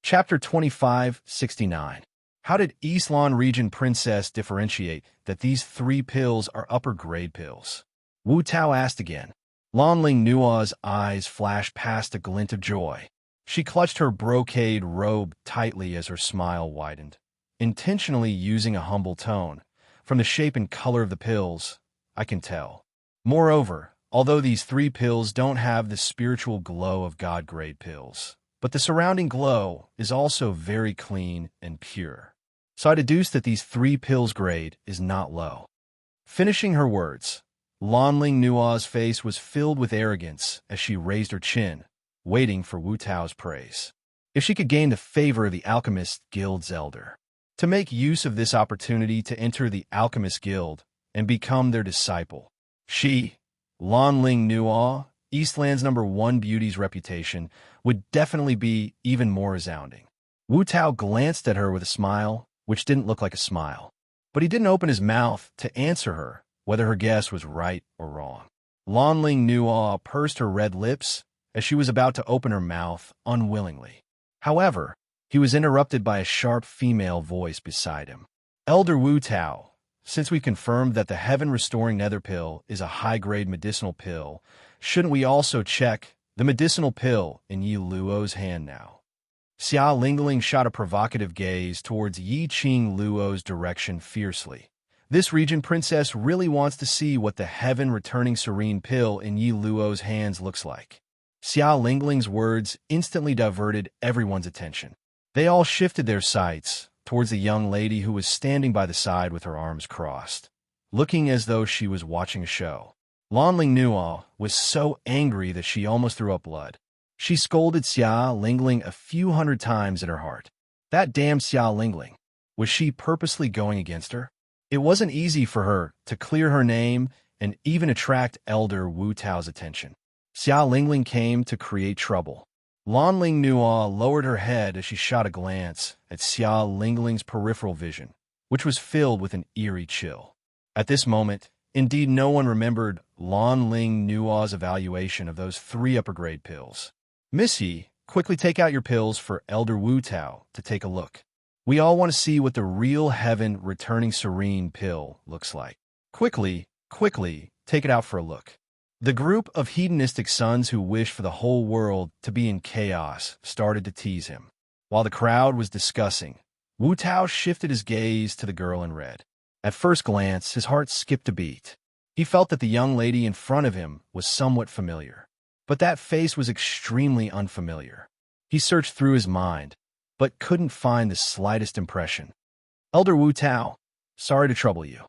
Chapter 2569. How did East Lawn Region Princess differentiate that these 3 pills are upper-grade pills? Wu Tao asked again. Lanling Nua's eyes flashed past a glint of joy. She clutched her brocade robe tightly as her smile widened, intentionally using a humble tone. From the shape and color of the pills, I can tell. Moreover, although these 3 pills don't have the spiritual glow of God-grade pills, but the surrounding glow is also very clean and pure. So I deduced that these 3 pills' grade is not low. Finishing her words, Lanling Nua's face was filled with arrogance as she raised her chin, waiting for Wu Tao's praise. If she could gain the favor of the Alchemist Guild's elder, to make use of this opportunity to enter the Alchemist Guild and become their disciple, she, Lanling Nua, Eastland's #1 beauty's reputation, would definitely be even more resounding. Wu Tao glanced at her with a smile, which didn't look like a smile. But he didn't open his mouth to answer her, whether her guess was right or wrong. Lanling Nua pursed her red lips as she was about to open her mouth unwillingly. However, he was interrupted by a sharp female voice beside him. Elder Wu Tao, since we confirmed that the heaven-restoring nether pill is a high-grade medicinal pill, shouldn't we also check the medicinal pill in Yi Luo's hand now? Xia Lingling shot a provocative gaze towards Yi Qing Luo's direction fiercely. This region princess really wants to see what the heaven-returning serene pill in Yi Luo's hands looks like. Xia Lingling's words instantly diverted everyone's attention. They all shifted their sights towards the young lady who was standing by the side with her arms crossed, looking as though she was watching a show. Lanling Nua was so angry that she almost threw up blood. She scolded Xia Lingling a few hundred times in her heart. That damn Xia Lingling. Was she purposely going against her? It wasn't easy for her to clear her name and even attract Elder Wu Tao's attention. Xia Lingling came to create trouble. Lanling Nua lowered her head as she shot a glance at Xia Lingling's peripheral vision, which was filled with an eerie chill. At this moment, indeed no one remembered Lanling Nua's evaluation of those 3 upper-grade pills. Misty, quickly take out your pills for Elder Wu Tao to take a look. We all want to see what the real heaven-returning serene pill looks like. Quickly, take it out for a look. The group of hedonistic sons who wished for the whole world to be in chaos started to tease him. While the crowd was discussing, Wu Tao shifted his gaze to the girl in red. At first glance, his heart skipped a beat. He felt that the young lady in front of him was somewhat familiar, but that face was extremely unfamiliar. He searched through his mind, but couldn't find the slightest impression. Elder Wu Tao, sorry to trouble you.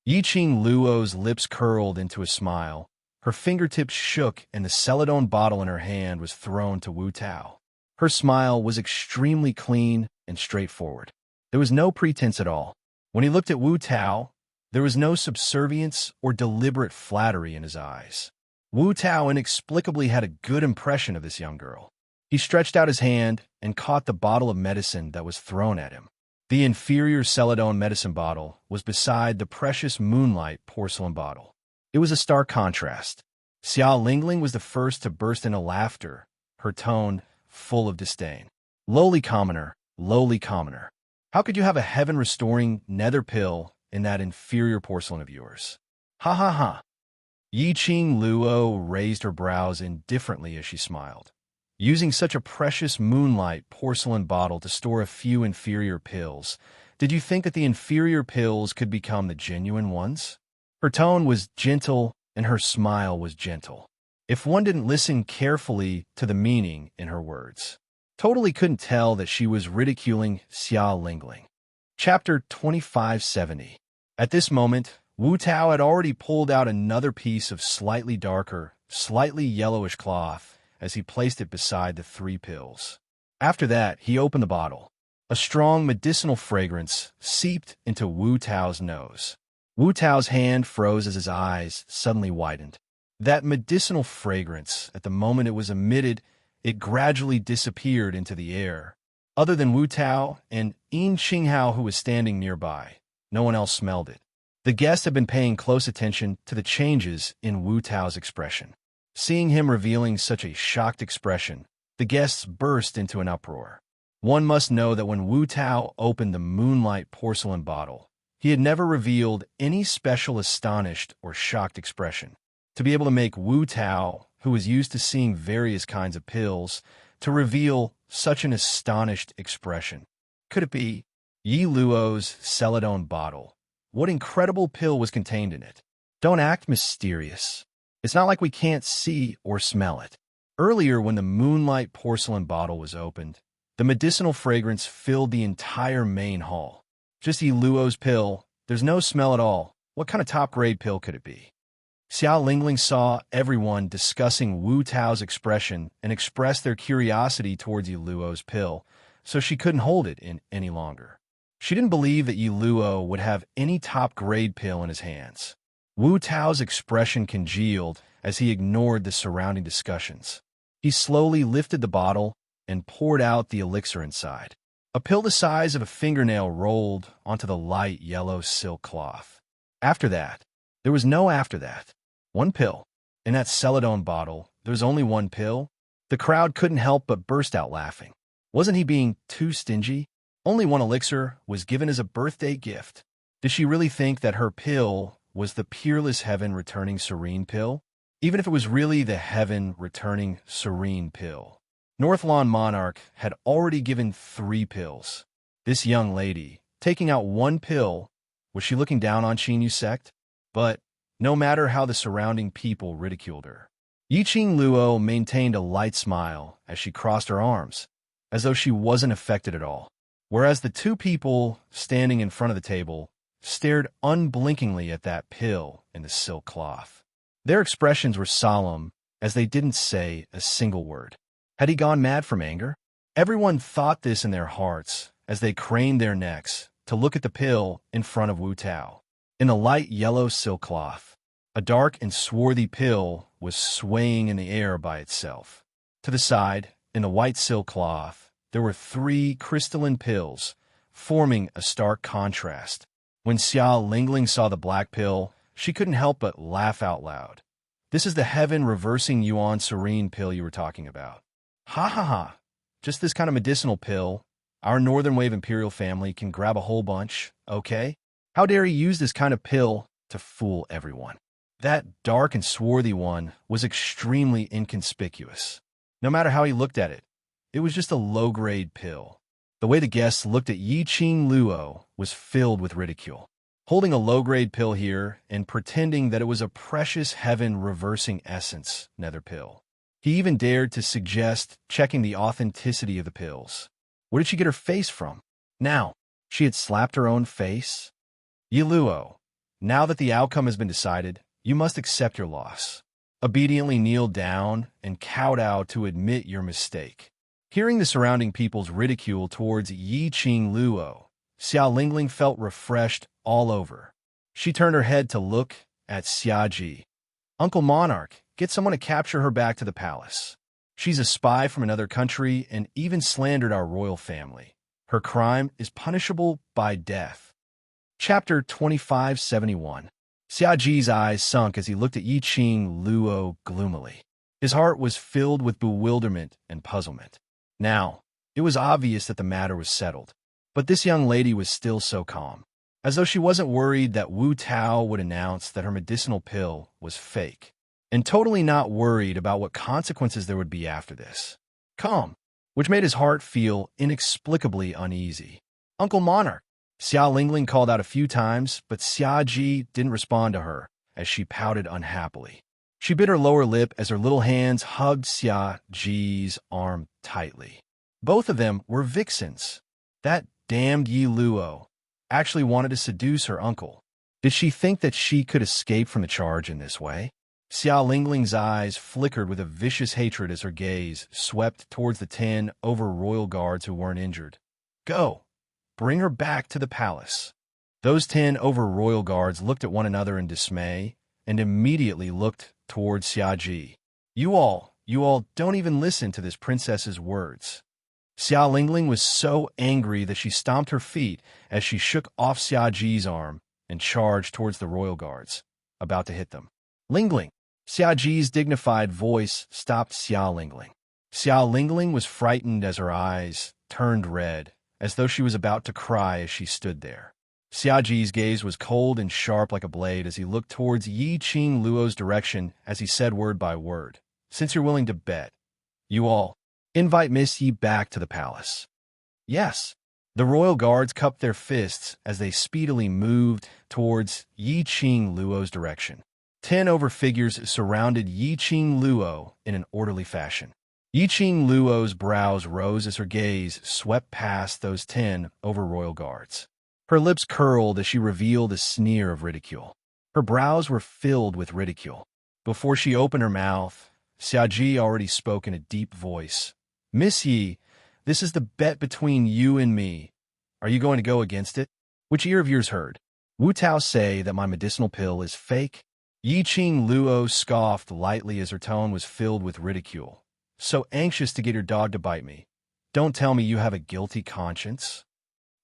Yi Qing Luo's lips curled into a smile. Her fingertips shook and the celadone bottle in her hand was thrown to Wu Tao. Her smile was extremely clean and straightforward. There was no pretense at all. When he looked at Wu Tao, there was no subservience or deliberate flattery in his eyes. Wu Tao inexplicably had a good impression of this young girl. He stretched out his hand and caught the bottle of medicine that was thrown at him. The inferior celadone medicine bottle was beside the precious moonlight porcelain bottle. It was a stark contrast. Xia Lingling was the first to burst into laughter, her tone full of disdain. Lowly commoner. How could you have a heaven-restoring nether pill in that inferior porcelain of yours? Ha ha ha. Yi Qing Luo raised her brows indifferently as she smiled. Using such a precious moonlight porcelain bottle to store a few inferior pills, did you think that the inferior pills could become the genuine ones? Her tone was gentle and her smile was gentle. If one didn't listen carefully to the meaning in her words, totally couldn't tell that she was ridiculing Xia Lingling. Chapter 2570. At this moment, Wu Tao had already pulled out another piece of slightly darker, slightly yellowish cloth as he placed it beside the 3 pills. After that, he opened the bottle. A strong medicinal fragrance seeped into Wu Tao's nose. Wu Tao's hand froze as his eyes suddenly widened. That medicinal fragrance, at the moment it was emitted, it gradually disappeared into the air. Other than Wu Tao and Yin Qinghao, who was standing nearby, no one else smelled it. The guests had been paying close attention to the changes in Wu Tao's expression. Seeing him revealing such a shocked expression, the guests burst into an uproar. One must know that when Wu Tao opened the moonlight porcelain bottle, he had never revealed any special astonished or shocked expression. To be able to make Wu Tao, who was used to seeing various kinds of pills, to reveal such an astonished expression. Could it be Yi Luo's celadone bottle? What incredible pill was contained in it? Don't act mysterious. It's not like we can't see or smell it. Earlier, when the moonlight porcelain bottle was opened, the medicinal fragrance filled the entire main hall. Just Yi Luo's pill. There's no smell at all. What kind of top-grade pill could it be? Xiao Lingling saw everyone discussing Wu Tao's expression and expressed their curiosity towards Yi Luo's pill, so she couldn't hold it in any longer. She didn't believe that Yi Luo would have any top-grade pill in his hands. Wu Tao's expression congealed as he ignored the surrounding discussions. He slowly lifted the bottle and poured out the elixir inside. A pill the size of a fingernail rolled onto the light yellow silk cloth. After that, there was no after that. One pill. In that celadone bottle, there was only one pill. The crowd couldn't help but burst out laughing. Wasn't he being too stingy? Only one elixir was given as a birthday gift. Did she really think that her pill was the peerless heaven-returning serene pill? Even if it was really the heaven-returning serene pill. Northlawn Monarch had already given 3 pills. This young lady, taking out one pill, was she looking down on Qin Yu sect? But no matter how the surrounding people ridiculed her, Yiqing Luo maintained a light smile as she crossed her arms, as though she wasn't affected at all. Whereas the 2 people standing in front of the table stared unblinkingly at that pill in the silk cloth. Their expressions were solemn as they didn't say a single word. Had he gone mad from anger? Everyone thought this in their hearts as they craned their necks to look at the pill in front of Wu Tao. In the light yellow silk cloth, a dark and swarthy pill was swaying in the air by itself. To the side, in the white silk cloth, there were 3 crystalline pills, forming a stark contrast. When Xiao Lingling saw the black pill, she couldn't help but laugh out loud. This is the heaven-reversing Yuan serene pill you were talking about. Ha ha ha. Just this kind of medicinal pill. Our Northern Wave Imperial family can grab a whole bunch, okay? How dare he use this kind of pill to fool everyone? That dark and swarthy one was extremely inconspicuous. No matter how he looked at it, it was just a low-grade pill. The way the guests looked at Yiqing Luo was filled with ridicule. Holding a low-grade pill here and pretending that it was a precious heaven-reversing essence nether pill. He even dared to suggest checking the authenticity of the pills. Where did she get her face from? Now, she had slapped her own face? Yi Luo, now that the outcome has been decided, you must accept your loss. Obediently kneel down and kowtow to admit your mistake. Hearing the surrounding people's ridicule towards Yiqing Luo, Xiao Lingling felt refreshed all over. She turned her head to look at Xia Ji. Uncle Monarch, get someone to capture her back to the palace. She's a spy from another country and even slandered our royal family. Her crime is punishable by death. Chapter 2571. Xia Ji's eyes sunk as he looked at Yiqing Luo gloomily. His heart was filled with bewilderment and puzzlement. Now, it was obvious that the matter was settled. But this young lady was still so calm, as though she wasn't worried that Wu Tao would announce that her medicinal pill was fake, and totally not worried about what consequences there would be after this. Calm, which made his heart feel inexplicably uneasy. Uncle Monarch, Xiao Lingling called out a few times, but Xia Ji didn't respond to her, as she pouted unhappily. She bit her lower lip as her little hands hugged Xia Ji's arm tightly. Both of them were vixens. That damned Yi Luo actually wanted to seduce her uncle. Did she think that she could escape from the charge in this way? Xiao Lingling's eyes flickered with a vicious hatred as her gaze swept towards the 10 royal guards who weren't injured. Go! Bring her back to the palace. Those 10 royal guards looked at one another in dismay and immediately looked towards Xia Ji. You all don't even listen to this princess's words. Xiao Lingling was so angry that she stomped her feet as she shook off Xia Ji's arm and charged towards the royal guards, about to hit them. Lingling! Xia Ji's dignified voice stopped Xiao Lingling. Xiao Lingling was frightened as her eyes turned red, as though she was about to cry as she stood there. Xiaji's gaze was cold and sharp like a blade as he looked towards Yi Qing Luo's direction as he said word by word, "Since you're willing to bet, you all invite Miss Yi back to the palace." Yes. The royal guards cupped their fists as they speedily moved towards Yi Qing Luo's direction. 10 overfigures surrounded Yi Qing Luo in an orderly fashion. Yi Qing Luo's brows rose as her gaze swept past those 10 over royal guards. Her lips curled as she revealed a sneer of ridicule. Her brows were filled with ridicule. Before she opened her mouth, Xiaji already spoke in a deep voice. "Miss Yi, this is the bet between you and me. Are you going to go against it?" "Which ear of yours heard Wu Tao say that my medicinal pill is fake?" Yi Qing Luo scoffed lightly as her tone was filled with ridicule. "So anxious to get your dog to bite me. Don't tell me you have a guilty conscience.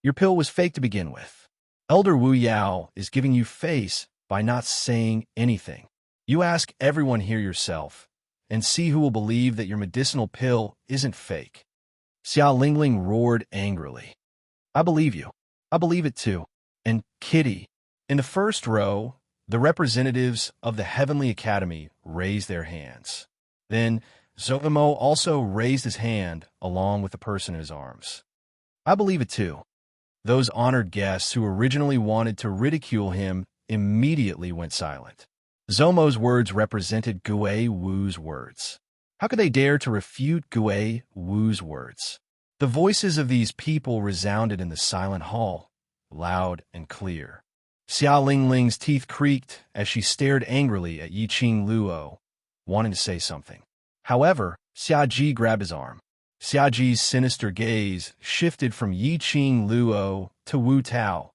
Your pill was fake to begin with. Elder Wu Yao is giving you face by not saying anything. You ask everyone here yourself, and see who will believe that your medicinal pill isn't fake." Xiao Lingling roared angrily. "I believe you. I believe it too. And Kitty." In the first row, the representatives of the Heavenly Academy raised their hands. Then Zoemo also raised his hand along with the person in his arms. "I believe it too." Those honored guests who originally wanted to ridicule him immediately went silent. Zomo's words represented Gue Wu's words. How could they dare to refute Gue Wu's words? The voices of these people resounded in the silent hall, loud and clear. Xiao Lingling's teeth creaked as she stared angrily at Yi Qing Luo, wanting to say something. However, Xiaji grabbed his arm. Xiaji's sinister gaze shifted from Yi Qing Luo to Wu Tao.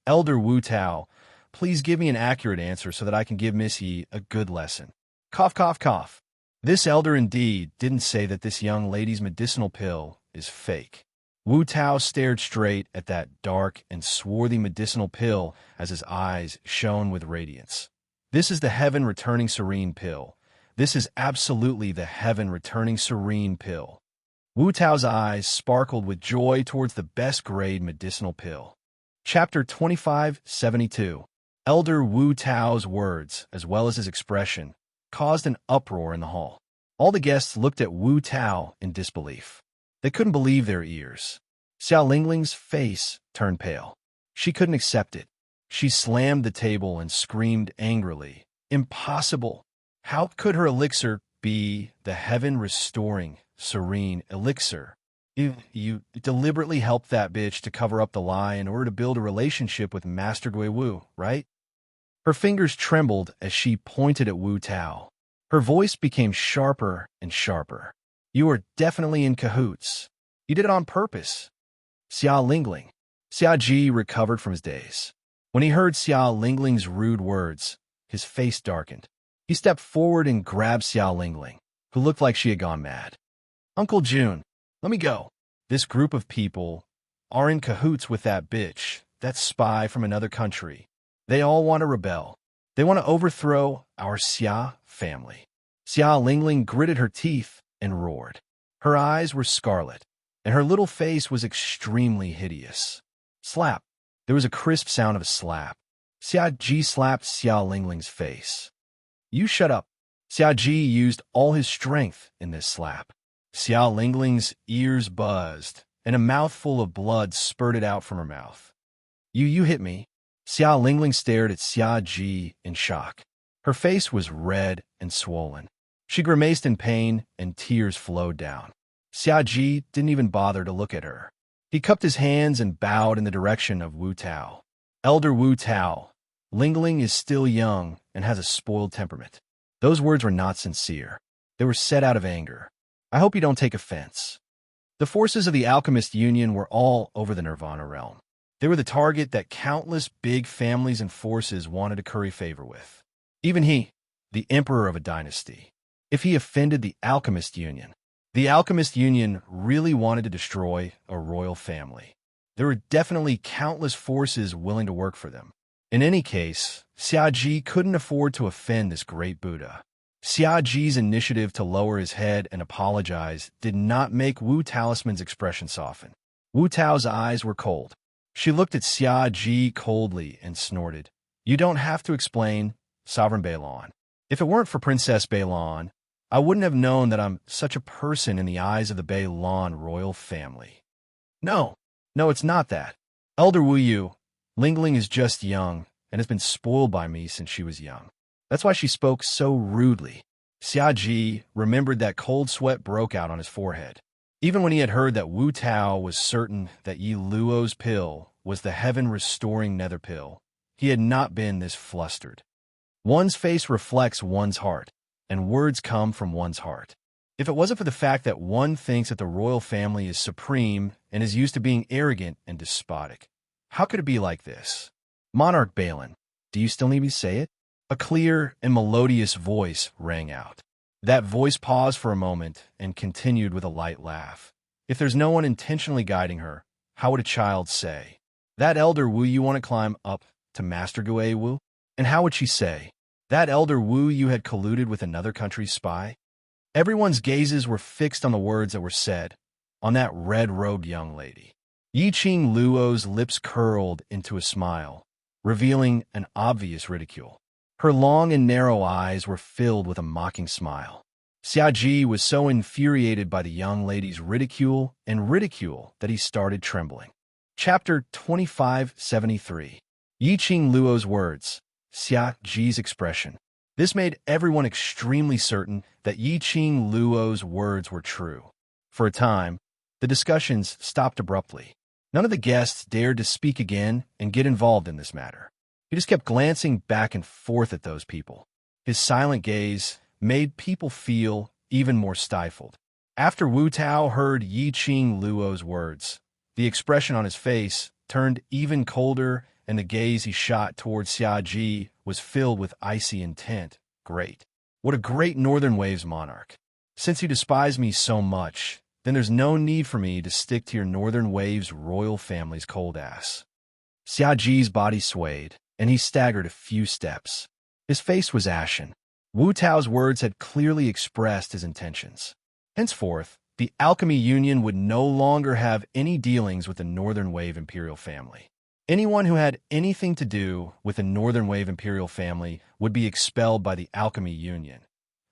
"Elder Wu Tao, please give me an accurate answer so that I can give Miss Yi a good lesson." Cough, cough, cough. This elder indeed didn't say that this young lady's medicinal pill is fake. Wu Tao stared straight at that dark and swarthy medicinal pill as his eyes shone with radiance. "This is the Heaven Returning Serene pill. This is absolutely the Heaven Returning Serene pill." Wu Tao's eyes sparkled with joy towards the best grade medicinal pill. Chapter 2572. Elder Wu Tao's words, as well as his expression, caused an uproar in the hall. All the guests looked at Wu Tao in disbelief. They couldn't believe their ears. Xiao Lingling's face turned pale. She couldn't accept it. She slammed the table and screamed angrily. "Impossible! How could her elixir be the heaven-restoring, serene elixir? You deliberately helped that bitch to cover up the lie in order to build a relationship with Master Gui Wu, right?" Her fingers trembled as she pointed at Wu Tao. Her voice became sharper and sharper. "You are definitely in cahoots. You did it on purpose." Xiao Lingling. Xiaji recovered from his daze. When he heard Xiao Lingling's rude words, his face darkened. He stepped forward and grabbed Xiao Lingling, who looked like she had gone mad. "Uncle June, let me go. This group of people are in cahoots with that bitch, that spy from another country. They all want to rebel. They want to overthrow our Xia family." Xiao Lingling gritted her teeth and roared. Her eyes were scarlet, and her little face was extremely hideous. Slap. There was a crisp sound of a slap. Xiaji slapped Xiao Lingling's face. "You shut up." Xiaji used all his strength in this slap. Xiao Lingling's ears buzzed, and a mouthful of blood spurted out from her mouth. You hit me." Xiao Lingling stared at Xiaji in shock. Her face was red and swollen. She grimaced in pain, and tears flowed down. Xiaji didn't even bother to look at her. He cupped his hands and bowed in the direction of Wu Tao. "Elder Wu Tao, Lingling is still young and has a spoiled temperament." Those words were not sincere. They were said out of anger. "I hope you don't take offense." The forces of the Alchemist Union were all over the Nirvana realm. They were the target that countless big families and forces wanted to curry favor with. Even he, the emperor of a dynasty. If he offended the Alchemist Union really wanted to destroy a royal family. There were definitely countless forces willing to work for them. In any case, Xiaji couldn't afford to offend this great Buddha. Xiaji's initiative to lower his head and apologize did not make Wu Talisman's expression soften. Wu Tao's eyes were cold. She looked at Xia Ji coldly and snorted. You don't have to explain, Sovereign Balon. If it weren't for Princess Balon, I wouldn't have known that I'm such a person in the eyes of the Balon royal family. No, it's not that. Elder Wu Yu, Lingling is just young and has been spoiled by me since she was young. That's why she spoke so rudely. Xia Ji remembered that cold sweat broke out on his forehead. Even when he had heard that Wu Tao was certain that Yi Luo's pill was the heaven-restoring nether pill, he had not been this flustered. One's face reflects one's heart, and words come from one's heart. If it wasn't for the fact that one thinks that the royal family is supreme and is used to being arrogant and despotic, how could it be like this? Monarch Balin, do you still need me to say it? A clear and melodious voice rang out. That voice paused for a moment and continued with a light laugh. If there's no one intentionally guiding her, how would a child say, that elder Wu you want to climb up to Master Gue Wu? And how would she say, that elder Wu you had colluded with another country's spy? Everyone's gazes were fixed on the words that were said, on that red-robed young lady. Yi Qing Luo's lips curled into a smile, revealing an obvious ridicule. Her long and narrow eyes were filled with a mocking smile. Xia Ji was so infuriated by the young lady's ridicule that he started trembling. Chapter 2573. Yi Qing Luo's words, Xia Ji's expression. This made everyone extremely certain that Yi Qing Luo's words were true. For a time, the discussions stopped abruptly. None of the guests dared to speak again and get involved in this matter. He just kept glancing back and forth at those people. His silent gaze made people feel even more stifled. After Wu Tao heard Yi Qing Luo's words, the expression on his face turned even colder, and the gaze he shot towards Xia Ji was filled with icy intent. Great. What a great Northern Waves monarch. Since you despise me so much, then there's no need for me to stick to your Northern Waves royal family's cold ass. Xia Ji's body swayed, and he staggered a few steps. His face was ashen. Wu Tao's words had clearly expressed his intentions. Henceforth, the Alchemy Union would no longer have any dealings with the Northern Wave Imperial family. Anyone who had anything to do with the Northern Wave Imperial family would be expelled by the Alchemy Union.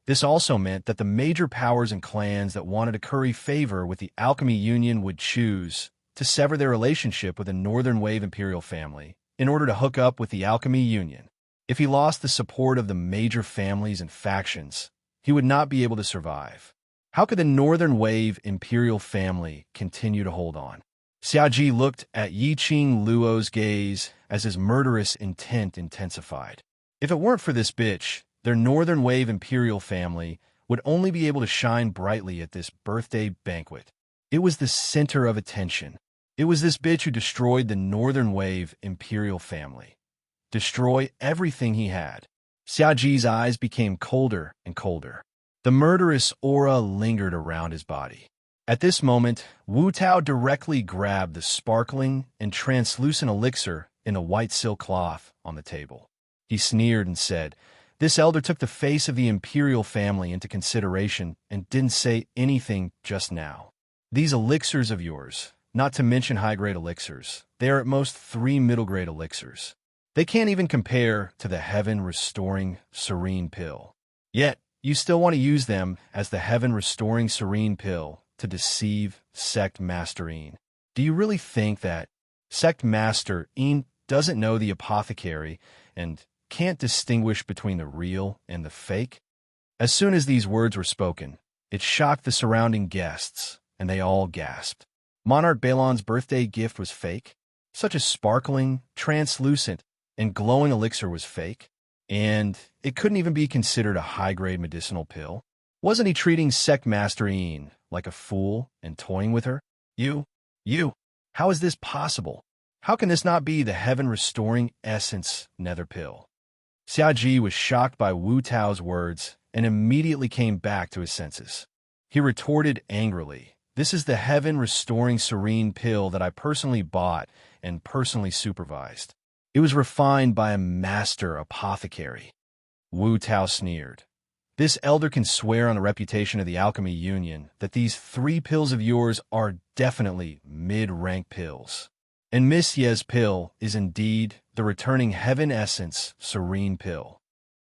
This also meant that the major powers and clans that wanted to curry favor with the Alchemy Union would choose to sever their relationship with the Northern Wave Imperial family in order to hook up with the Alchemy Union. If he lost the support of the major families and factions, he would not be able to survive. How could the Northern Wave Imperial family continue to hold on? Xia Ji looked at Yi Qing Luo's gaze as his murderous intent intensified. If it weren't for this bitch, their Northern Wave Imperial family would only be able to shine brightly at this birthday banquet. It was the center of attention. It was this bitch who destroyed the Northern Wave Imperial family. Destroy everything he had. Xia Ji's eyes became colder and colder. The murderous aura lingered around his body. At this moment, Wu Tao directly grabbed the sparkling and translucent elixir in a white silk cloth on the table. He sneered and said, "This elder took the face of the imperial family into consideration and didn't say anything just now. These elixirs of yours, not to mention high-grade elixirs, they are at most 3 middle-grade elixirs. They can't even compare to the heaven-restoring serene pill. Yet, you still want to use them as the heaven-restoring serene pill to deceive Sect Master Een. Do you really think that Sect Master Een doesn't know the apothecary and can't distinguish between the real and the fake?" As soon as these words were spoken, it shocked the surrounding guests, and they all gasped. Monarch Balon's birthday gift was fake? Such a sparkling, translucent, and glowing elixir was fake? And it couldn't even be considered a high-grade medicinal pill? Wasn't he treating Sect Master Een like a fool and toying with her? You, how is this possible? How can this not be the heaven-restoring essence nether pill? Xia Ji was shocked by Wu Tao's words and immediately came back to his senses. He retorted angrily, "This is the heaven-restoring serene pill that I personally bought and personally supervised. It was refined by a master apothecary." Wu Tao sneered. This elder can swear on the reputation of the Alchemy Union that these 3 pills of yours are definitely mid-rank pills. And Miss Ye's pill is indeed the returning heaven essence serene pill.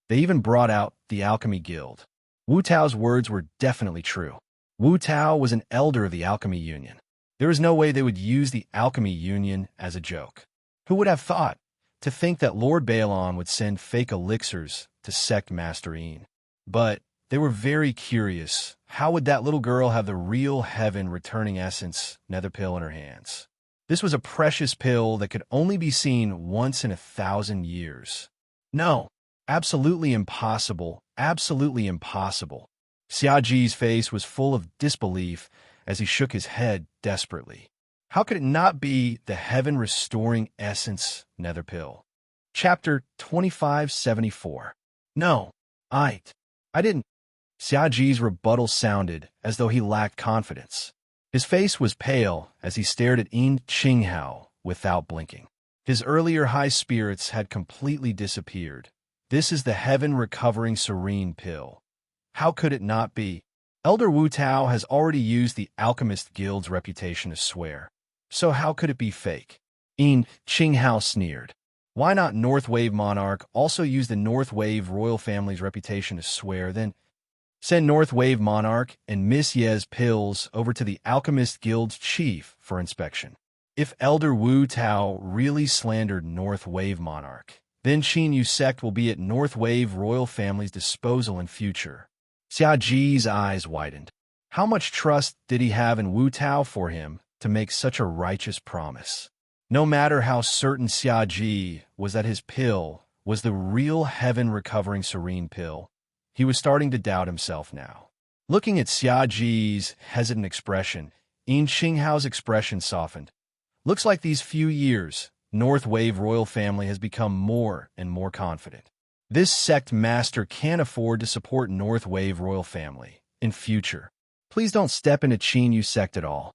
They even brought out the Alchemy Guild. Wu Tao's words were definitely true. Wu Tao was an elder of the Alchemy Union. There is no way they would use the Alchemy Union as a joke. Who would have thought? To think that Lord Balon would send fake elixirs to Sect Master Een. But they were very curious. How would that little girl have the real heaven returning essence nether pill in her hands? This was a precious pill that could only be seen once in 1,000 years. No, absolutely impossible, absolutely impossible. Xiaji's face was full of disbelief as he shook his head desperately. How could it not be the heaven-restoring essence nether pill? Chapter 2574. No, I didn't. Xiaji's rebuttal sounded as though he lacked confidence. His face was pale as he stared at Yin Qinghao without blinking. His earlier high spirits had completely disappeared. This is the heaven-recovering serene pill. How could it not be? Elder Wu Tao has already used the Alchemist Guild's reputation to swear. So how could it be fake? Yin Qinghao sneered. Why not North Wave Monarch also use the North Wave royal family's reputation to swear, then send North Wave Monarch and Miss Ye's pills over to the Alchemist Guild's chief for inspection? If Elder Wu Tao really slandered North Wave Monarch, then Qin Yu sect will be at North Wave royal family's disposal in future. Xiaji's eyes widened. How much trust did he have in Wu Tao for him to make such a righteous promise? No matter how certain Xiaji was that his pill was the real heaven-recovering serene pill, he was starting to doubt himself now. Looking at Xiaji's hesitant expression, Yin Qinghao's expression softened. Looks like these few years, North Wave royal family has become more and more confident. This sect master can't afford to support North Wave royal family in future. Please don't step into Qin Yu sect at all.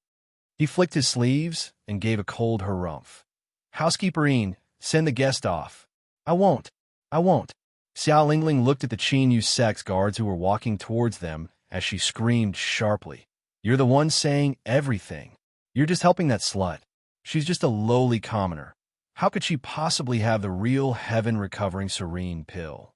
He flicked his sleeves and gave a cold harumph. Housekeeper Een, send the guest off. I won't. Xiao Lingling looked at the Qin Yu sect's guards who were walking towards them as she screamed sharply. You're the one saying everything. You're just helping that slut. She's just a lowly commoner. How could she possibly have the real heaven-recovering serene pill?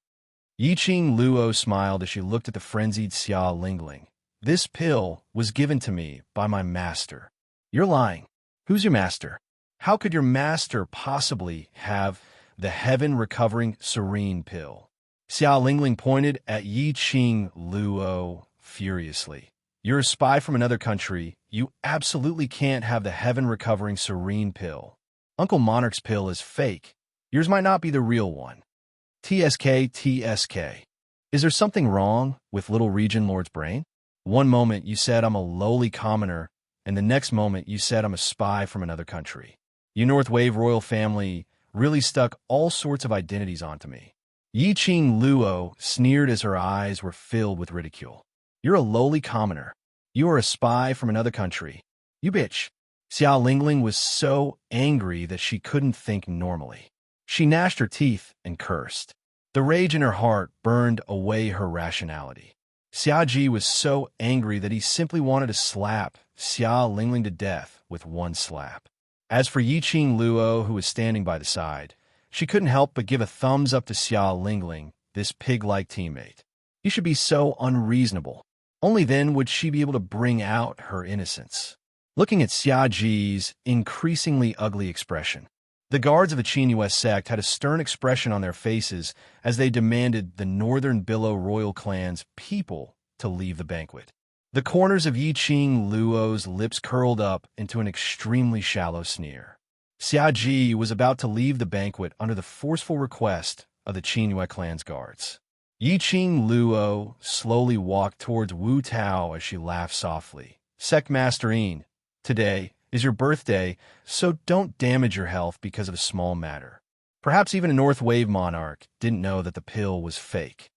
Yiqing Luo smiled as she looked at the frenzied Xiao Lingling. This pill was given to me by my master. You're lying. Who's your master? How could your master possibly have the heaven-recovering serene pill? Xiao Lingling pointed at Yiqing Luo furiously. You're a spy from another country. You absolutely can't have the heaven-recovering serene pill. Uncle Monarch's pill is fake. Yours might not be the real one. TSK. Is there something wrong with Little Region Lord's brain? One moment you said I'm a lowly commoner, and the next moment you said I'm a spy from another country. You North Wave royal family really stuck all sorts of identities onto me. Yiqing Luo sneered as her eyes were filled with ridicule. You're a lowly commoner. You are a spy from another country. You bitch. Xiao Lingling was so angry that she couldn't think normally. She gnashed her teeth and cursed. The rage in her heart burned away her rationality. Xiaji was so angry that he simply wanted to slap Xiao Lingling to death with one slap. As for Yiqing Luo, who was standing by the side, she couldn't help but give a thumbs up to Xiao Lingling, this pig-like teammate. He should be so unreasonable. Only then would she be able to bring out her innocence. Looking at Xiaji's increasingly ugly expression, the guards of the Qin Yu sect had a stern expression on their faces as they demanded the Northern Billow royal clan's people to leave the banquet. The corners of Yiqing Luo's lips curled up into an extremely shallow sneer. Xiaji was about to leave the banquet under the forceful request of the Qin Yu clan's guards. Yiqing Luo slowly walked towards Wu Tao as she laughed softly. Sect Master Een, today is your birthday, so don't damage your health because of a small matter. Perhaps even a North Wave Monarch didn't know that the pill was fake.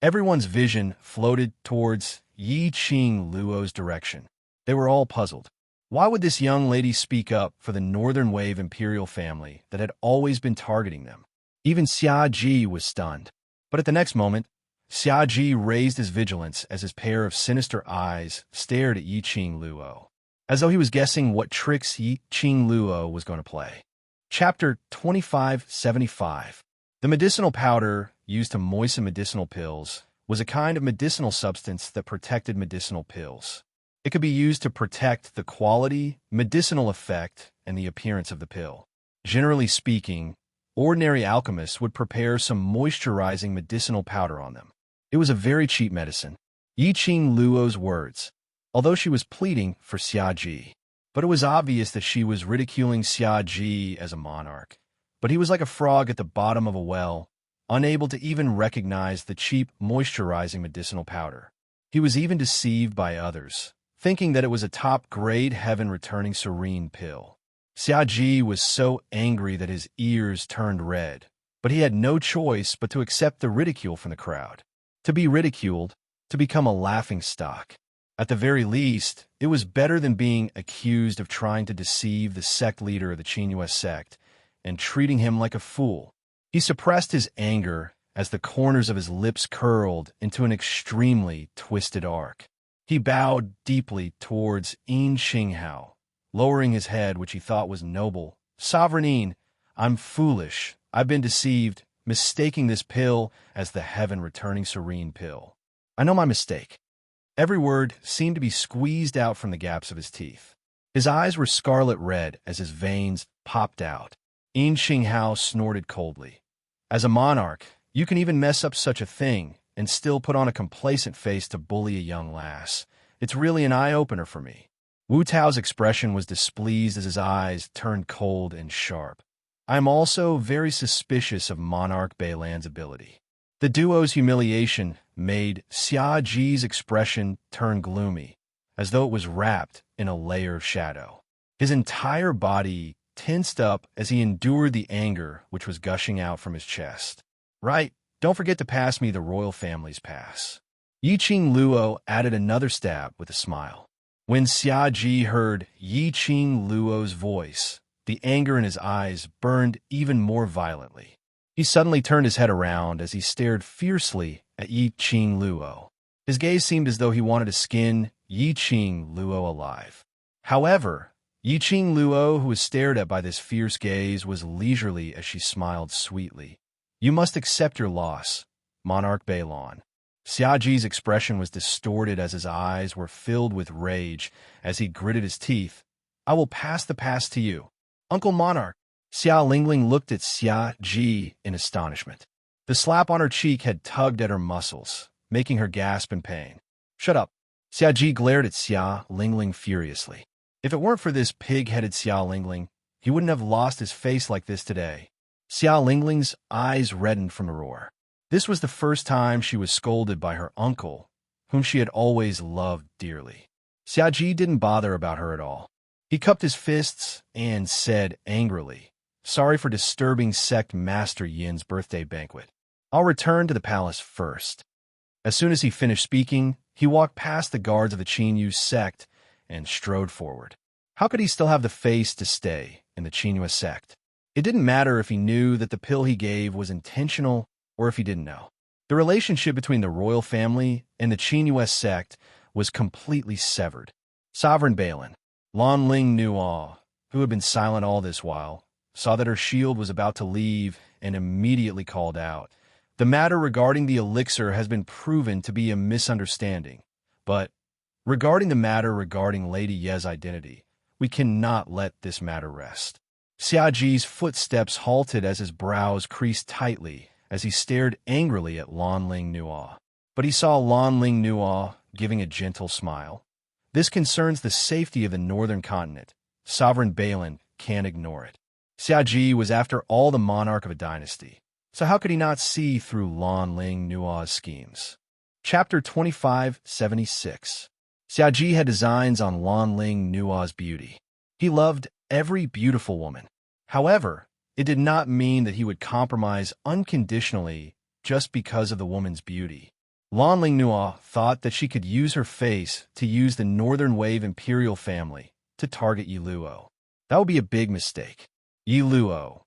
Everyone's vision floated towards Yiqing Luo's direction. They were all puzzled. Why would this young lady speak up for the Northern Wave Imperial family that had always been targeting them? Even Xiaji was stunned. But at the next moment, Xiaji raised his vigilance as his pair of sinister eyes stared at Yi Qing Luo, as though he was guessing what tricks Yi Qing Luo was going to play. Chapter 2575. The medicinal powder used to moisten medicinal pills was a kind of medicinal substance that protected medicinal pills. It could be used to protect the quality, medicinal effect, and the appearance of the pill. Generally speaking, ordinary alchemists would prepare some moisturizing medicinal powder on them. It was a very cheap medicine. Yi Qing Luo's words, although she was pleading for Xiaji. But it was obvious that she was ridiculing Xiaji as a monarch. But he was like a frog at the bottom of a well, unable to even recognize the cheap moisturizing medicinal powder. He was even deceived by others, thinking that it was a top-grade heaven-returning serene pill. Xiaji was so angry that his ears turned red, but he had no choice but to accept the ridicule from the crowd. To be ridiculed, to become a laughingstock. At the very least, it was better than being accused of trying to deceive the sect leader of the Qingyue sect and treating him like a fool. He suppressed his anger as the corners of his lips curled into an extremely twisted arc. He bowed deeply towards Yin Xinghao, lowering his head, which he thought was noble. Sovereign, I'm foolish. I've been deceived, mistaking this pill as the heaven-returning serene pill. I know my mistake. Every word seemed to be squeezed out from the gaps of his teeth. His eyes were scarlet red as his veins popped out. Yin Xinghao snorted coldly. As a monarch, you can even mess up such a thing and still put on a complacent face to bully a young lass. It's really an eye-opener for me. Wu Tao's expression was displeased as his eyes turned cold and sharp. I am also very suspicious of Monarch Beilan's ability. The duo's humiliation made Xiaji's expression turn gloomy, as though it was wrapped in a layer of shadow. His entire body tensed up as he endured the anger which was gushing out from his chest. Right, don't forget to pass me the royal family's pass. Yi Qing Luo added another stab with a smile. When Xiaji heard Yi Qing Luo's voice, the anger in his eyes burned even more violently. He suddenly turned his head around as he stared fiercely at Yi Qing Luo. His gaze seemed as though he wanted to skin Yi Qing Luo alive. However, Yi Qing Luo, who was stared at by this fierce gaze, was leisurely as she smiled sweetly. You must accept your loss, Monarch Beilan. Xiaji's expression was distorted as his eyes were filled with rage as he gritted his teeth. I will pass the pass to you. Uncle Monarch. Xia Lingling looked at Xiaji in astonishment. The slap on her cheek had tugged at her muscles, making her gasp in pain. Shut up. Xiaji glared at Xia Lingling furiously. If it weren't for this pig-headed Xia Lingling, he wouldn't have lost his face like this today. Xia Lingling's eyes reddened from the roar. This was the first time she was scolded by her uncle, whom she had always loved dearly. Xiaji didn't bother about her at all. He cupped his fists and said angrily, Sorry for disturbing Sect Master Yin's birthday banquet. I'll return to the palace first. As soon as he finished speaking, he walked past the guards of the Qinyu sect and strode forward. How could he still have the face to stay in the Qinyu sect? It didn't matter if he knew that the pill he gave was intentional or if he didn't know. The relationship between the royal family and the Qinyu sect was completely severed. Sovereign Beilan, Lanling Nuo, who had been silent all this while, saw that her shield was about to leave and immediately called out. The matter regarding the elixir has been proven to be a misunderstanding, but regarding the matter regarding Lady Ye's identity, we cannot let this matter rest. Xiaji's footsteps halted as his brows creased tightly as he stared angrily at Lanling Nuo. But he saw Lanling Nuo giving a gentle smile. This concerns the safety of the northern continent. Sovereign Beilan can't ignore it. Xiaji was after all the monarch of a dynasty, so how could he not see through Lanling Nuo's schemes? Chapter 2576. Xiaji had designs on Lanling Nuo's beauty. He loved every beautiful woman. However, it did not mean that he would compromise unconditionally just because of the woman's beauty. Lanling Nuo thought that she could use her face to use the Northern Wave imperial family to target Yi Luo. That would be a big mistake. Yi Luo.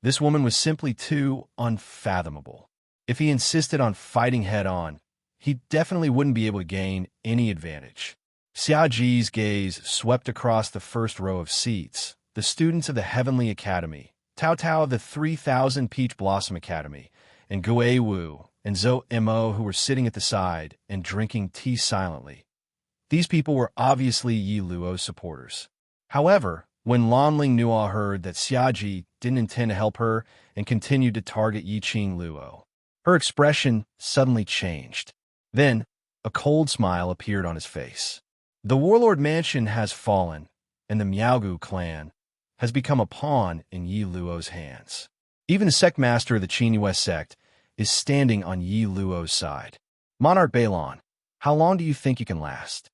This woman was simply too unfathomable. If he insisted on fighting head-on, he definitely wouldn't be able to gain any advantage. Xiaji's gaze swept across the first row of seats. The students of the Heavenly Academy, Tao Tao of the 3000 Peach Blossom Academy, and Gui Wu and Zhou Mo, who were sitting at the side and drinking tea silently. These people were obviously Yi Luo's supporters. However, when Lanling Nuo heard that Xiaji didn't intend to help her and continued to target Yiqing Luo, her expression suddenly changed. Then, a cold smile appeared on his face. The Warlord Mansion has fallen, and the Miaogu clan has become a pawn in Yi Luo's hands. Even the sect master of the Qingyue sect is standing on Yi Luo's side. Monarch Balon, how long do you think you can last?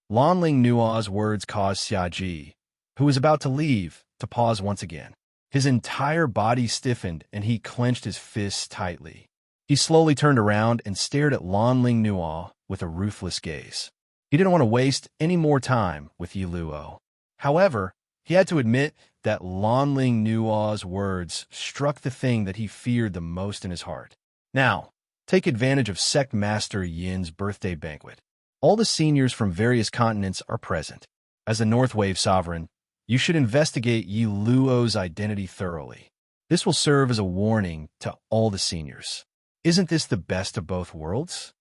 Lanling Nuo's words caused Xiaji, who was about to leave, to pause once again. His entire body stiffened and he clenched his fists tightly. He slowly turned around and stared at Lanling Nuo with a ruthless gaze. He didn't want to waste any more time with Yi Luo. However, he had to admit that Lanling Nuo's words struck the thing that he feared the most in his heart. Now, take advantage of Sect Master Yin's birthday banquet. All the seniors from various continents are present. As the North Wave Sovereign, you should investigate Yi Luo's identity thoroughly. This will serve as a warning to all the seniors. Isn't this the best of both worlds?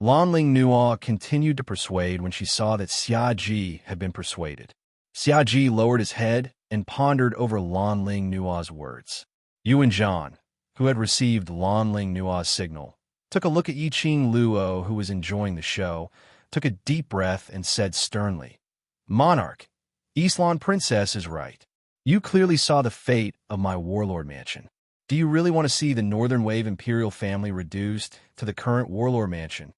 Lanling Nuo continued to persuade when she saw that Xiaji had been persuaded. Xiaji lowered his head and pondered over Lanling Nuo's words. Yuan Zhan, who had received Lanling Nuo's signal, took a look at Yiqing Luo, who was enjoying the show, took a deep breath and said sternly, "Monarch, Eastlawn Princess is right. You clearly saw the fate of my Warlord Mansion. Do you really want to see the Northern Wave Imperial family reduced to the current Warlord Mansion?"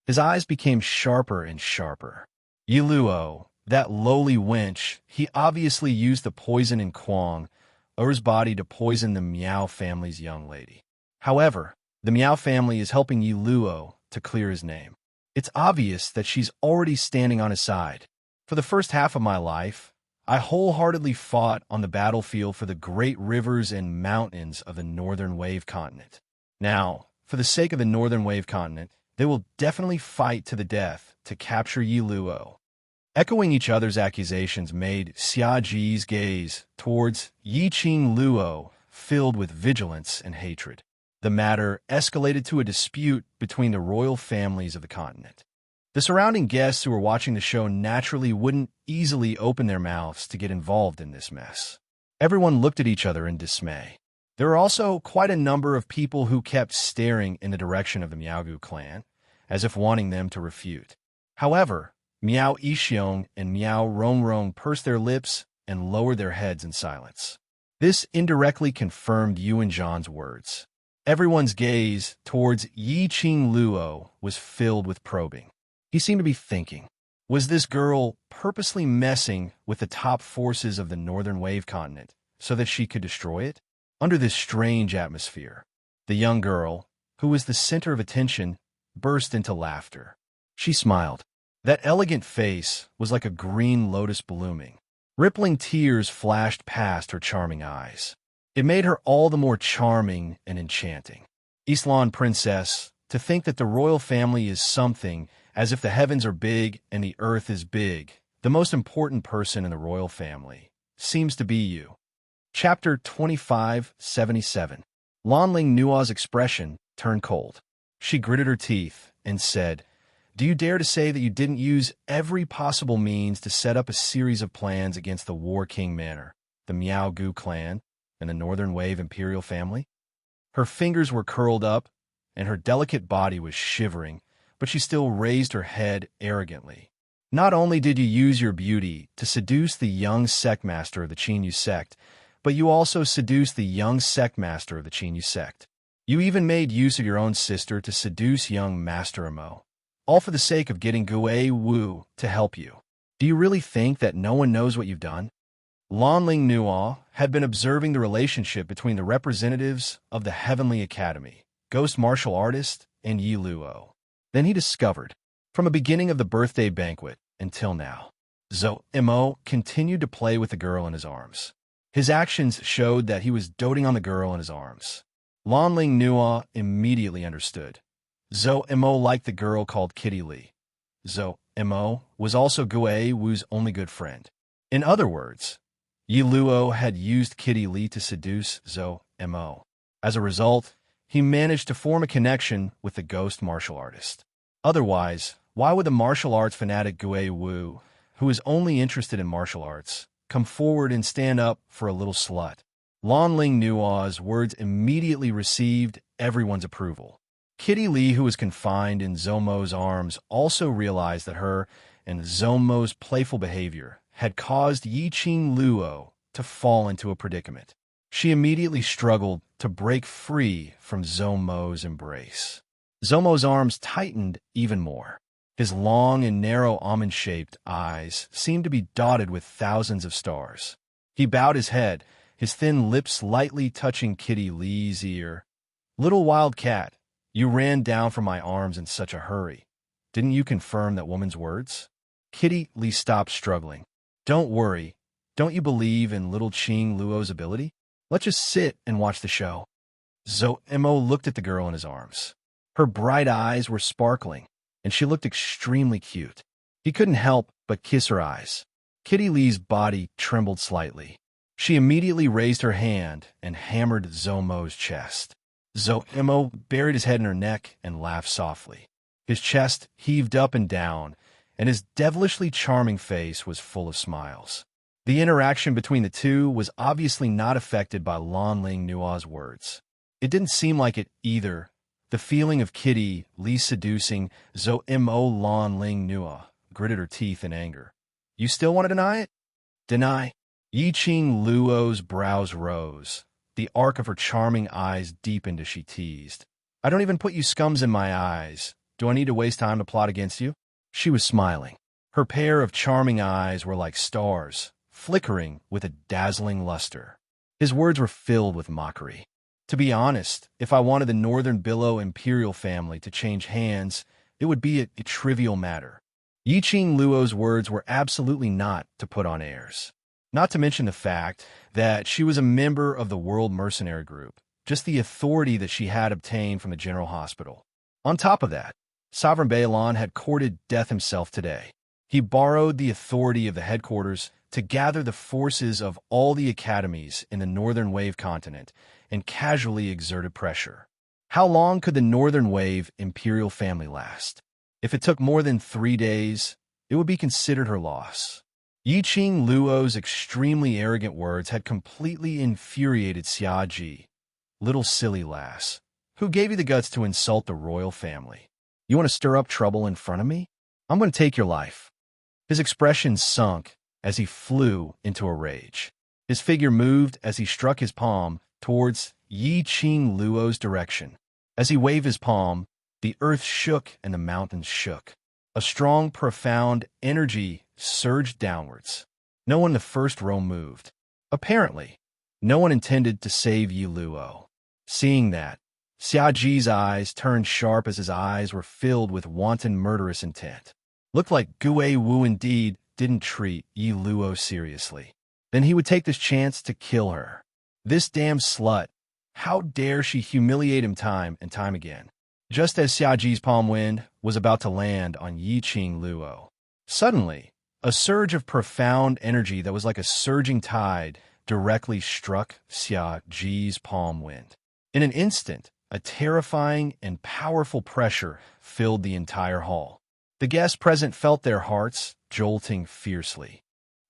His eyes became sharper and sharper. Yi Luo, that lowly wench, he obviously used the poison in Kuang, Er's body to poison the Miao family's young lady. However, the Miao family is helping Yi Luo to clear his name. It's obvious that she's already standing on his side. For the first half of my life, I wholeheartedly fought on the battlefield for the great rivers and mountains of the Northern Wave Continent. Now, for the sake of the Northern Wave Continent, they will definitely fight to the death to capture Yi Luo. Echoing each other's accusations made Xiaji's gaze towards Yiqing Luo filled with vigilance and hatred. The matter escalated to a dispute between the royal families of the continent. The surrounding guests who were watching the show naturally wouldn't easily open their mouths to get involved in this mess. Everyone looked at each other in dismay. There were also quite a number of people who kept staring in the direction of the Miaogu clan, as if wanting them to refute. However, Miao Yixiong and Miao Rongrong pursed their lips and lowered their heads in silence. This indirectly confirmed Yuan Zhan's words. Everyone's gaze towards Yiqing Luo was filled with probing. He seemed to be thinking, was this girl purposely messing with the top forces of the Northern Wave Continent so that she could destroy it? Under this strange atmosphere, the young girl, who was the center of attention, burst into laughter. She smiled. That elegant face was like a green lotus blooming. Rippling tears flashed past her charming eyes. It made her all the more charming and enchanting. Eastlawn Princess, to think that the royal family is something as if the heavens are big and the earth is big. The most important person in the royal family seems to be you. Chapter 2577. Lanling Nuo's expression turned cold. She gritted her teeth and said, "Do you dare to say that you didn't use every possible means to set up a series of plans against the War King Manor, the Miaogu clan, and the Northern Wave Imperial family?" Her fingers were curled up, and her delicate body was shivering, but she still raised her head arrogantly. "Not only did you use your beauty to seduce the young sect master of the Qinyu sect, but you also seduced the young sect master of the Qinyu sect. You even made use of your own sister to seduce young Master Amo, all for the sake of getting Gui Wu to help you. Do you really think that no one knows what you've done?" Lanling Nuo had been observing the relationship between the representatives of the Heavenly Academy, Ghost Martial Artist, and Yi Luo. Then he discovered, from the beginning of the birthday banquet until now, Zhou Mo continued to play with the girl in his arms. His actions showed that he was doting on the girl in his arms. Lanling Nua immediately understood. Zhou Mo liked the girl called Kitty Lee. Zhou Mo was also Gui Wu's only good friend. In other words, Yi Luo had used Kitty Lee to seduce Zhou Mo. As a result, he managed to form a connection with the ghost martial artist. Otherwise, why would the martial arts fanatic Gui Wu, who is only interested in martial arts, come forward and stand up for a little slut? Lanling Nua's words immediately received everyone's approval. Kitty Lee, who was confined in Zomo's arms, also realized that her and Zomo's playful behavior had caused Yiqing Luo to fall into a predicament. She immediately struggled to break free from Zomo's embrace. Zomo's arms tightened even more. His long and narrow almond-shaped eyes seemed to be dotted with thousands of stars. He bowed his head, his thin lips lightly touching Kitty Lee's ear. "Little wild cat, you ran down from my arms in such a hurry. Didn't you confirm that woman's words?" Kitty Lee stopped struggling. "Don't worry. Don't you believe in little Qing Luo's ability? Let's just sit and watch the show." Zhou Mo looked at the girl in his arms. Her bright eyes were sparkling, and she looked extremely cute. He couldn't help but kiss her eyes. Kitty Lee's body trembled slightly. She immediately raised her hand and hammered Zhou Mo's chest. Zhou Mo buried his head in her neck and laughed softly. His chest heaved up and down, and his devilishly charming face was full of smiles. The interaction between the two was obviously not affected by Lanling Nua's words. It didn't seem like it either. The feeling of Kitty Lee seducing Zhou Mo Lanling Nua gritted her teeth in anger. "You still want to deny it?" "Deny?" Yiqing Luo's brows rose. The arc of her charming eyes deepened as she teased. "I don't even put you scums in my eyes. Do I need to waste time to plot against you?" She was smiling. Her pair of charming eyes were like stars, flickering with a dazzling luster. His words were filled with mockery. "To be honest, if I wanted the Northern Billow imperial family to change hands, it would be a trivial matter." Yiqing Luo's words were absolutely not to put on airs. Not to mention the fact that she was a member of the World Mercenary Group, just the authority that she had obtained from the General Hospital. On top of that, Sovereign Baelon had courted death himself today. He borrowed the authority of the headquarters to gather the forces of all the academies in the Northern Wave continent and casually exerted pressure. How long could the Northern Wave imperial family last? If it took more than 3 days, it would be considered her loss. Yiqing Luo's extremely arrogant words had completely infuriated Xia Ji. "Little silly lass, who gave you the guts to insult the royal family? You want to stir up trouble in front of me? I'm going to take your life." His expression sunk as he flew into a rage. His figure moved as he struck his palm towards Yiqing Luo's direction. As he waved his palm, the earth shook and the mountains shook. A strong, profound energy surged downwards. No one in the first row moved. Apparently, no one intended to save Yi Luo. Seeing that, Xia Ji's eyes turned sharp as his eyes were filled with wanton murderous intent. Looked like Gui Wu indeed didn't treat Yi Luo seriously. Then he would take this chance to kill her. This damn slut. How dare she humiliate him time and time again? Just as Xia Ji's palm wind was about to land on Yiqing Luo, suddenly, a surge of profound energy that was like a surging tide directly struck Xia Ji's palm wind. In an instant, a terrifying and powerful pressure filled the entire hall. The guests present felt their hearts jolting fiercely.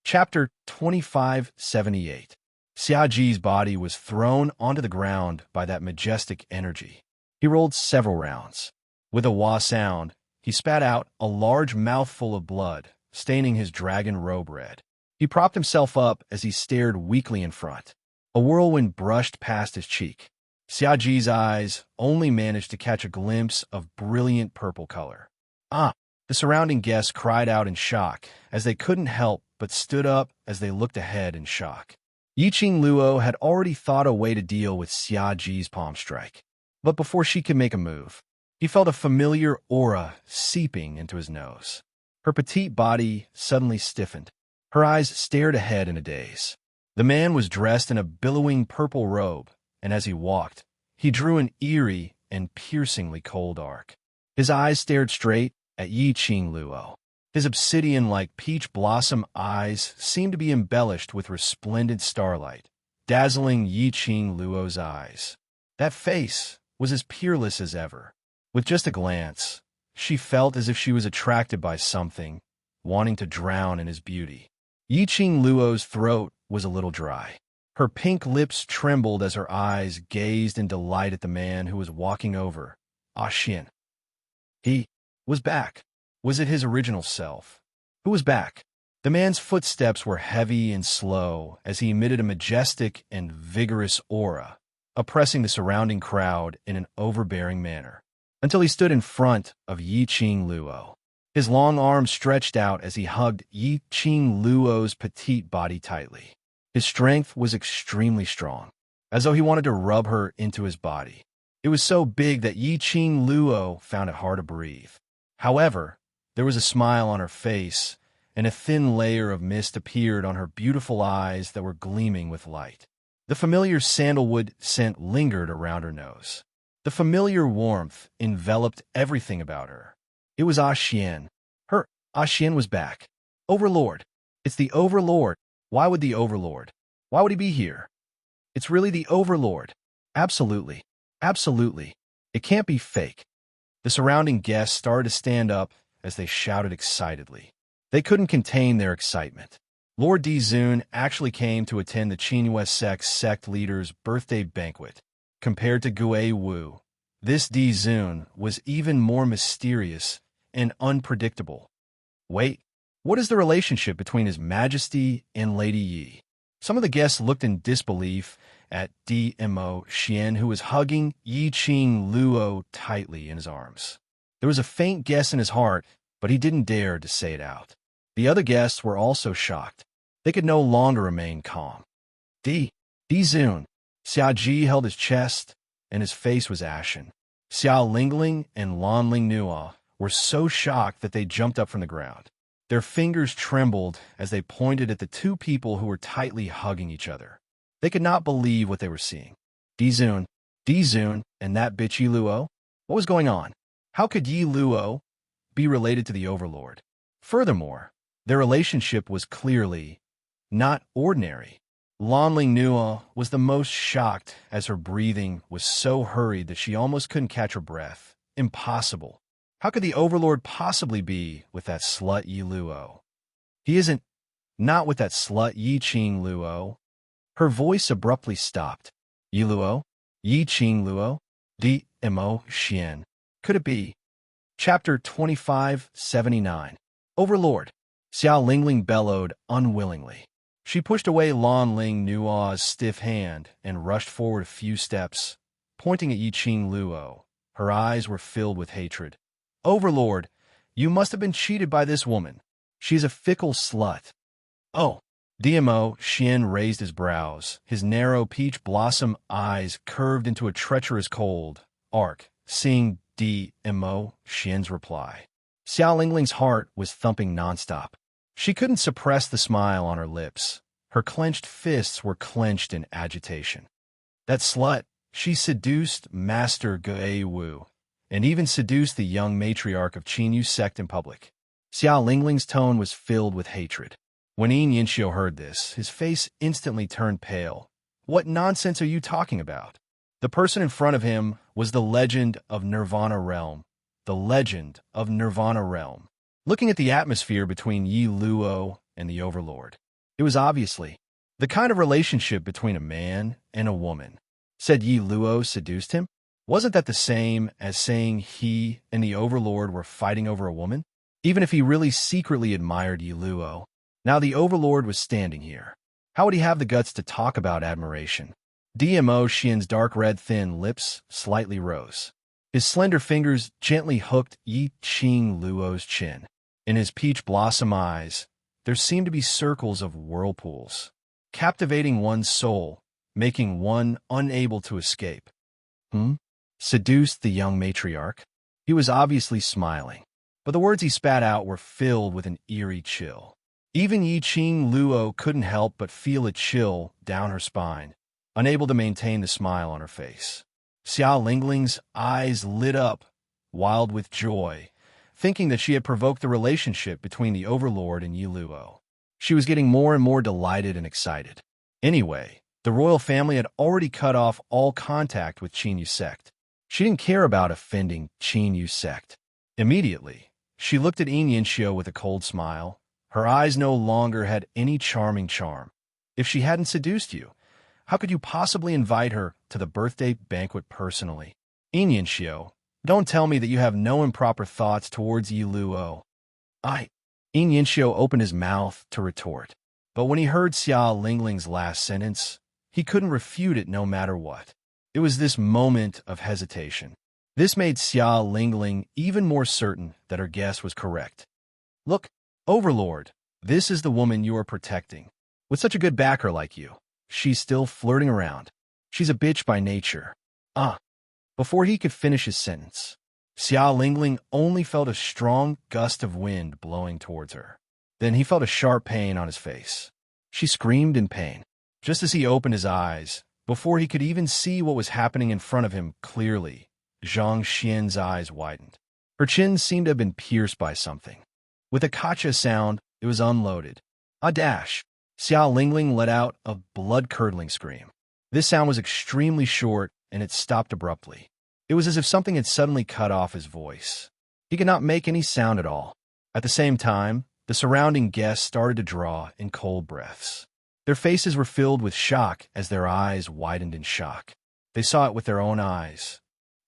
Chapter 2578. Xia Ji's body was thrown onto the ground by that majestic energy. He rolled several rounds. With a wah sound, he spat out a large mouthful of blood, staining his dragon robe red. He propped himself up as he stared weakly in front. A whirlwind brushed past his cheek. Xia Ji's eyes only managed to catch a glimpse of brilliant purple color. "Ah!" The surrounding guests cried out in shock, as they couldn't help but stood up as they looked ahead in shock. Yiqing Luo had already thought a way to deal with Xia Ji's palm strike. But before she could make a move, he felt a familiar aura seeping into his nose. Her petite body suddenly stiffened. Her eyes stared ahead in a daze. The man was dressed in a billowing purple robe, and as he walked, He drew an eerie and piercingly cold arc. His eyes stared straight at Yi Qing Luo. His obsidian-like peach blossom eyes seemed to be embellished with resplendent starlight, dazzling Yi Qing Luo's eyes. That face was as peerless as ever. With just a glance, she felt as if she was attracted by something, wanting to drown in his beauty. Yi Qing Luo's throat was a little dry. Her pink lips trembled as her eyes gazed in delight at the man who was walking over, Xian. He was back. Was it his original self? Who was back? The man's footsteps were heavy and slow as he emitted a majestic and vigorous aura, oppressing the surrounding crowd in an overbearing manner, until he stood in front of Yi Qing Luo. His long arms stretched out as he hugged Yi Qing Luo's petite body tightly. His strength was extremely strong, as though he wanted to rub her into his body. It was so big that Yi Qing Luo found it hard to breathe. However, there was a smile on her face, and a thin layer of mist appeared on her beautiful eyes that were gleaming with light. The familiar sandalwood scent lingered around her nose. The familiar warmth enveloped everything about her. It was Xian. Xian was back. Overlord. It's the Overlord. Why would the Overlord? Why would he be here? It's really the Overlord. Absolutely. Absolutely. It can't be fake. The surrounding guests started to stand up as they shouted excitedly. They couldn't contain their excitement. Lord Dizun actually came to attend the Qinghua sect leader's birthday banquet. Compared to Gue Wu, this Dizun was even more mysterious and unpredictable. Wait, what is the relationship between His Majesty and Lady Yi? Some of the guests looked in disbelief at Dmo Xian, who was hugging Yi Qing Luo tightly in his arms. There was a faint guess in his heart, but he didn't dare to say it out. The other guests were also shocked. They could no longer remain calm. Dizun. Xia Ji held his chest, and his face was ashen. Xiao Lingling and Lanling Nua were so shocked that they jumped up from the ground. Their fingers trembled as they pointed at the two people who were tightly hugging each other. They could not believe what they were seeing. Dizun, and that bitch Yi Luo? What was going on? How could Yi Luo be related to the Overlord? Furthermore, their relationship was clearly not ordinary. Lanling Nua was the most shocked as her breathing was so hurried that she almost couldn't catch her breath. Impossible. How could the Overlord possibly be with that slut Yi Luo? He isn't. Not with that slut Yi Qing Luo. Her voice abruptly stopped. Yi Luo? Yi Qing Luo? Dmo Xian. Could it be? Chapter 2579. Overlord. Xiao Lingling bellowed unwillingly. She pushed away Lanling Nua's stiff hand and rushed forward a few steps, pointing at Yi Qing Luo. Her eyes were filled with hatred. Overlord, you must have been cheated by this woman. She's a fickle slut. Oh. Dmo Xian raised his brows. His narrow peach blossom eyes curved into a treacherous cold arc, seeing Dmo Xian's reply. Xiao Lingling's heart was thumping nonstop. She couldn't suppress the smile on her lips. Her clenched fists were clenched in agitation. That slut, she seduced Master Gue Wu, and even seduced the young matriarch of Qinyu sect in public. Xiao Lingling's tone was filled with hatred. When Yin Yinxiu heard this, his face instantly turned pale. What nonsense are you talking about? The person in front of him was the legend of Nirvana Realm. The legend of Nirvana Realm. Looking at the atmosphere between Yi Luo and the Overlord, it was obviously the kind of relationship between a man and a woman. Said Yi Luo seduced him? Wasn't that the same as saying he and the Overlord were fighting over a woman? Even if he really secretly admired Yi Luo, now the Overlord was standing here. How would he have the guts to talk about admiration? Dmo Xian's dark red thin lips slightly rose. His slender fingers gently hooked Yi Qing Luo's chin. In his peach blossom eyes, there seemed to be circles of whirlpools, captivating one's soul, making one unable to escape. Seduced the young matriarch. He was obviously smiling, but the words he spat out were filled with an eerie chill. Even Yi Qing Luo couldn't help but feel a chill down her spine, unable to maintain the smile on her face. Xia Lingling's eyes lit up, wild with joy, thinking that she had provoked the relationship between the Overlord and Yi Luo. She was getting more and more delighted and excited. Anyway, the royal family had already cut off all contact with Qin Yu sect. She didn't care about offending Qin Yu sect. Immediately, she looked at Yin Yinxiu with a cold smile. Her eyes no longer had any charming charm. If she hadn't seduced you, how could you possibly invite her to the birthday banquet personally? Yin Yinxiu, don't tell me that you have no improper thoughts towards Yi Luo. Yin Yinxiu opened his mouth to retort, but when he heard Xia Lingling's last sentence, he couldn't refute it no matter what. It was this moment of hesitation. This made Xia Lingling even more certain that her guess was correct. Look, Overlord, this is the woman you are protecting. With such a good backer like you, she's still flirting around. She's a bitch by nature. Before he could finish his sentence, Xia Lingling only felt a strong gust of wind blowing towards her. Then he felt a sharp pain on his face. She screamed in pain. Just as he opened his eyes, before he could even see what was happening in front of him clearly, Zhang Xian's eyes widened. Her chin seemed to have been pierced by something. With a kacha sound, it was unloaded. A dash. Xia Lingling let out a blood-curdling scream. This sound was extremely short, and it stopped abruptly. It was as if something had suddenly cut off his voice. He could not make any sound at all. At the same time, the surrounding guests started to draw in cold breaths. Their faces were filled with shock as their eyes widened in shock. They saw it with their own eyes.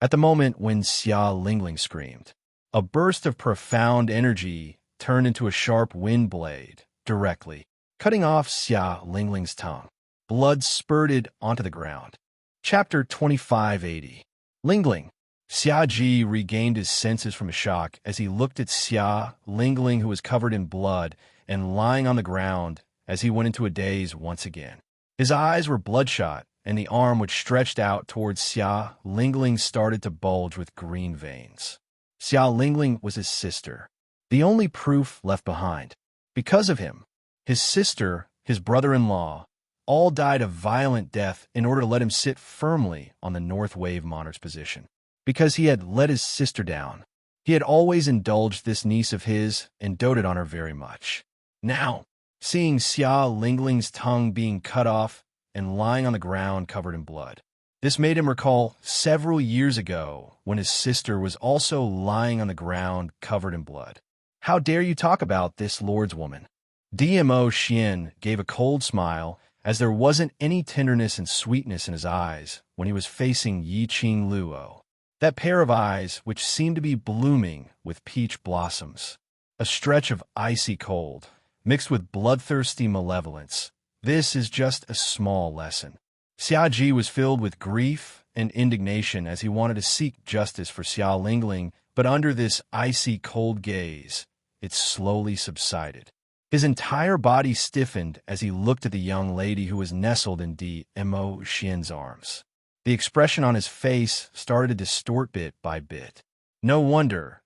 At the moment when Xia Lingling screamed, a burst of profound energy turned into a sharp wind blade directly, cutting off Xia Lingling's tongue. Blood spurted onto the ground. Chapter 2580. Lingling. Xia Ji regained his senses from shock as he looked at Xia Lingling, who was covered in blood and lying on the ground, as he went into a daze once again. His eyes were bloodshot, and the arm which stretched out towards Xia Lingling started to bulge with green veins. Xia Lingling was his sister, the only proof left behind. Because of him, his sister, his brother-in-law, all died a violent death in order to let him sit firmly on the North Wave Monarch's position. Because he had let his sister down, he had always indulged this niece of his and doted on her very much. Now, seeing Xia Lingling's tongue being cut off and lying on the ground covered in blood, this made him recall several years ago when his sister was also lying on the ground covered in blood. How dare you talk about this lord's woman? DMO Xian gave a cold smile, as there wasn't any tenderness and sweetness in his eyes when he was facing Yi Qing Luo. That pair of eyes which seemed to be blooming with peach blossoms. A stretch of icy cold, mixed with bloodthirsty malevolence. This is just a small lesson. Xia Ji was filled with grief and indignation as he wanted to seek justice for Xia Lingling, but under this icy cold gaze, it slowly subsided. His entire body stiffened as he looked at the young lady who was nestled in D.M.O. Xian's arms. The expression on his face started to distort bit by bit. No wonder.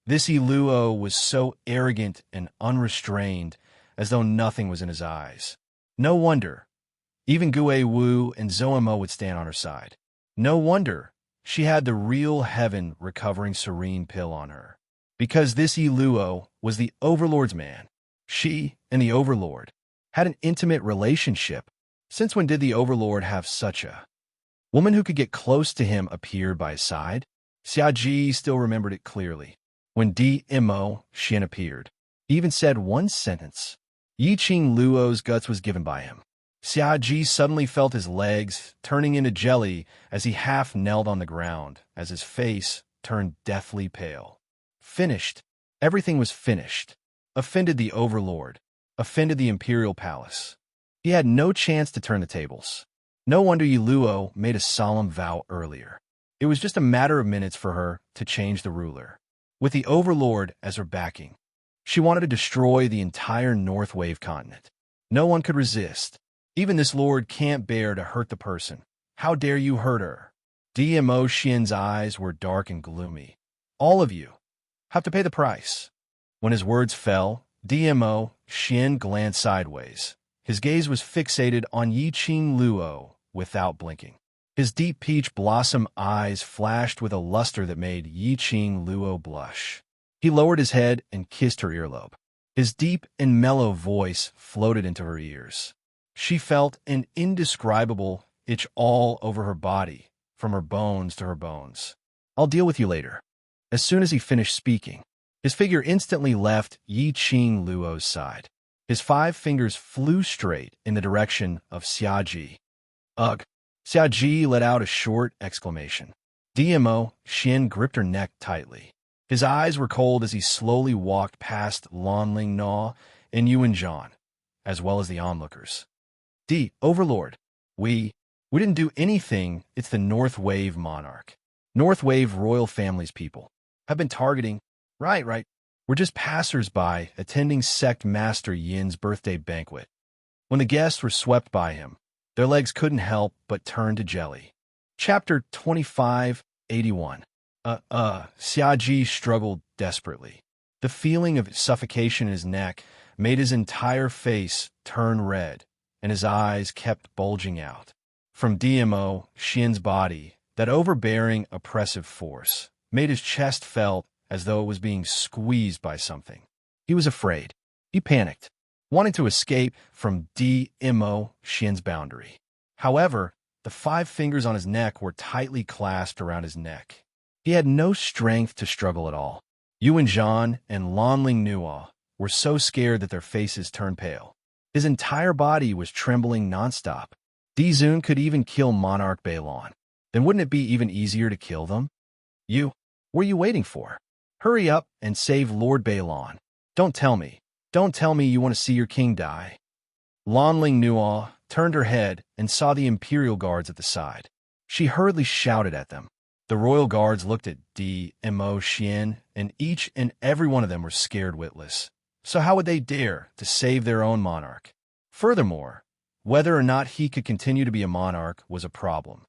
This Yi Luo was so arrogant and unrestrained, as though nothing was in his eyes. No wonder. Even Gue Wu and Zoemo would stand on her side. No wonder she had the real heaven recovering serene pill on her. Because this Yi Luo was the Overlord's man. She and the Overlord had an intimate relationship. Since when did the Overlord have such a woman who could get close to him appeared by his side? Xia Ji still remembered it clearly. When D.M.O. Xian appeared, he even said one sentence. Yi Qing Luo's guts was given by him. Xia Ji suddenly felt his legs turning into jelly as he half knelt on the ground, as his face turned deathly pale. Finished. Everything was finished. Offended the Overlord. Offended the Imperial Palace. He had no chance to turn the tables. No wonder Yi Luo made a solemn vow earlier. It was just a matter of minutes for her to change the ruler. With the Overlord as her backing, she wanted to destroy the entire North Wave continent. No one could resist. Even this lord can't bear to hurt the person. How dare you hurt her? DMO Xian's eyes were dark and gloomy. All of you have to pay the price. When his words fell, DMO Xian glanced sideways. His gaze was fixated on Yi Qing Luo without blinking. His deep peach blossom eyes flashed with a luster that made Yi Qing Luo blush. He lowered his head and kissed her earlobe. His deep and mellow voice floated into her ears. She felt an indescribable itch all over her body, from her bones to her bones. "I'll deal with you later." As soon as he finished speaking, his figure instantly left Yi Qing Luo's side. His 5 fingers flew straight in the direction of Xiaji. "Ugh!" Xiaji let out a short exclamation. DMO Xian gripped her neck tightly. His eyes were cold as he slowly walked past Lanling Na and Yuan Zhan, as well as the onlookers. Overlord, we didn't do anything. It's the North Wave monarch. North Wave royal family's people have been targeting. Right. We're just passers-by attending Sect Master Yin's birthday banquet. When the guests were swept by him, their legs couldn't help but turn to jelly. Chapter 2581. Xiaji struggled desperately. The feeling of suffocation in his neck made his entire face turn red, and his eyes kept bulging out. From DMO Xian's body, that overbearing, oppressive force made his chest felt as though it was being squeezed by something. He was afraid. He panicked, wanting to escape from DMO Xian's boundary. However, the 5 fingers on his neck were tightly clasped around his neck. He had no strength to struggle at all. Yuan Zhan and Lanling Nua were so scared that their faces turned pale. His entire body was trembling nonstop. Dizun could even kill Monarch Balon. Then wouldn't it be even easier to kill them? What are you waiting for? Hurry up and save Lord Balon. Don't tell me you want to see your king die. Lanling Nua turned her head and saw the Imperial Guards at the side. She hurriedly shouted at them. The royal guards looked at DMO Xian, and each and every one of them were scared witless. So how would they dare to save their own monarch? Furthermore, whether or not he could continue to be a monarch was a problem.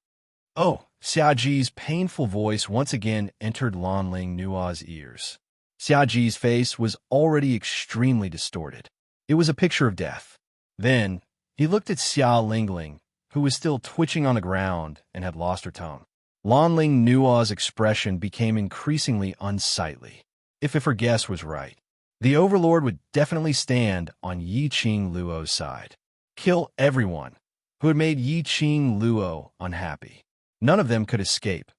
"Oh!" Xiaji's painful voice once again entered Lanling Nua's ears. Xiaji's face was already extremely distorted. It was a picture of death. Then, he looked at Xia Lingling, who was still twitching on the ground and had lost her tone. Lanling Nua's expression became increasingly unsightly. If her guess was right, the Overlord would definitely stand on Yi Qing Luo's side. Kill everyone who had made Yi Qing Luo unhappy. None of them could escape.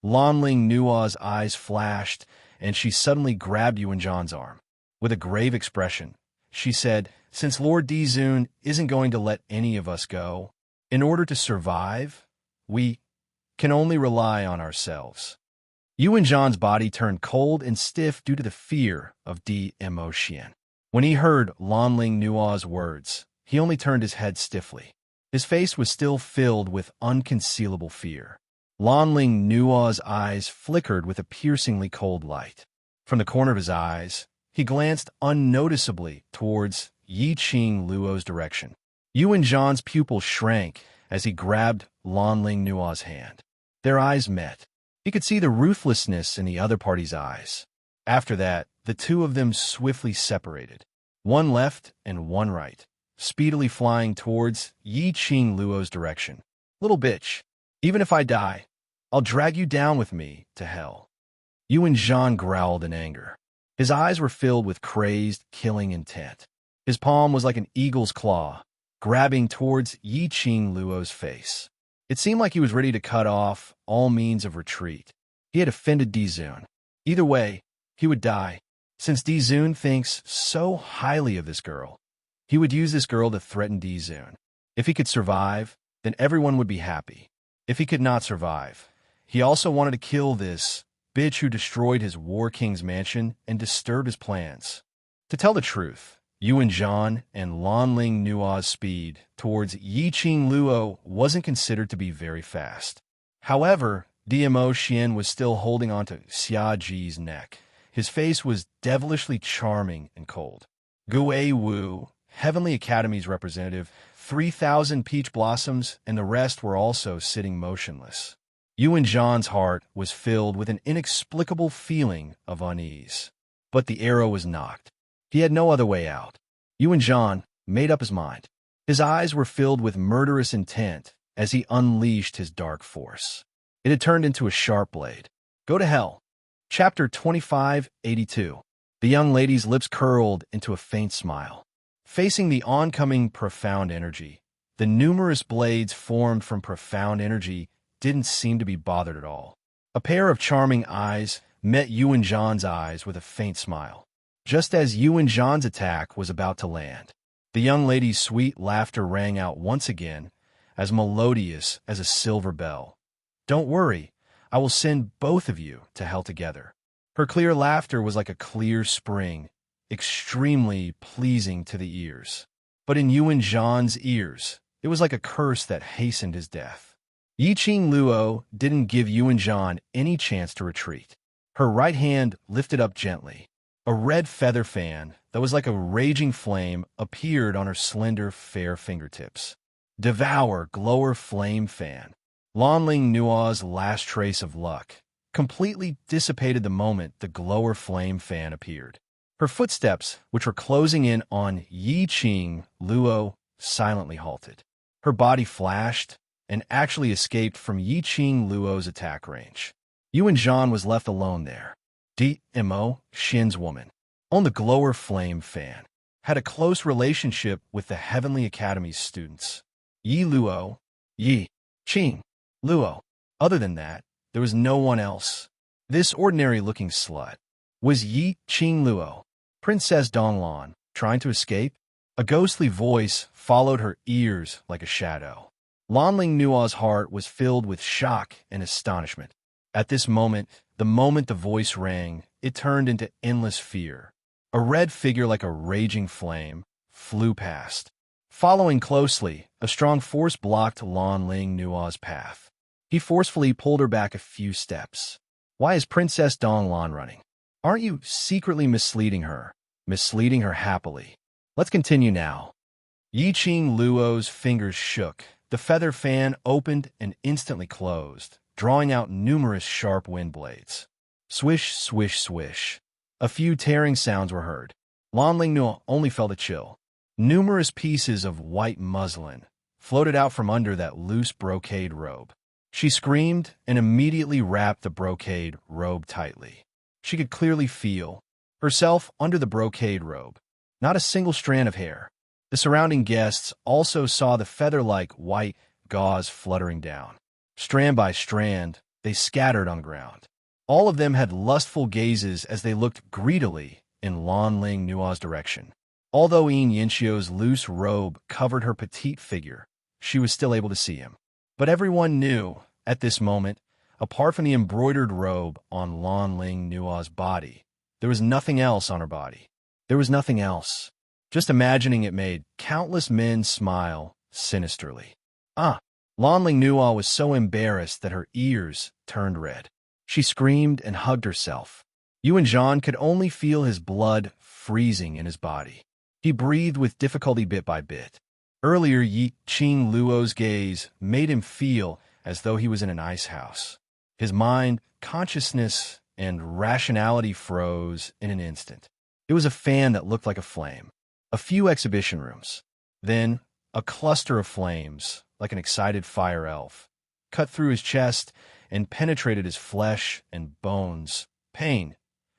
Lanling Nua's eyes flashed, and she suddenly grabbed Yuan Zhan's arm. With a grave expression, she said, "Since Lord Dizun isn't going to let any of us go, in order to survive, we can only rely on ourselves." Yuan Zhan's body turned cold and stiff due to the fear of DMO Xian. When he heard Lanling Nua's words, he only turned his head stiffly. His face was still filled with unconcealable fear. Lanling Nua's eyes flickered with a piercingly cold light. From the corner of his eyes, he glanced unnoticeably towards Yi Qing Luo's direction. Yuan Zhan's pupil shrank as he grabbed Lanling Nua's hand. Their eyes met. He could see the ruthlessness in the other party's eyes. After that, the two of them swiftly separated, one left and one right, speedily flying towards Yi Qing Luo's direction. "Little bitch, even if I die, I'll drag you down with me to hell." Yuan Zhan growled in anger. His eyes were filled with crazed, killing intent. His palm was like an eagle's claw, grabbing towards Yi Qing Luo's face. It seemed like he was ready to cut off all means of retreat. He had offended Dizun. Either way, he would die. Since Dizun thinks so highly of this girl, he would use this girl to threaten Dizun. If he could survive, then everyone would be happy. If he could not survive, he also wanted to kill this bitch who destroyed his War King's mansion and disturbed his plans. To tell the truth, Yuan Zhan and Lanling Nua's speed towards Yi Qing Luo wasn't considered to be very fast. However, DMO Xian was still holding onto Xiaji's neck. His face was devilishly charming and cold. Gui Wu, Heavenly Academy's representative, 3,000 peach blossoms, and the rest were also sitting motionless. Yuan Zhan's heart was filled with an inexplicable feeling of unease. But the arrow was knocked. He had no other way out. Yuan Zhan made up his mind. His eyes were filled with murderous intent as he unleashed his dark force. It had turned into a sharp blade. Go to hell. Chapter 2582. The young lady's lips curled into a faint smile. Facing the oncoming profound energy, the numerous blades formed from profound energy didn't seem to be bothered at all. A pair of charming eyes met Yuan Zhan's eyes with a faint smile. Just as Yuan Zhan's attack was about to land, the young lady's sweet laughter rang out once again, as melodious as a silver bell. Don't worry, I will send both of you to hell together. Her clear laughter was like a clear spring, extremely pleasing to the ears. But in Yuan Zhan's ears, it was like a curse that hastened his death. Yi Qing Luo didn't give Yuan Zhan any chance to retreat. Her right hand lifted up gently. A red feather fan that was like a raging flame appeared on her slender, fair fingertips. Devour, glower, flame fan. Lanling Nuo's last trace of luck completely dissipated the moment the glower flame fan appeared. Her footsteps, which were closing in on Yi Qing Luo, silently halted. Her body flashed and actually escaped from Yi Qing Luo's attack range. Yuan Zhan was left alone there. D.M.O. Shin's woman, on the glower flame fan, had a close relationship with the Heavenly Academy's students. Yi Luo, Yi Qing Luo. Other than that, there was no one else. This ordinary-looking slut was Yi Qing Luo, Princess Donglan, trying to escape. A ghostly voice followed her ears like a shadow. Lanling Nuo's heart was filled with shock and astonishment. At this moment, the moment the voice rang, it turned into endless fear. A red figure like a raging flame flew past. Following closely, a strong force blocked Lanling Nuo's path. He forcefully pulled her back a few steps. Why is Princess Donglan running? Aren't you secretly misleading her? Misleading her happily. Let's continue now. Yi Qing Luo's fingers shook. The feather fan opened and instantly closed, drawing out numerous sharp wind blades. Swish, swish, swish. A few tearing sounds were heard. Lanling Nuo only felt a chill. Numerous pieces of white muslin floated out from under that loose brocade robe. She screamed and immediately wrapped the brocade robe tightly. She could clearly feel herself under the brocade robe. Not a single strand of hair. The surrounding guests also saw the feather-like white gauze fluttering down. Strand by strand, they scattered on the ground. All of them had lustful gazes as they looked greedily in Lanling Nuo's direction. Although Yin Yinxio's loose robe covered her petite figure, she was still able to see him. But everyone knew, at this moment, apart from the embroidered robe on Lanling Nuo's body, there was nothing else on her body. There was nothing else. Just imagining it made countless men smile sinisterly. Lanling Nuo was so embarrassed that her ears turned red. She screamed and hugged herself. Yuan Zhan could only feel his blood freezing in his body. He breathed with difficulty bit by bit. Earlier, Yi Qing Luo's gaze made him feel as though he was in an ice house. His mind, consciousness, and rationality froze in an instant. It was a fan that looked like a flame. A few exhibition rooms. Then, a cluster of flames, like an excited fire elf, cut through his chest and penetrated his flesh and bones. Pain.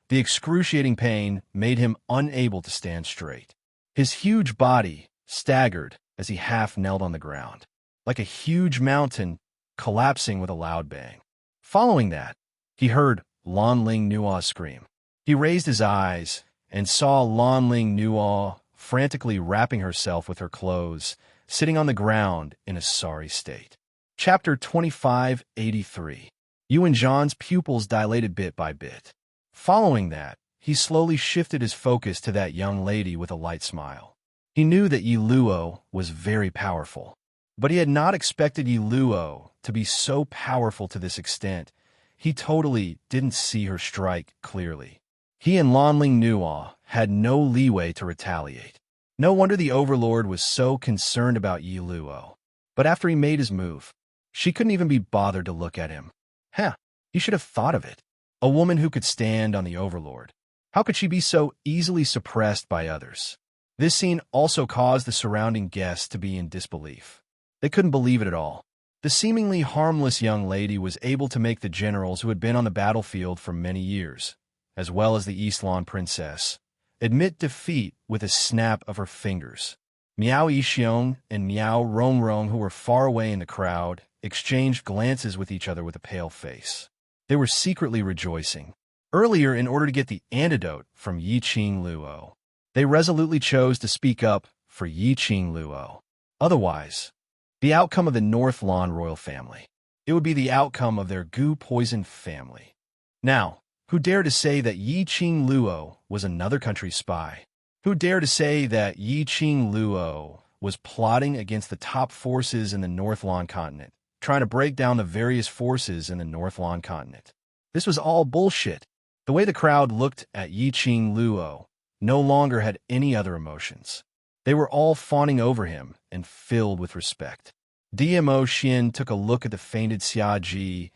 The excruciating pain made him unable to stand straight. His huge body staggered as he half knelt on the ground, like a huge mountain collapsing with a loud bang. Following that, he heard Lanling Nuo scream. He raised his eyes and saw Lanling Nuo frantically wrapping herself with her clothes, sitting on the ground in a sorry state. Chapter 2583. Yuan Zhan's pupils dilated bit by bit. Following that, he slowly shifted his focus to that young lady with a light smile. He knew that Yi Luo was very powerful, but he had not expected Yi Luo to be so powerful to this extent. He totally didn't see her strike clearly. He and Lanling Nuo had no leeway to retaliate. No wonder the Overlord was so concerned about Yi Luo. But after he made his move, she couldn't even be bothered to look at him. He should have thought of it. A woman who could stand on the Overlord. How could she be so easily suppressed by others? This scene also caused the surrounding guests to be in disbelief. They couldn't believe it at all. The seemingly harmless young lady was able to make the generals who had been on the battlefield for many years, as well as the Eastlawn princess, admit defeat with a snap of her fingers. Miao Yixiong and Miao Rongrong, who were far away in the crowd, exchanged glances with each other with a pale face. They were secretly rejoicing. Earlier, in order to get the antidote from Yiqing Luo, they resolutely chose to speak up for Yiqing Luo. Otherwise, the outcome of the North Lawn royal family, it would be the outcome of their goo-poisoned family. Now, who dare to say that Yiqing Luo was another country's spy? Who dare to say that Yiqing Luo was plotting against the top forces in the North Lawn continent, trying to break down the various forces in the North Lawn continent? This was all bullshit. The way the crowd looked at Yiqing Luo no longer had any other emotions. They were all fawning over him and filled with respect. DMO Xian took a look at the fainted Xia Ji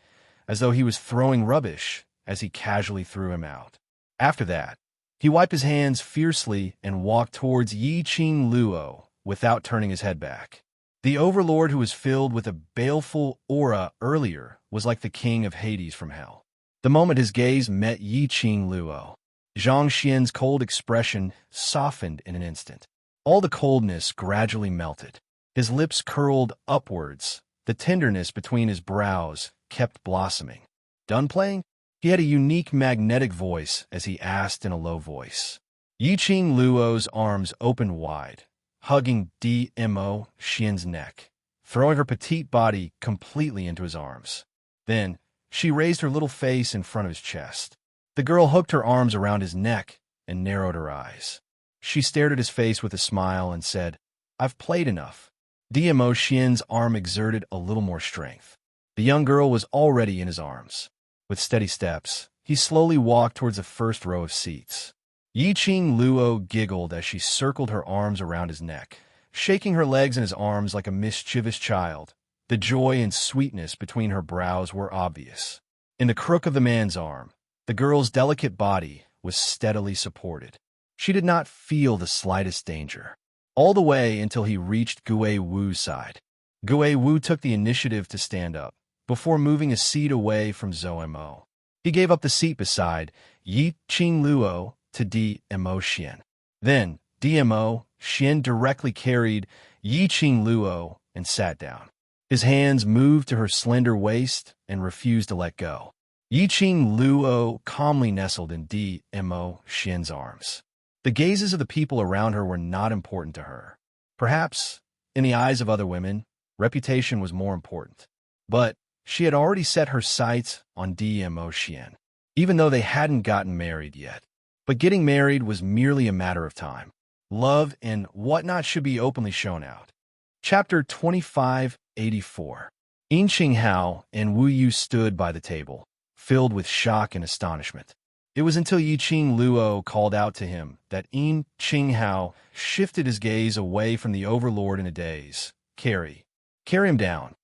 as though he was throwing rubbish as he casually threw him out. After that, he wiped his hands fiercely and walked towards Yiqing Luo without turning his head back. The Overlord, who was filled with a baleful aura earlier, was like the king of Hades from hell. The moment his gaze met Yiqing Luo, Zhang Xian's cold expression softened in an instant. All the coldness gradually melted. His lips curled upwards. The tenderness between his brows kept blossoming. Done playing? He had a unique magnetic voice as he asked in a low voice. Yiqing Luo's arms opened wide, hugging DMO Xian's neck, throwing her petite body completely into his arms. Then, she raised her little face in front of his chest. The girl hooked her arms around his neck and narrowed her eyes. She stared at his face with a smile and said, "I've played enough." DMO Xian's arm exerted a little more strength. The young girl was already in his arms. With steady steps, he slowly walked towards the first row of seats. Yiqing Luo giggled as she circled her arms around his neck, shaking her legs in his arms like a mischievous child. The joy and sweetness between her brows were obvious. In the crook of the man's arm, the girl's delicate body was steadily supported. She did not feel the slightest danger, all the way until he reached Gue Wu's side. Gue Wu took the initiative to stand up, before moving a seat away from Zhou. He gave up the seat beside Yiqing Luo to DMO Xian. Then, DMO Xian directly carried Yiqing Luo and sat down. His hands moved to her slender waist and refused to let go. Yiqing Luo calmly nestled in DMO Xian's arms. The gazes of the people around her were not important to her. Perhaps, in the eyes of other women, reputation was more important. But she had already set her sights on DMO Xian, even though they hadn't gotten married yet. But getting married was merely a matter of time. Love and whatnot should be openly shown out. Chapter 2584. Yin Qinghao and Wu Yu stood by the table, filled with shock and astonishment. It was until Yiqing Luo called out to him that Yin Qinghao shifted his gaze away from the Overlord in a daze. Carry him down.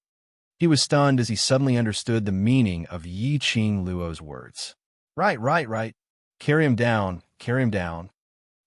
He was stunned as he suddenly understood the meaning of Yiqing Luo's words. Right. Carry him down.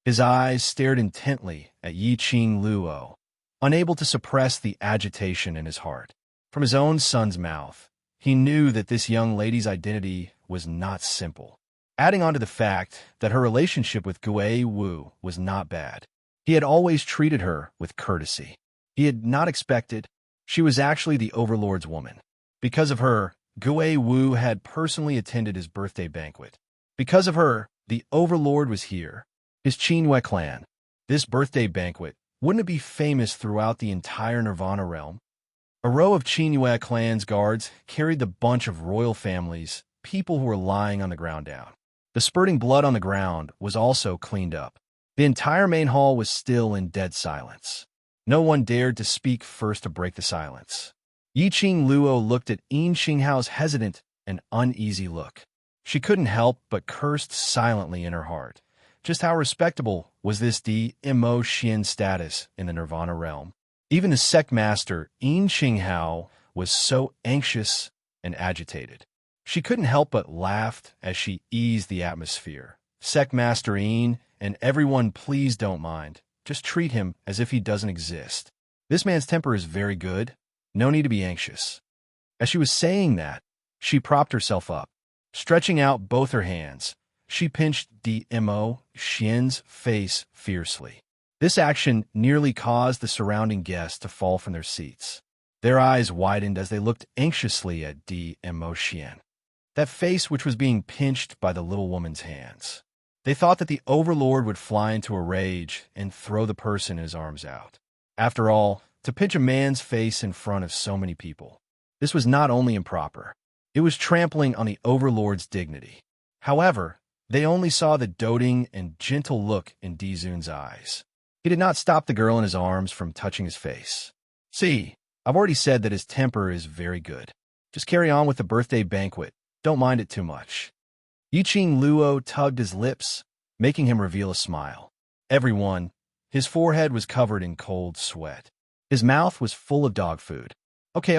His eyes stared intently at Yiqing Luo, unable to suppress the agitation in his heart. From his own son's mouth, he knew that this young lady's identity was not simple. Adding on to the fact that her relationship with Gue Wu was not bad. He had always treated her with courtesy. He had not expected she was actually the Overlord's woman. Because of her, Gue Wu had personally attended his birthday banquet. Because of her, the Overlord was here, his Qingyue clan. This birthday banquet, wouldn't it be famous throughout the entire Nirvana realm? A row of Qingyue clan's guards carried the bunch of royal families, people who were lying on the ground down. The spurting blood on the ground was also cleaned up. The entire main hall was still in dead silence. No one dared to speak first to break the silence. Yiqing Luo looked at Yin Qinghao's hesitant and uneasy look. She couldn't help but cursed silently in her heart. Just how respectable was this DMO Xian status in the Nirvana realm? Even the sect master, Yin Qinghao, was so anxious and agitated. She couldn't help but laugh as she eased the atmosphere. Sect Master Yin, and everyone please don't mind. Just treat him as if he doesn't exist. This man's temper is very good. No need to be anxious. As she was saying that, she propped herself up. Stretching out both her hands, she pinched Dmo Xian's face fiercely. This action nearly caused the surrounding guests to fall from their seats. Their eyes widened as they looked anxiously at Dmo Xian, that face which was being pinched by the little woman's hands. They thought that the Overlord would fly into a rage and throw the person in his arms out. After all, to pinch a man's face in front of so many people, this was not only improper, it was trampling on the Overlord's dignity. However, they only saw the doting and gentle look in Dizun's eyes. He did not stop the girl in his arms from touching his face. See, I've already said that his temper is very good. Just carry on with the birthday banquet. Don't mind it too much. Yiqing Luo tugged his lips, making him reveal a smile. Everyone, his forehead was covered in cold sweat. His mouth was full of dog food. Okay,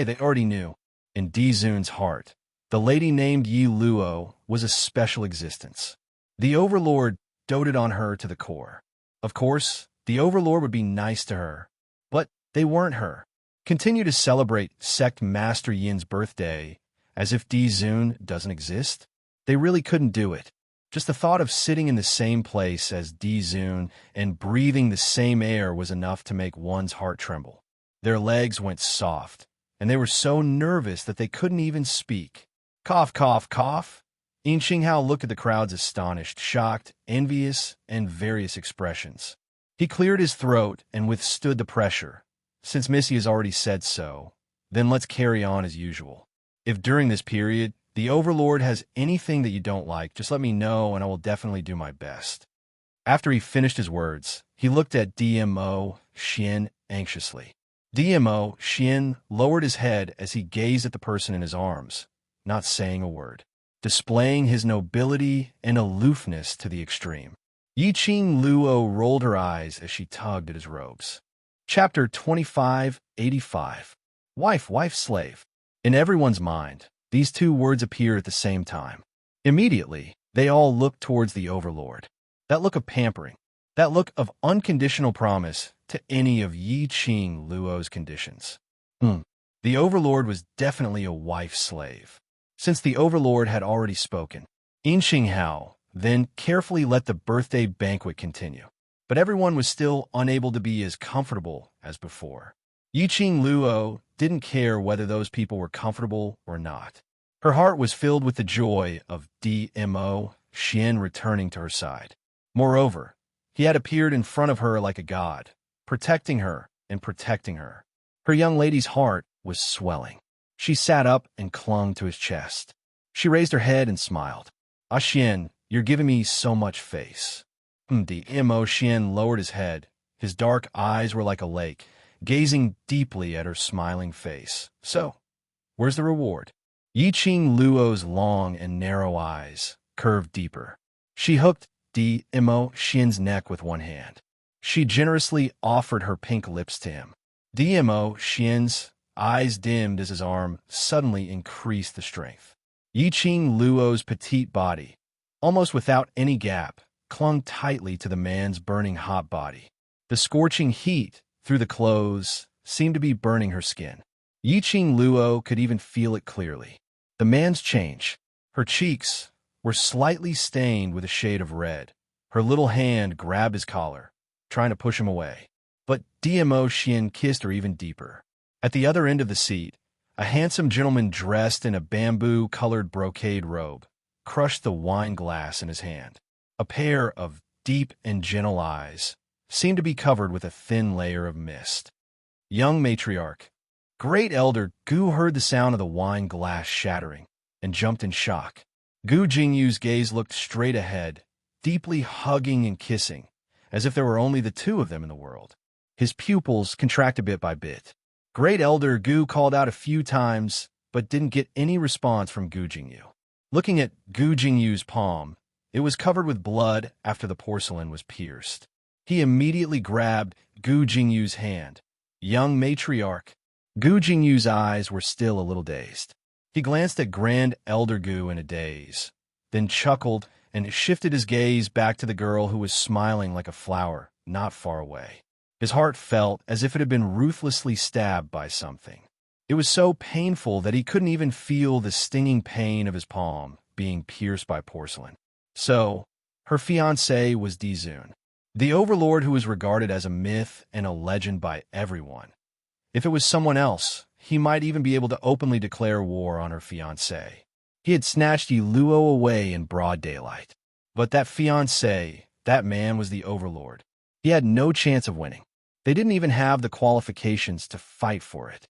they already knew. In Dizun's heart, the lady named Yi Luo was a special existence. The Overlord doted on her to the core. Of course, the Overlord would be nice to her, but they weren't her. Continue to celebrate Sect Master Yin's birthday as if Dizun doesn't exist? They really couldn't do it. Just the thought of sitting in the same place as Dizun and breathing the same air was enough to make one's heart tremble. Their legs went soft, and they were so nervous that they couldn't even speak. Cough, cough, cough. Yin Xinghao looked at the crowd's astonished, shocked, envious, and various expressions. He cleared his throat and withstood the pressure. Since Missy has already said so, then let's carry on as usual. If during this period, the Overlord has anything that you don't like, just let me know and I will definitely do my best. After he finished his words, he looked at Dmo Xian anxiously. Dmo Xian lowered his head as he gazed at the person in his arms, not saying a word, displaying his nobility and aloofness to the extreme. Yiqing Luo rolled her eyes as she tugged at his robes. Chapter 2585. Wife, slave. In everyone's mind, these two words appear at the same time. Immediately, they all looked towards the Overlord. That look of pampering, that look of unconditional promise to any of Yiqing Luo's conditions. The Overlord was definitely a wife-slave. Since the Overlord had already spoken, Yin Xinghao then carefully let the birthday banquet continue. But everyone was still unable to be as comfortable as before. Yiqing Luo didn't care whether those people were comfortable or not. Her heart was filled with the joy of Dmo Xian returning to her side. Moreover, he had appeared in front of her like a god, protecting her and protecting her. Her young lady's heart was swelling. She sat up and clung to his chest. She raised her head and smiled. "Ah Xian, you're giving me so much face." Dmo Xian lowered his head. His dark eyes were like a lake, gazing deeply at her smiling face. "So, where's the reward?" Yiqing Luo's long and narrow eyes curved deeper. She hooked Dmo Xian's neck with one hand. She generously offered her pink lips to him. Dmo Xian's eyes dimmed as his arm suddenly increased the strength. Yiqing Luo's petite body, almost without any gap, clung tightly to the man's burning hot body. The scorching heat through the clothes seemed to be burning her skin. Yiqing Luo could even feel it clearly. The man's change. Her cheeks were slightly stained with a shade of red. Her little hand grabbed his collar, trying to push him away. But Dmo Xian kissed her even deeper. At the other end of the seat, a handsome gentleman dressed in a bamboo-colored brocade robe crushed the wine glass in his hand. A pair of deep and gentle eyes seemed to be covered with a thin layer of mist. Young matriarch, great elder Gu heard the sound of the wine glass shattering and jumped in shock. Gu Jingyu's gaze looked straight ahead, deeply hugging and kissing, as if there were only the two of them in the world. His pupils contracted bit by bit. Great elder Gu called out a few times, but didn't get any response from Gu Jingyu. Looking at Gu Jingyu's palm, it was covered with blood after the porcelain was pierced. He immediately grabbed Gu Jingyu's hand. Young matriarch. Gu Jingyu's eyes were still a little dazed. He glanced at Grand Elder Gu in a daze, then chuckled and shifted his gaze back to the girl who was smiling like a flower not far away. His heart felt as if it had been ruthlessly stabbed by something. It was so painful that he couldn't even feel the stinging pain of his palm being pierced by porcelain. So, her fiancé was Dizun, the overlord who was regarded as a myth and a legend by everyone. If it was someone else, he might even be able to openly declare war on her fiancé. He had snatched Yi Luo away in broad daylight. But that fiancé, that man was the overlord. He had no chance of winning. They didn't even have the qualifications to fight for it.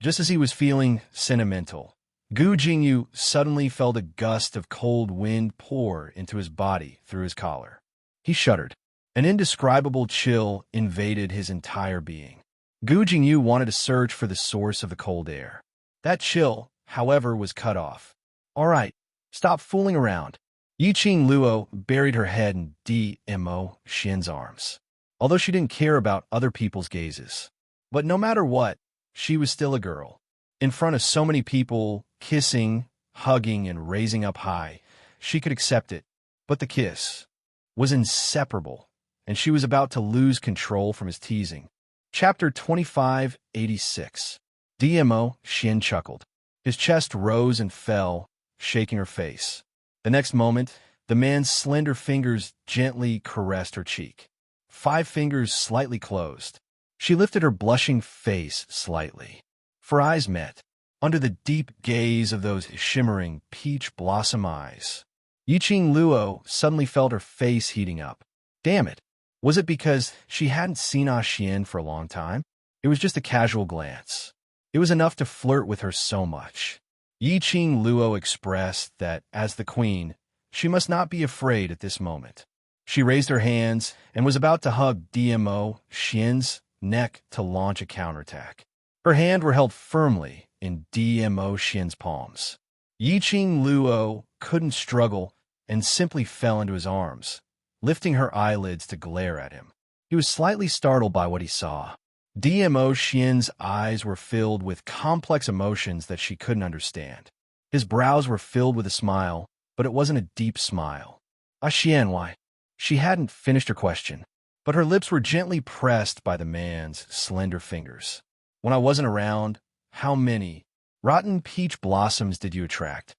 Just as he was feeling sentimental, Gu Jingyu suddenly felt a gust of cold wind pour into his body through his collar. He shuddered. An indescribable chill invaded his entire being. Gu Jingyu wanted to search for the source of the cold air. That chill, however, was cut off. All right, stop fooling around. Yiqing Luo buried her head in Dmo Xian's arms, although she didn't care about other people's gazes. But no matter what, she was still a girl. In front of so many people, kissing, hugging, and raising up high, she could accept it. But the kiss was inseparable, and she was about to lose control from his teasing. Chapter 2586. Dmo Xian chuckled. His chest rose and fell, shaking her face. The next moment, the man's slender fingers gently caressed her cheek. 5 fingers slightly closed. She lifted her blushing face slightly. For eyes met, under the deep gaze of those shimmering peach blossom eyes. Yiqing Luo suddenly felt her face heating up. Damn it! Was it because she hadn't seen Xian for a long time? It was just a casual glance. It was enough to flirt with her so much. Yiqing Luo expressed that, as the queen, she must not be afraid at this moment. She raised her hands and was about to hug Dmo Xian's neck to launch a counterattack. Her hands were held firmly in Dmo Xian's palms. Yiqing Luo couldn't struggle and simply fell into his arms, lifting her eyelids to glare at him. He was slightly startled by what he saw. Dmo Xian's eyes were filled with complex emotions that she couldn't understand. His brows were filled with a smile, but it wasn't a deep smile. Xian, why? She hadn't finished her question, but her lips were gently pressed by the man's slender fingers. When I wasn't around, how many rotten peach blossoms did you attract?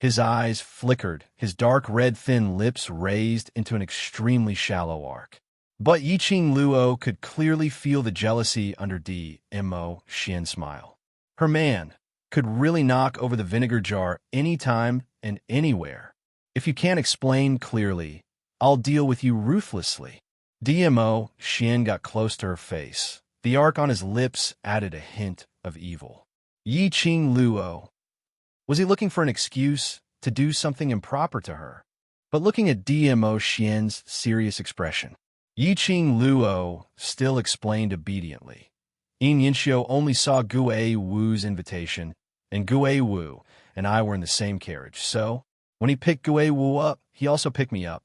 His eyes flickered, his dark red thin lips raised into an extremely shallow arc. But Yiqing Luo could clearly feel the jealousy under Dmo Xian's smile. Her man could really knock over the vinegar jar anytime and anywhere. If you can't explain clearly, I'll deal with you ruthlessly. Dmo Xian got close to her face. The arc on his lips added a hint of evil. Yiqing Luo. Was he looking for an excuse to do something improper to her? But looking at Dmo Xian's serious expression, Yiqing Luo still explained obediently. Yin Yinxiu only saw Gue Wu's invitation, and Gue Wu and I were in the same carriage, so when he picked Gue Wu up, he also picked me up.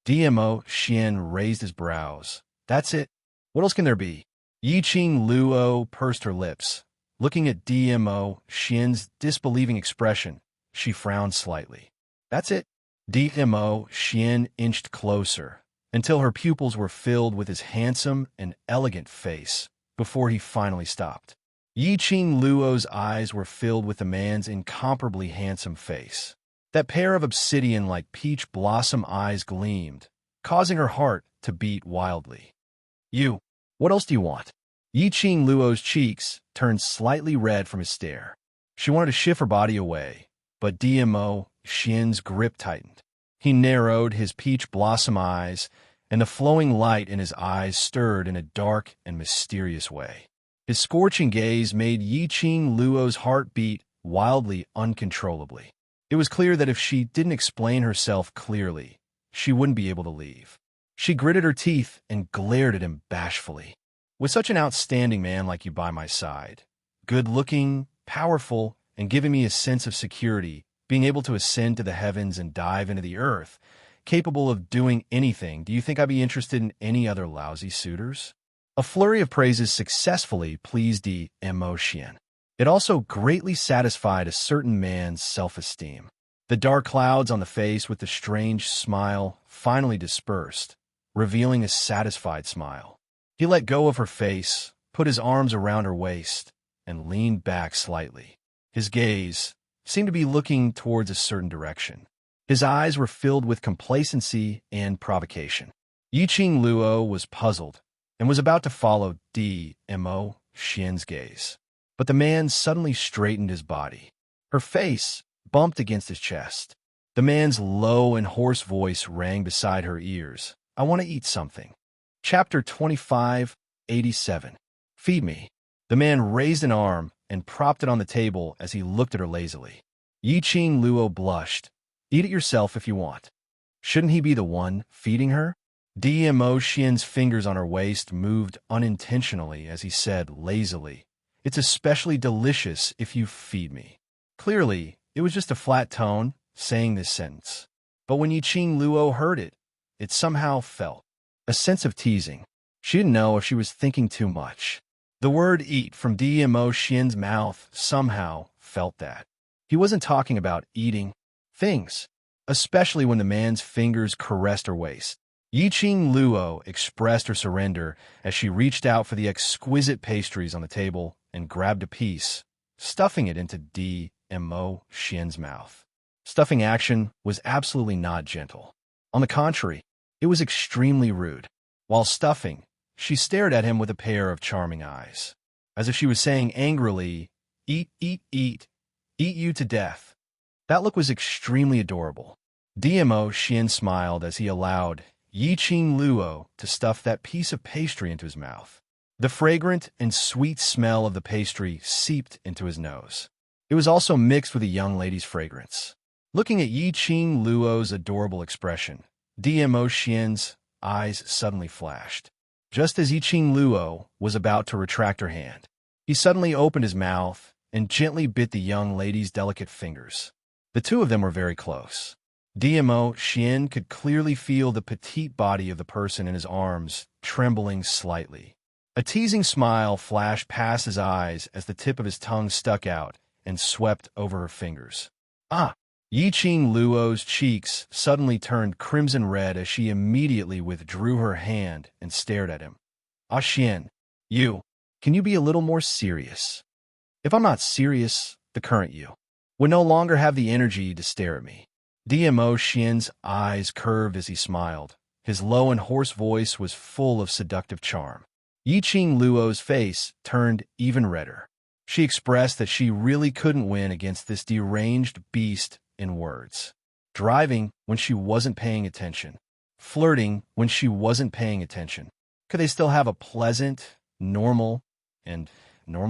Dmo Xian raised his brows. That's it. What else can there be? Yiqing Luo pursed her lips. Looking at Dmo Xian's disbelieving expression, she frowned slightly. That's it. Dmo Xian inched closer, until her pupils were filled with his handsome and elegant face, before he finally stopped. Yiqing Luo's eyes were filled with the man's incomparably handsome face. That pair of obsidian-like peach blossom eyes gleamed, causing her heart to beat wildly. You, what else do you want? Yiqing Luo's cheeks turned slightly red from his stare. She wanted to shift her body away, but Dmo Xian's grip tightened. He narrowed his peach blossom eyes, and the flowing light in his eyes stirred in a dark and mysterious way. His scorching gaze made Yiqing Luo's heart beat wildly, uncontrollably. It was clear that if she didn't explain herself clearly, she wouldn't be able to leave. She gritted her teeth and glared at him bashfully. With such an outstanding man like you by my side, good-looking, powerful, and giving me a sense of security, being able to ascend to the heavens and dive into the earth, capable of doing anything, do you think I'd be interested in any other lousy suitors? A flurry of praises successfully pleased Dmo Xian. It also greatly satisfied a certain man's self-esteem. The dark clouds on the face with the strange smile finally dispersed, revealing a satisfied smile. He let go of her face, put his arms around her waist, and leaned back slightly. His gaze seemed to be looking towards a certain direction. His eyes were filled with complacency and provocation. Yiqing Luo was puzzled and was about to follow Mo Xian's gaze. But the man suddenly straightened his body. Her face bumped against his chest. The man's low and hoarse voice rang beside her ears. "I want to eat something." Chapter 25:87. Feed me. The man raised an arm and propped it on the table as he looked at her lazily. Yiqing Luo blushed. "Eat it yourself if you want." Shouldn't he be the one feeding her? Mo Xian's fingers on her waist moved unintentionally as he said lazily, "It's especially delicious if you feed me." Clearly, it was just a flat tone saying this sentence. But when Yiqing Luo heard it, it somehow felt a sense of teasing. She didn't know if she was thinking too much. The word eat from Mo Xian's mouth somehow felt that. He wasn't talking about eating things, especially when the man's fingers caressed her waist. Yiqing Luo expressed her surrender as she reached out for the exquisite pastries on the table and grabbed a piece, stuffing it into Mo Xian's mouth. Stuffing action was absolutely not gentle. On the contrary, it was extremely rude. While stuffing, she stared at him with a pair of charming eyes, as if she was saying angrily, "Eat, eat, eat, eat you to death." That look was extremely adorable. Mo Xian smiled as he allowed Yiqing Luo to stuff that piece of pastry into his mouth. The fragrant and sweet smell of the pastry seeped into his nose. It was also mixed with a young lady's fragrance. Looking at Yiqing Luo's adorable expression, Mo Xian's eyes suddenly flashed. Just as Yiqing Luo was about to retract her hand, he suddenly opened his mouth and gently bit the young lady's delicate fingers. The two of them were very close. Mo Xian could clearly feel the petite body of the person in his arms trembling slightly. A teasing smile flashed past his eyes as the tip of his tongue stuck out and swept over her fingers. "Ah!" Yiqing Luo's cheeks suddenly turned crimson red as she immediately withdrew her hand and stared at him. "Ah, Xian, can you be a little more serious?" "If I'm not serious, the current you would no longer have the energy to stare at me." Mo Xian's eyes curved as he smiled. His low and hoarse voice was full of seductive charm. Yiqing Luo's face turned even redder. She expressed that she really couldn't win against this deranged beast in words. Driving when she wasn't paying attention. Flirting when she wasn't paying attention. Could they still have a pleasant, normal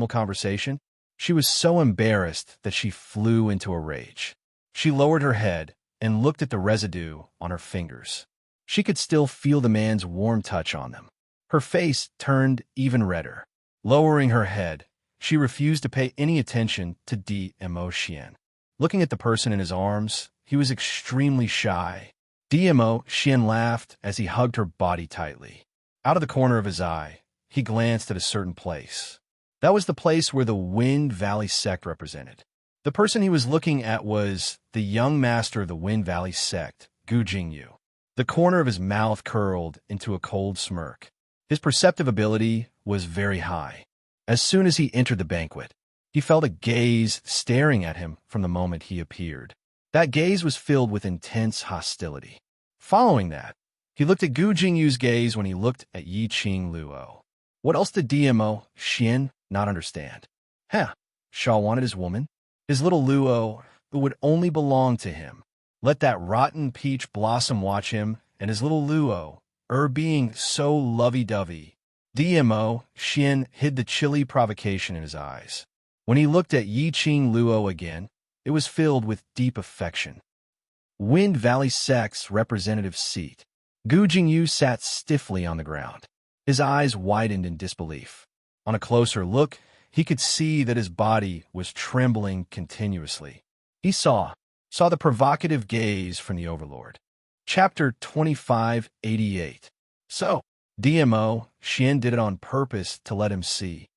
conversation? She was so embarrassed that she flew into a rage. She lowered her head and looked at the residue on her fingers. She could still feel the man's warm touch on them. Her face turned even redder. Lowering her head, she refused to pay any attention to Mo Xian. Looking at the person in his arms, he was extremely shy. Mo Xian laughed as he hugged her body tightly. Out of the corner of his eye, he glanced at a certain place. That was the place where the Wind Valley sect represented. The person he was looking at was the young master of the Wind Valley sect, Gu Jingyu. The corner of his mouth curled into a cold smirk. His perceptive ability was very high. As soon as he entered the banquet, he felt a gaze staring at him from the moment he appeared. That gaze was filled with intense hostility. Following that, he looked at Gu Jingyu's gaze when he looked at Yiqing Luo. What else did Mo Xian not understand? Shaw wanted his woman. His little Luo, who would only belong to him. Let that rotten peach blossom watch him, and his little Luo, being so lovey-dovey. Mo Xian hid the chilly provocation in his eyes. When he looked at Yiqing Luo again, it was filled with deep affection. Wind Valley sect's representative seat. Gu Jingyu sat stiffly on the ground. His eyes widened in disbelief. On a closer look, he could see that his body was trembling continuously. He saw the provocative gaze from the Overlord. Chapter 25:88. So, Mo Xian did it on purpose to let him see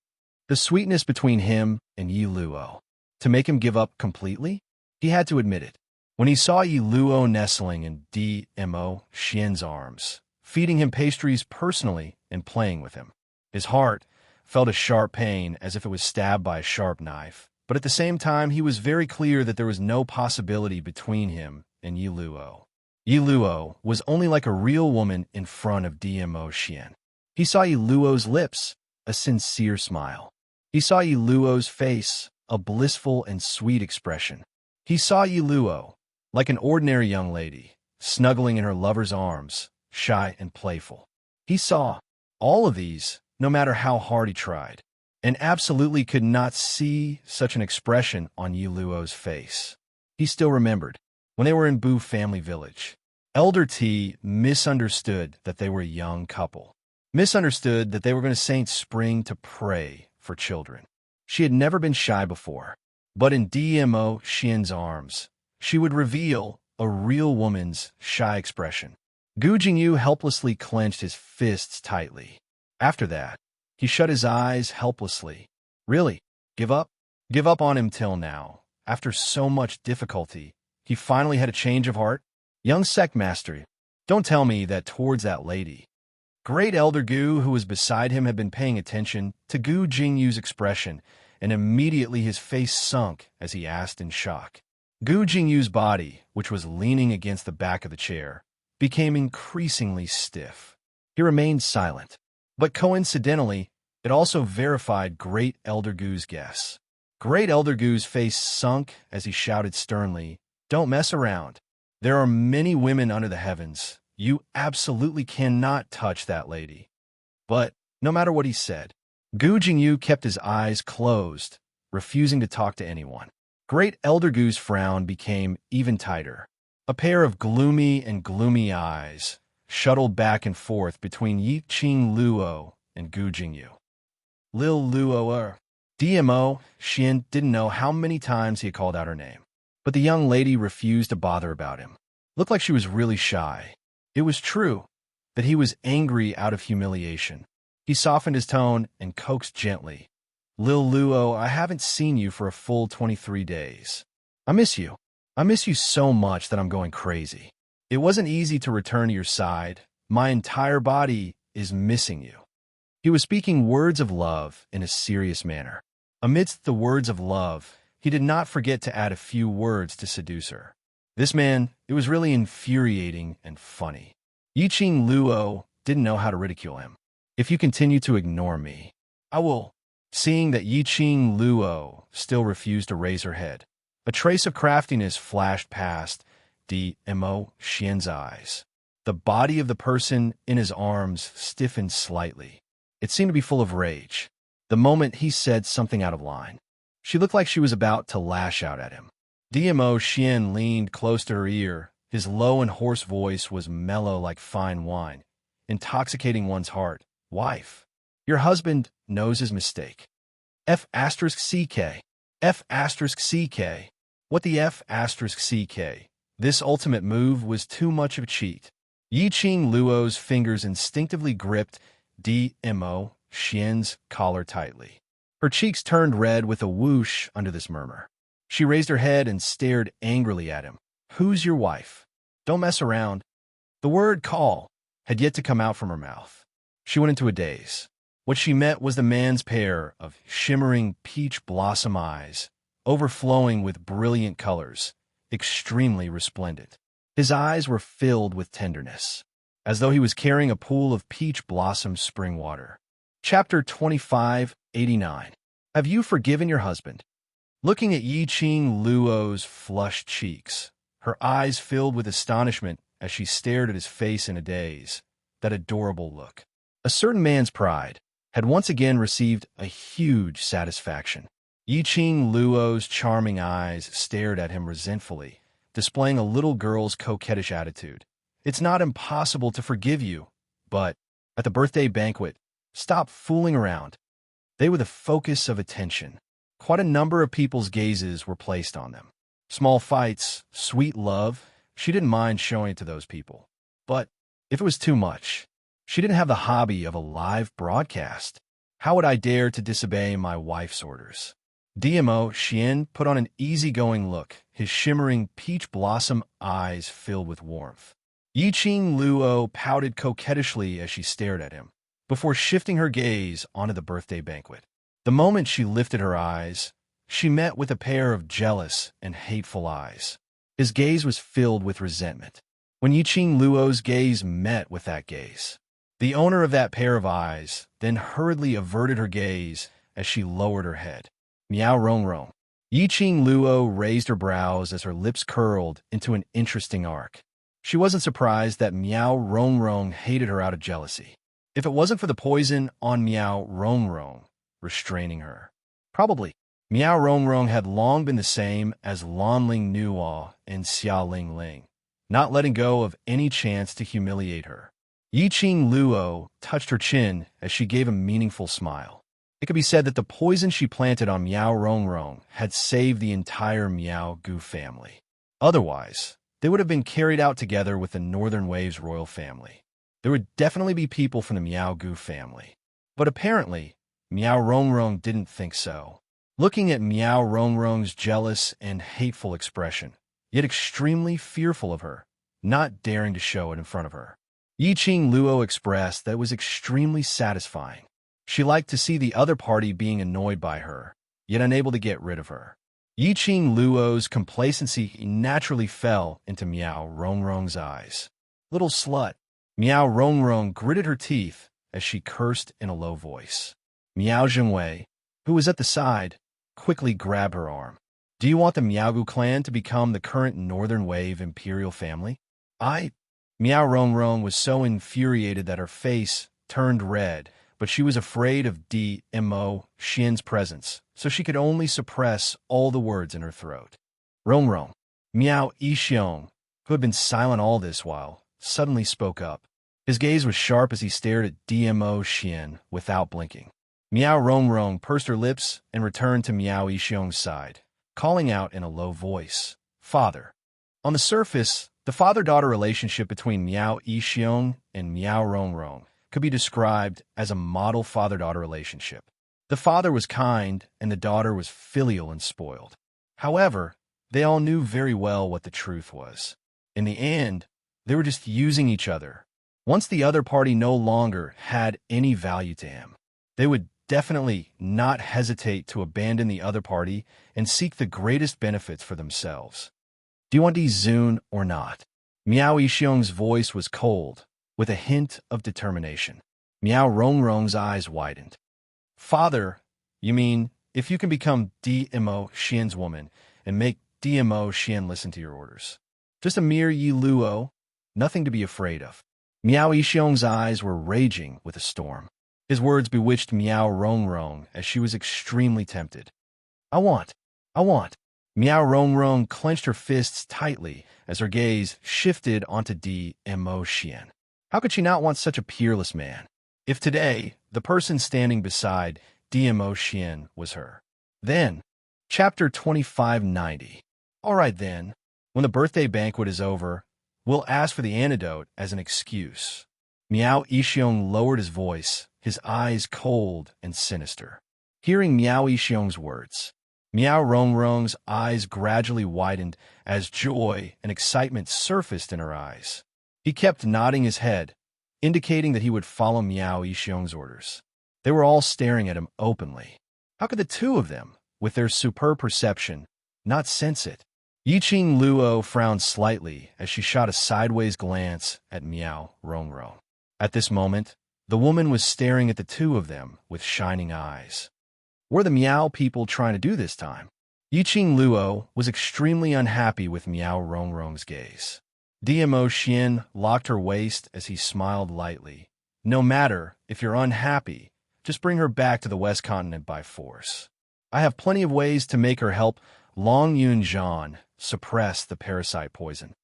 the sweetness between him and Yi Luo. To make him give up completely? He had to admit it. When he saw Yi Luo nestling in Mo Xian's arms, feeding him pastries personally and playing with him, his heart felt a sharp pain as if it was stabbed by a sharp knife. But at the same time, he was very clear that there was no possibility between him and Yi Luo. Yi Luo was only like a real woman in front of Dmo Xian. He saw Yi Luo's lips, a sincere smile. He saw Yi Luo's face, a blissful and sweet expression. He saw Yi Luo, like an ordinary young lady, snuggling in her lover's arms, shy and playful. He saw all of these, no matter how hard he tried, and absolutely could not see such an expression on Yi Luo's face. He still remembered, when they were in Bu family village, Elder T misunderstood that they were a young couple, misunderstood that they were going to Saint Spring to pray for children. She had never been shy before, but in Dmo Xian's arms, she would reveal a real woman's shy expression. Gu Jingyu helplessly clenched his fists tightly. After that, he shut his eyes helplessly. Really? Give up? Give up on him till now. After so much difficulty, he finally had a change of heart? Young sect master, don't tell me that towards that lady. Great Elder Gu, who was beside him, had been paying attention to Gu Jingyu's expression, and immediately his face sunk as he asked in shock. Gu Jingyu's body, which was leaning against the back of the chair, became increasingly stiff. He remained silent, but coincidentally, it also verified Great Elder Gu's guess. Great Elder Gu's face sunk as he shouted sternly, "Don't mess around. There are many women under the heavens. You absolutely cannot touch that lady." But no matter what he said, Gu Jingyu kept his eyes closed, refusing to talk to anyone. Great Elder Gu's frown became even tighter. A pair of gloomy eyes shuttled back and forth between Yi Qing Luo and Gu Jingyu. Lil Luo Dmo Xian didn't know how many times he had called out her name, but the young lady refused to bother about him. Looked like she was really shy. It was true that he was angry out of humiliation. He softened his tone and coaxed gently. "Lil Luo, I haven't seen you for a full 23 days. I miss you. I miss you so much that I'm going crazy. It wasn't easy to return to your side. My entire body is missing you." He was speaking words of love in a serious manner. Amidst the words of love, he did not forget to add a few words to seduce her. This man, it was really infuriating and funny. Yi Qing Luo didn't know how to ridicule him. "If you continue to ignore me, I will." Seeing that Yi Qing Luo still refused to raise her head, a trace of craftiness flashed past Dmo Xian's eyes. The body of the person in his arms stiffened slightly. It seemed to be full of rage. The moment he said something out of line, she looked like she was about to lash out at him. Dmo Xian leaned close to her ear. His low and hoarse voice was mellow like fine wine, intoxicating one's heart. "Wife, your husband knows his mistake. F*CK. F*CK. What the F*CK? This ultimate move was too much of a cheat." Yi Qing Luo's fingers instinctively gripped Dmo Xian's collar tightly. Her cheeks turned red with a whoosh under this murmur. She raised her head and stared angrily at him. "Who's your wife? Don't mess around." The word "call" had yet to come out from her mouth. She went into a daze. What she met was the man's pair of shimmering peach blossom eyes, overflowing with brilliant colors, extremely resplendent. His eyes were filled with tenderness, as though he was carrying a pool of peach blossom spring water. Chapter 2589. Have you forgiven your husband? Looking at Yi Qing Luo's flushed cheeks, her eyes filled with astonishment as she stared at his face in a daze, that adorable look. A certain man's pride had once again received a huge satisfaction. Yi Qing Luo's charming eyes stared at him resentfully, displaying a little girl's coquettish attitude. "It's not impossible to forgive you, but at the birthday banquet, stop fooling around." They were the focus of attention. Quite a number of people's gazes were placed on them. Small fights, sweet love, she didn't mind showing it to those people. But if it was too much, she didn't have the hobby of a live broadcast. How would I dare to disobey my wife's orders? Dmo Xian put on an easygoing look, his shimmering peach blossom eyes filled with warmth. Yi Qing Luo pouted coquettishly as she stared at him. before shifting her gaze onto the birthday banquet. The moment she lifted her eyes, she met with a pair of jealous and hateful eyes. His gaze was filled with resentment. When Yiqing Luo's gaze met with that gaze, the owner of that pair of eyes then hurriedly averted her gaze as she lowered her head. Miao Rongrong. Yiqing Luo raised her brows as her lips curled into an interesting arc. She wasn't surprised that Miao Rongrong hated her out of jealousy. If it wasn't for the poison on Miao Rongrong restraining her, probably Miao Rongrong had long been the same as Lanling Nuo and Xia Ling Ling, not letting go of any chance to humiliate her. Yiqing Luo touched her chin as she gave a meaningful smile. It could be said that the poison she planted on Miao Rongrong had saved the entire Miao Gu family. Otherwise, they would have been carried out together with the Northern Waves royal family. There would definitely be people from the Miao Gu family. But apparently, Miao Rongrong didn't think so. Looking at Miao Rongrong's jealous and hateful expression, yet extremely fearful of her, not daring to show it in front of her, Yiqing Luo expressed that it was extremely satisfying. She liked to see the other party being annoyed by her, yet unable to get rid of her. Yiqing Luo's complacency naturally fell into Miao Rongrong's eyes. Little slut. Miao Rongrong gritted her teeth as she cursed in a low voice. Miao Zhengwei, who was at the side, quickly grabbed her arm. Do you want the Miaogu clan to become the current Northern Wave imperial family? Miao Rongrong was so infuriated that her face turned red, but she was afraid of Dmo Xian's presence, so she could only suppress all the words in her throat. Rongrong. Miao Yixiong, who had been silent all this while, suddenly spoke up. His gaze was sharp as he stared at Dmo Xian without blinking. Miao Rongrong pursed her lips and returned to Miao Yixiong's side, calling out in a low voice, Father. On the surface, the father-daughter relationship between Miao Yixiong and Miao Rongrong could be described as a model father-daughter relationship. The father was kind and the daughter was filial and spoiled. However, they all knew very well what the truth was. In the end, they were just using each other. Once the other party no longer had any value to him, they would definitely not hesitate to abandon the other party and seek the greatest benefits for themselves. Do you want these Zun or not? Miao Yixiong's voice was cold, with a hint of determination. Miao Rongrong's eyes widened. Father, you mean if you can become Dmo Xian's woman and make Dmo Xian listen to your orders? Just a mere Yi Luo, nothing to be afraid of. Miao Yixiong's eyes were raging with a storm. His words bewitched Miao Rongrong as she was extremely tempted. I want. Miao Rongrong clenched her fists tightly as her gaze shifted onto Dmo Xian. How could she not want such a peerless man? If today, the person standing beside Dmo Xian was her. Then, Chapter 2590. All right then, when the birthday banquet is over, we'll ask for the antidote as an excuse. Miao Yixiong lowered his voice, his eyes cold and sinister. Hearing Miao Yixiong's words, Miao Rongrong's eyes gradually widened as joy and excitement surfaced in her eyes. He kept nodding his head, indicating that he would follow Miao Yixiong's orders. They were all staring at him openly. How could the two of them, with their superb perception, not sense it? Yiqing Luo frowned slightly as she shot a sideways glance at Miao Rongrong. At this moment, the woman was staring at the two of them with shining eyes. What are the Miao people trying to do this time? Yiqing Luo was extremely unhappy with Miao Rongrong's gaze. Dmo Xian locked her waist as he smiled lightly. No matter if you're unhappy, just bring her back to the West Continent by force. I have plenty of ways to make her help Long Yun Zhan suppress the parasite poison.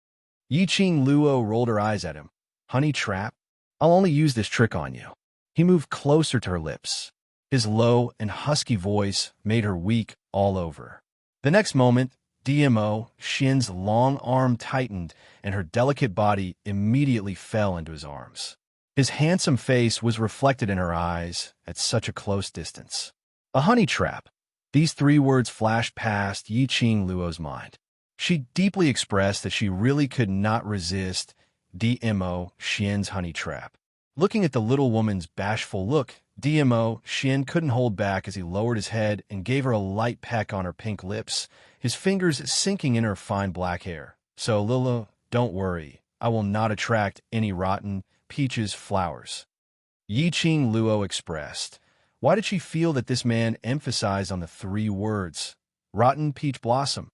Yiqing Luo rolled her eyes at him. Honey trap? I'll only use this trick on you. He moved closer to her lips. His low and husky voice made her weak all over. The next moment, Dmo Xian's long arm tightened and her delicate body immediately fell into his arms. His handsome face was reflected in her eyes at such a close distance. A honey trap. These three words flashed past Yiqing Luo's mind. She deeply expressed that she really could not resist Dmo Xian's honey trap. Looking at the little woman's bashful look, DMO Shin couldn't hold back as he lowered his head and gave her a light peck on her pink lips, his fingers sinking in her fine black hair. So, Lilo, don't worry. I will not attract any rotten peaches flowers. Yi Ching Luo expressed. Why did she feel that this man emphasized on the three words, rotten peach blossom?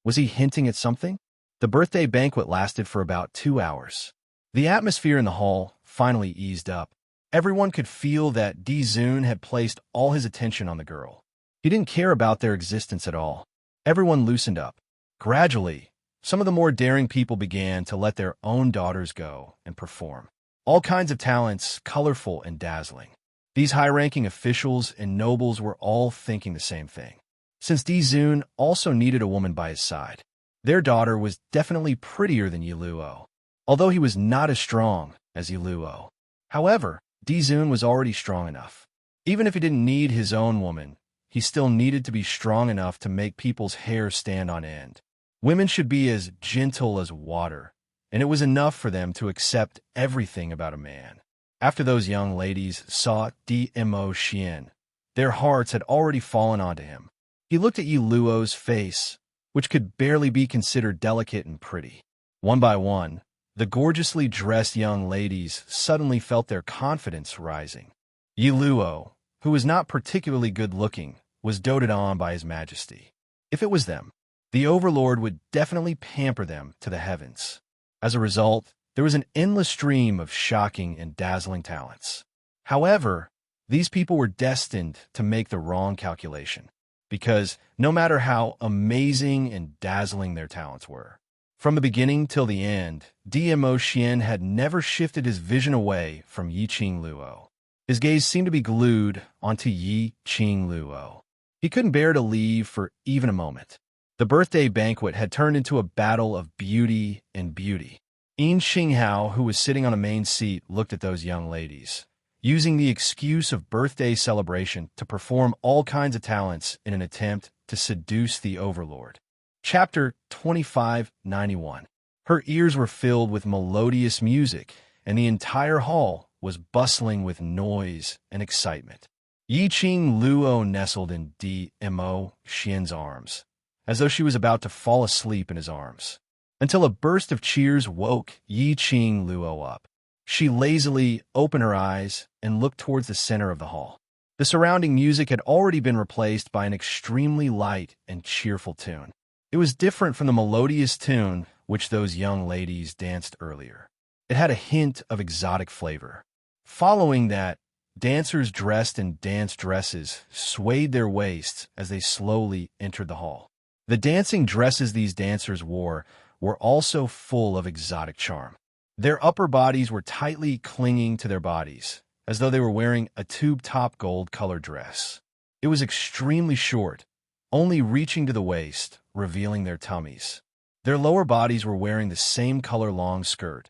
Was he hinting at something? The birthday banquet lasted for about 2 hours. The atmosphere in the hall finally eased up. Everyone could feel that Di Zun had placed all his attention on the girl. He didn't care about their existence at all. Everyone loosened up. Gradually, some of the more daring people began to let their own daughters go and perform. All kinds of talents, colorful and dazzling. These high-ranking officials and nobles were all thinking the same thing. Since Di Zun also needed a woman by his side, their daughter was definitely prettier than Yi Luo, although he was not as strong as Yi Luo. However, Di Zun was already strong enough. Even if he didn't need his own woman, he still needed to be strong enough to make people's hair stand on end. Women should be as gentle as water, and it was enough for them to accept everything about a man. After those young ladies saw DMO Xian, their hearts had already fallen onto him. He looked at Yi Luo's face, which could barely be considered delicate and pretty. One by one, the gorgeously dressed young ladies suddenly felt their confidence rising. Yi Luo, who was not particularly good-looking, was doted on by His Majesty. If it was them, the Overlord would definitely pamper them to the heavens. As a result, there was an endless stream of shocking and dazzling talents. However, these people were destined to make the wrong calculation, because no matter how amazing and dazzling their talents were, from the beginning till the end, DMO Xian had never shifted his vision away from Yi Ching Luo. His gaze seemed to be glued onto Yi Ching Luo. He couldn't bear to leave for even a moment. The birthday banquet had turned into a battle of beauty and beauty. Yin Xinghao, who was sitting on a main seat, looked at those young ladies, using the excuse of birthday celebration to perform all kinds of talents in an attempt to seduce the Overlord. Chapter 2591. Her ears were filled with melodious music, and the entire hall was bustling with noise and excitement. Yi Ching Luo nestled in DMO Xian's arms, as though she was about to fall asleep in his arms, until a burst of cheers woke Yi Ching Luo up. She lazily opened her eyes and looked towards the center of the hall. The surrounding music had already been replaced by an extremely light and cheerful tune. It was different from the melodious tune which those young ladies danced earlier. It had a hint of exotic flavor. Following that, dancers dressed in dance dresses swayed their waists as they slowly entered the hall. The dancing dresses these dancers wore were also full of exotic charm. Their upper bodies were tightly clinging to their bodies, as though they were wearing a tube-top gold-colored dress. It was extremely short, only reaching to the waist, revealing their tummies. Their lower bodies were wearing the same color long skirt,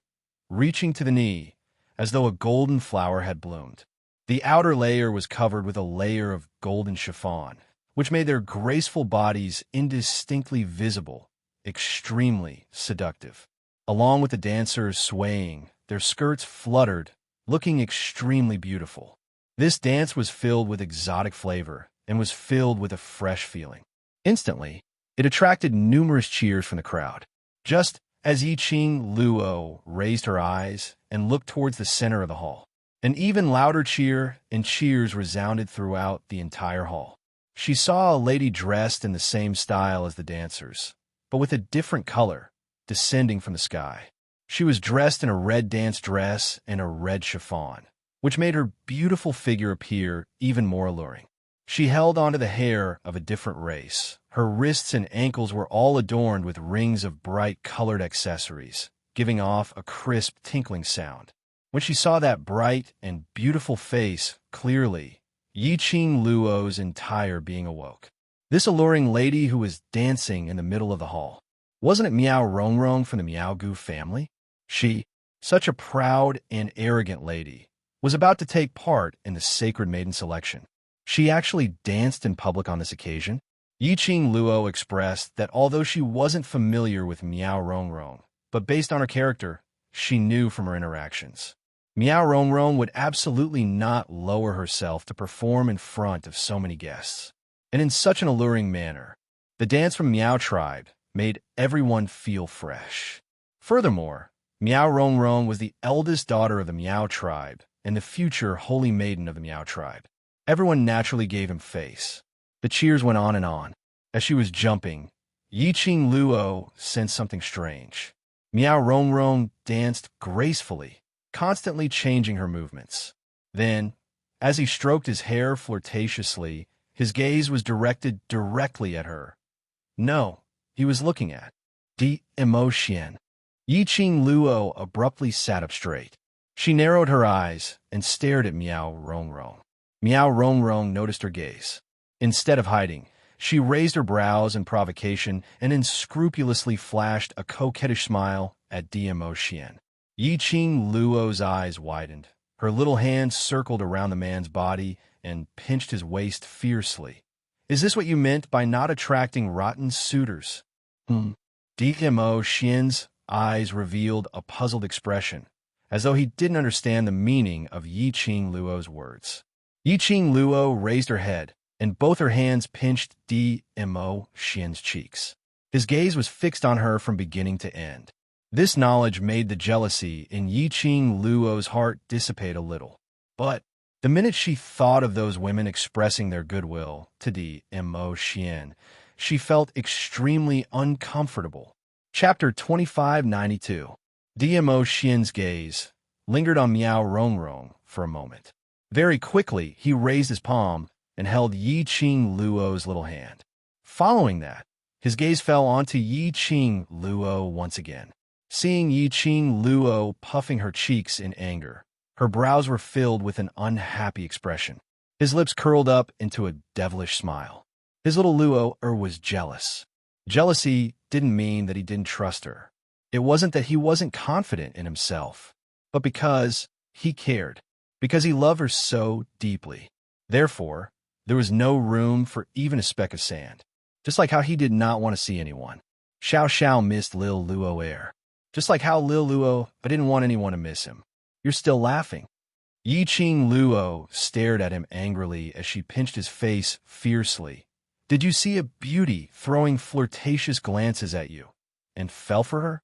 reaching to the knee, as though a golden flower had bloomed. The outer layer was covered with a layer of golden chiffon, which made their graceful bodies indistinctly visible, extremely seductive. Along with the dancers swaying, their skirts fluttered, looking extremely beautiful. This dance was filled with exotic flavor and was filled with a fresh feeling. Instantly, it attracted numerous cheers from the crowd. Just as Yi Ching Luo raised her eyes and looked towards the center of the hall, an even louder cheer and cheers resounded throughout the entire hall. She saw a lady dressed in the same style as the dancers, but with a different color, descending from the sky. She was dressed in a red dance dress and a red chiffon, which made her beautiful figure appear even more alluring. She held onto the hair of a different race. Her wrists and ankles were all adorned with rings of bright colored accessories, giving off a crisp tinkling sound. When she saw that bright and beautiful face clearly, Yi Ching Luo's entire being awoke. This alluring lady who was dancing in the middle of the hall, wasn't it Miao Rongrong from the Miao Gu family? She, such a proud and arrogant lady, was about to take part in the sacred maiden selection. She actually danced in public on this occasion. Yi Ching Luo expressed that although she wasn't familiar with Miao Rongrong, but based on her character, she knew from her interactions. Miao Rongrong would absolutely not lower herself to perform in front of so many guests, and in such an alluring manner. The dance from Miao tribe made everyone feel fresh. Furthermore, Miao Rongrong was the eldest daughter of the Miao tribe and the future holy maiden of the Miao tribe. Everyone naturally gave him face. The cheers went on and on. As she was jumping, Yiqing Luo sensed something strange. Miao Rongrong danced gracefully, constantly changing her movements. Then, as he stroked his hair flirtatiously, his gaze was directed directly at her. No, he was looking at the emotion. Yiqing Luo abruptly sat up straight. She narrowed her eyes and stared at Miao Rongrong. Miao Rongrong noticed her gaze. Instead of hiding, she raised her brows in provocation and unscrupulously flashed a coquettish smile at Dmo Xian. Yiqing Luo's eyes widened. Her little hand circled around the man's body and pinched his waist fiercely. Is this what you meant by not attracting rotten suitors? Dmo Xian's eyes revealed a puzzled expression, as though he didn't understand the meaning of Yiqing Luo's words. Yiqing Luo raised her head, and both her hands pinched Dmo Xian's cheeks. His gaze was fixed on her from beginning to end. This knowledge made the jealousy in Yiqing Luo's heart dissipate a little. But the minute she thought of those women expressing their goodwill to Dmo Xian, she felt extremely uncomfortable. Chapter 2592. Dmo Xian's gaze lingered on Miao Rongrong for a moment. Very quickly, he raised his palm and held Yiqing Luo's little hand. Following that, his gaze fell onto Yiqing Luo once again. Seeing Yiqing Luo puffing her cheeks in anger, her brows were filled with an unhappy expression. His lips curled up into a devilish smile. His little Luo was jealous. Jealousy didn't mean that he didn't trust her. It wasn't that he wasn't confident in himself, but because he cared, because he loved her so deeply. Therefore, there was no room for even a speck of sand. Just like how he did not want to see anyone. Xiao Xiao missed Lil Luo air. Just like how Lil Luo didn't want anyone to miss him. You're still laughing. Yiqing Luo stared at him angrily as she pinched his face fiercely. Did you see a beauty throwing flirtatious glances at you and fell for her?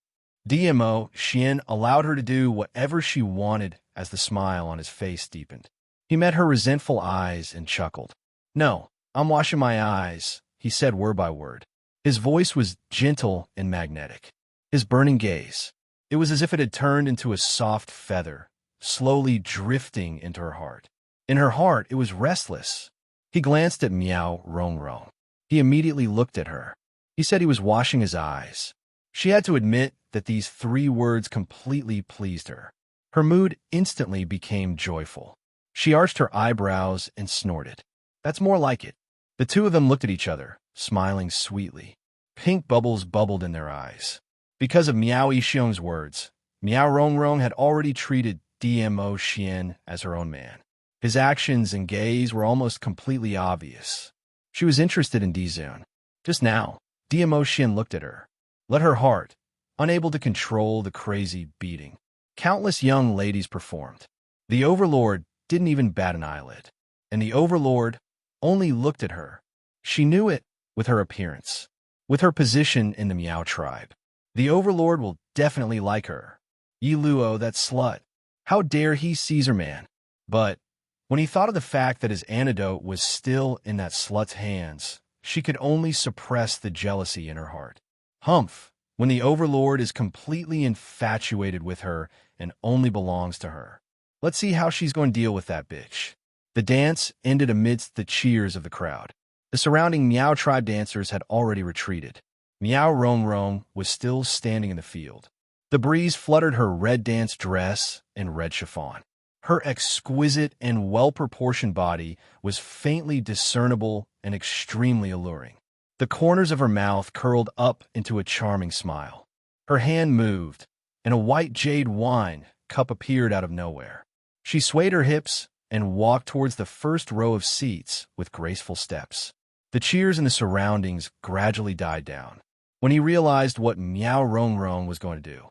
Dmo Xian allowed her to do whatever she wanted as the smile on his face deepened. He met her resentful eyes and chuckled. No, I'm washing my eyes, he said word by word. His voice was gentle and magnetic. His burning gaze, it was as if it had turned into a soft feather, slowly drifting into her heart. In her heart, it was restless. He glanced at Miao Rongrong. He immediately looked at her. He said he was washing his eyes. She had to admit that these 3 words completely pleased her. Her mood instantly became joyful. She arched her eyebrows and snorted. That's more like it. The two of them looked at each other, smiling sweetly. Pink bubbles bubbled in their eyes. Because of Miao Yixiong's words, Miao Rongrong had already treated Dmo Xian as her own man. His actions and gaze were almost completely obvious. She was interested in Dizun. Just now, Dmo Xian looked at her. Let her heart, unable to control the crazy beating. Countless young ladies performed. The Overlord didn't even bat an eyelid. And the Overlord only looked at her. She knew it with her appearance, with her position in the Miao tribe. The Overlord will definitely like her. Yi Luo, that slut. How dare he seize her man? But when he thought of the fact that his antidote was still in that slut's hands, she could only suppress the jealousy in her heart. Humph, when the Overlord is completely infatuated with her and only belongs to her. Let's see how she's going to deal with that bitch. The dance ended amidst the cheers of the crowd. The surrounding Miao tribe dancers had already retreated. Miao Rongrong was still standing in the field. The breeze fluttered her red dance dress and red chiffon. Her exquisite and well-proportioned body was faintly discernible and extremely alluring. The corners of her mouth curled up into a charming smile. Her hand moved, and a white jade wine cup appeared out of nowhere. She swayed her hips and walked towards the first row of seats with graceful steps. The cheers in the surroundings gradually died down. When he realized what Miao Rongrong was going to do,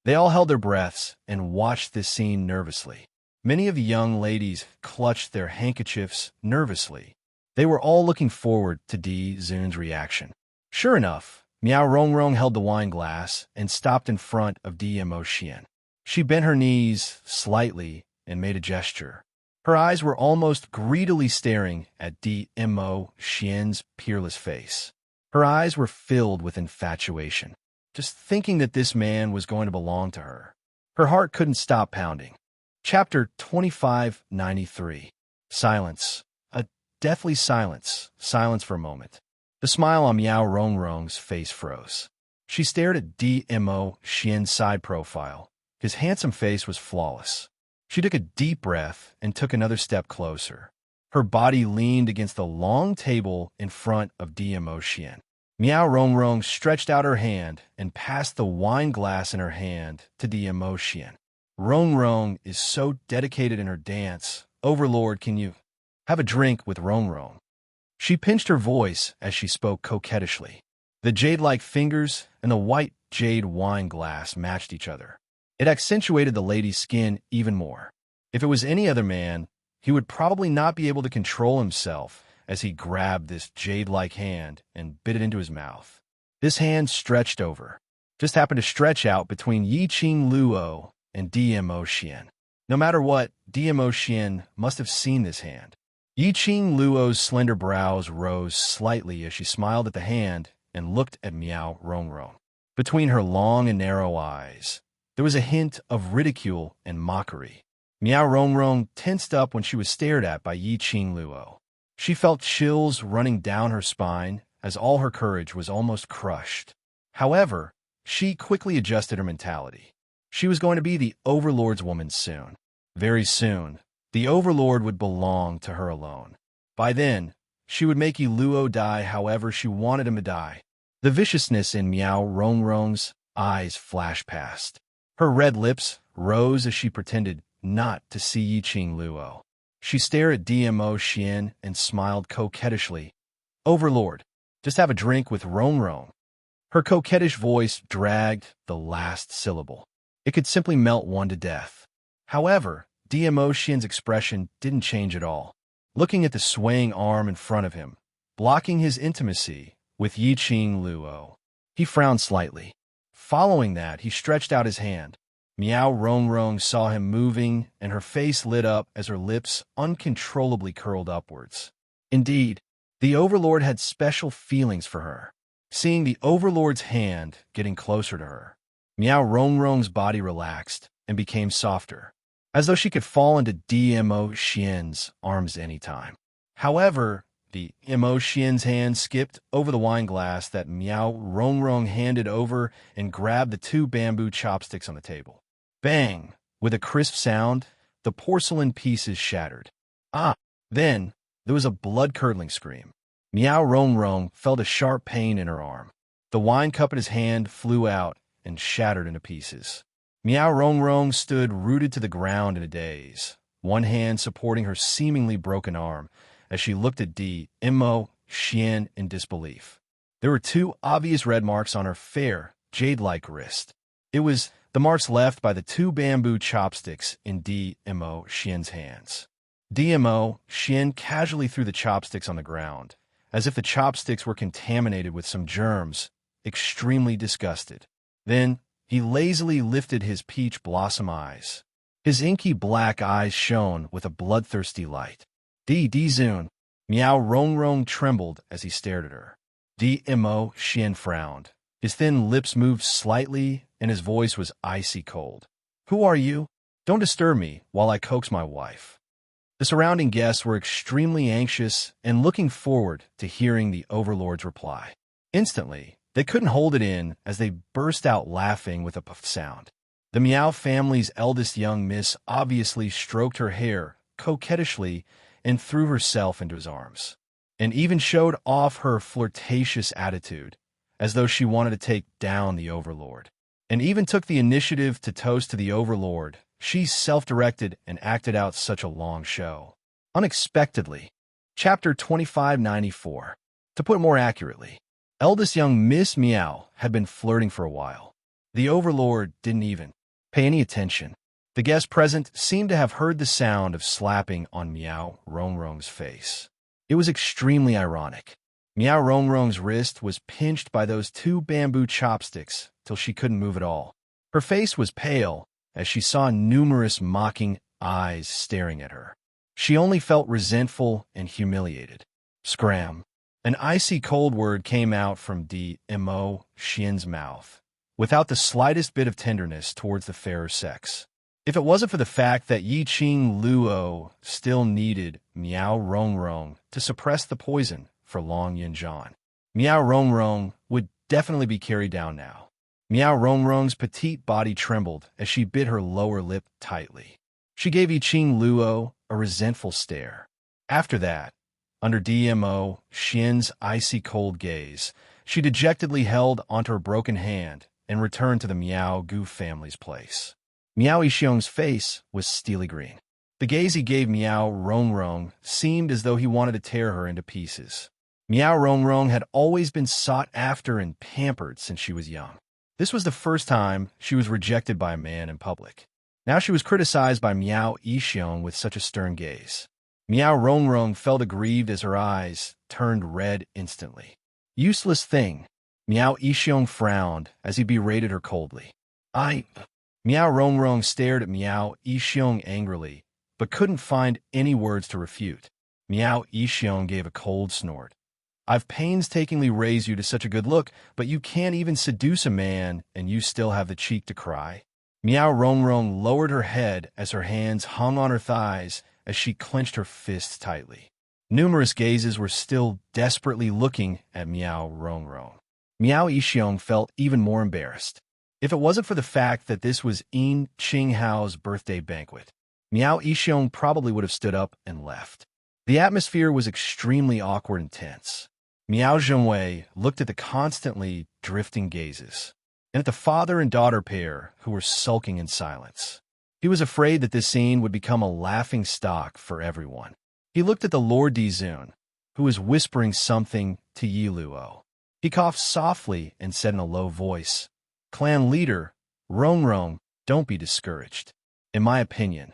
They all held their breaths and watched this scene nervously. Many of the young ladies clutched their handkerchiefs nervously. They were all looking forward to Di-Zun's reaction. Sure enough, Miao Rongrong held the wine glass and stopped in front of Dmo Xian. She bent her knees slightly and made a gesture. Her eyes were almost greedily staring at Dmo Xian's peerless face. Her eyes were filled with infatuation, just thinking that this man was going to belong to her. Her heart couldn't stop pounding. Chapter 2593. Silence. A deathly silence. Silence for a moment. The smile on Miao Rongrong's face froze. She stared at Dmo Xian's side profile. His handsome face was flawless. She took a deep breath and took another step closer. Her body leaned against the long table in front of Dmo Xian. Miao Rongrong stretched out her hand and passed the wine glass in her hand to Dmo Xian. Rongrong is so dedicated in her dance. Overlord, can you have a drink with Rongrong? She pinched her voice as she spoke coquettishly. The jade-like fingers and the white jade wine glass matched each other. It accentuated the lady's skin even more. If it was any other man, he would probably not be able to control himself as he grabbed this jade-like hand and bit it into his mouth. This hand stretched over, just happened to stretch out between Yiqing Luo and Dmo Xian. No matter what, Dmo Xian must have seen this hand. Yiqing Luo's slender brows rose slightly as she smiled at the hand and looked at Miao Rongrong. Between her long and narrow eyes, there was a hint of ridicule and mockery. Miao Rongrong tensed up when she was stared at by Yiqing Luo. She felt chills running down her spine as all her courage was almost crushed. However, she quickly adjusted her mentality. She was going to be the Overlord's woman soon. Very soon, the Overlord would belong to her alone. By then, she would make Yi Luo die however she wanted him to die. The viciousness in Miao Rongrong's eyes flashed past. Her red lips rose as she pretended not to see Yiqing Luo. She stared at Dmo Xian and smiled coquettishly. Overlord, just have a drink with Rongrong. Her coquettish voice dragged the last syllable. It could simply melt one to death. However, Dmo Xian's expression didn't change at all. Looking at the swaying arm in front of him, blocking his intimacy with Yiqing Luo, he frowned slightly. Following that, he stretched out his hand. Miao Rongrong saw him moving, and her face lit up as her lips uncontrollably curled upwards. Indeed, the Overlord had special feelings for her. Seeing the Overlord's hand getting closer to her, Miao Rongrong's body relaxed and became softer, as though she could fall into Dmo Xian's arms anytime. However, the Dmo Xian's hand skipped over the wine glass that Miao Rongrong handed over and grabbed the two bamboo chopsticks on the table. Bang! With a crisp sound, the porcelain pieces shattered. Then, there was a blood-curdling scream. Miao Rongrong felt a sharp pain in her arm. The wine cup in his hand flew out and shattered into pieces. Miao Rongrong stood rooted to the ground in a daze, one hand supporting her seemingly broken arm, as she looked at Dmo Xian in disbelief. There were two obvious red marks on her fair, jade-like wrist. It was the marks left by the two bamboo chopsticks in Dmo Xian's hands. Dmo Xian casually threw the chopsticks on the ground, as if the chopsticks were contaminated with some germs, extremely disgusted. Then, he lazily lifted his peach blossom eyes. His inky black eyes shone with a bloodthirsty light. Di-Zun. Miao Rongrong trembled as he stared at her. Dmo Xian frowned. His thin lips moved slightly, and his voice was icy cold. Who are you? Don't disturb me while I coax my wife. The surrounding guests were extremely anxious and looking forward to hearing the Overlord's reply. Instantly, they couldn't hold it in as they burst out laughing with a puff sound. The Miao family's eldest young miss obviously stroked her hair coquettishly and threw herself into his arms, and even showed off her flirtatious attitude, as though she wanted to take down the Overlord, and even took the initiative to toast to the Overlord. She self-directed and acted out such a long show. Unexpectedly. Chapter 2594. To put it more accurately, eldest young Miss Miao had been flirting for a while. The Overlord didn't even Pay any attention. The guest present seemed to have heard the sound of slapping on Miao Rongrong's face. It was extremely ironic. Miao Rongrong's wrist was pinched by those two bamboo chopsticks till she couldn't move at all. Her face was pale as she saw numerous mocking eyes staring at her. She only felt resentful and humiliated. Scram. An icy cold word came out from Mo Xian's mouth, without the slightest bit of tenderness towards the fairer sex. If it wasn't for the fact that Yi Qing Luo still needed Miao Rongrong to suppress the poison for Long Yinzhan, Miao Rongrong would definitely be carried down now. Miao Rongrong's petite body trembled as she bit her lower lip tightly. She gave Yi Qing Luo a resentful stare. After that, under Mo Xian's icy cold gaze, she dejectedly held onto her broken hand and returned to the Miao Gu family's place. Miao Yixiong's face was steely green. The gaze he gave Miao Rongrong seemed as though he wanted to tear her into pieces. Miao Rongrong had always been sought after and pampered since she was young. This was the first time she was rejected by a man in public. Now she was criticized by Miao Yixiong with such a stern gaze. Miao Rongrong felt aggrieved as her eyes turned red instantly. Useless thing. Miao Yixiong frowned as he berated her coldly. Miao Rongrong stared at Miao Yixiong angrily, but couldn't find any words to refute. Miao Yixiong gave a cold snort. I've painstakingly raised you to such a good look, but you can't even seduce a man and you still have the cheek to cry. Miao Rongrong lowered her head as her hands hung on her thighs as she clenched her fists tightly. Numerous gazes were still desperately looking at Miao Rongrong. Miao Yixiong felt even more embarrassed. If it wasn't for the fact that this was Yin Qinghao's birthday banquet, Miao Yixiong probably would have stood up and left. The atmosphere was extremely awkward and tense. Miao Zhengwei looked at the constantly drifting gazes, and at the father and daughter pair who were sulking in silence. He was afraid that this scene would become a laughing stock for everyone. He looked at the Lord Dizun, who was whispering something to Yi Luo. He coughed softly and said in a low voice, Clan leader, Rongrong, don't be discouraged. In my opinion,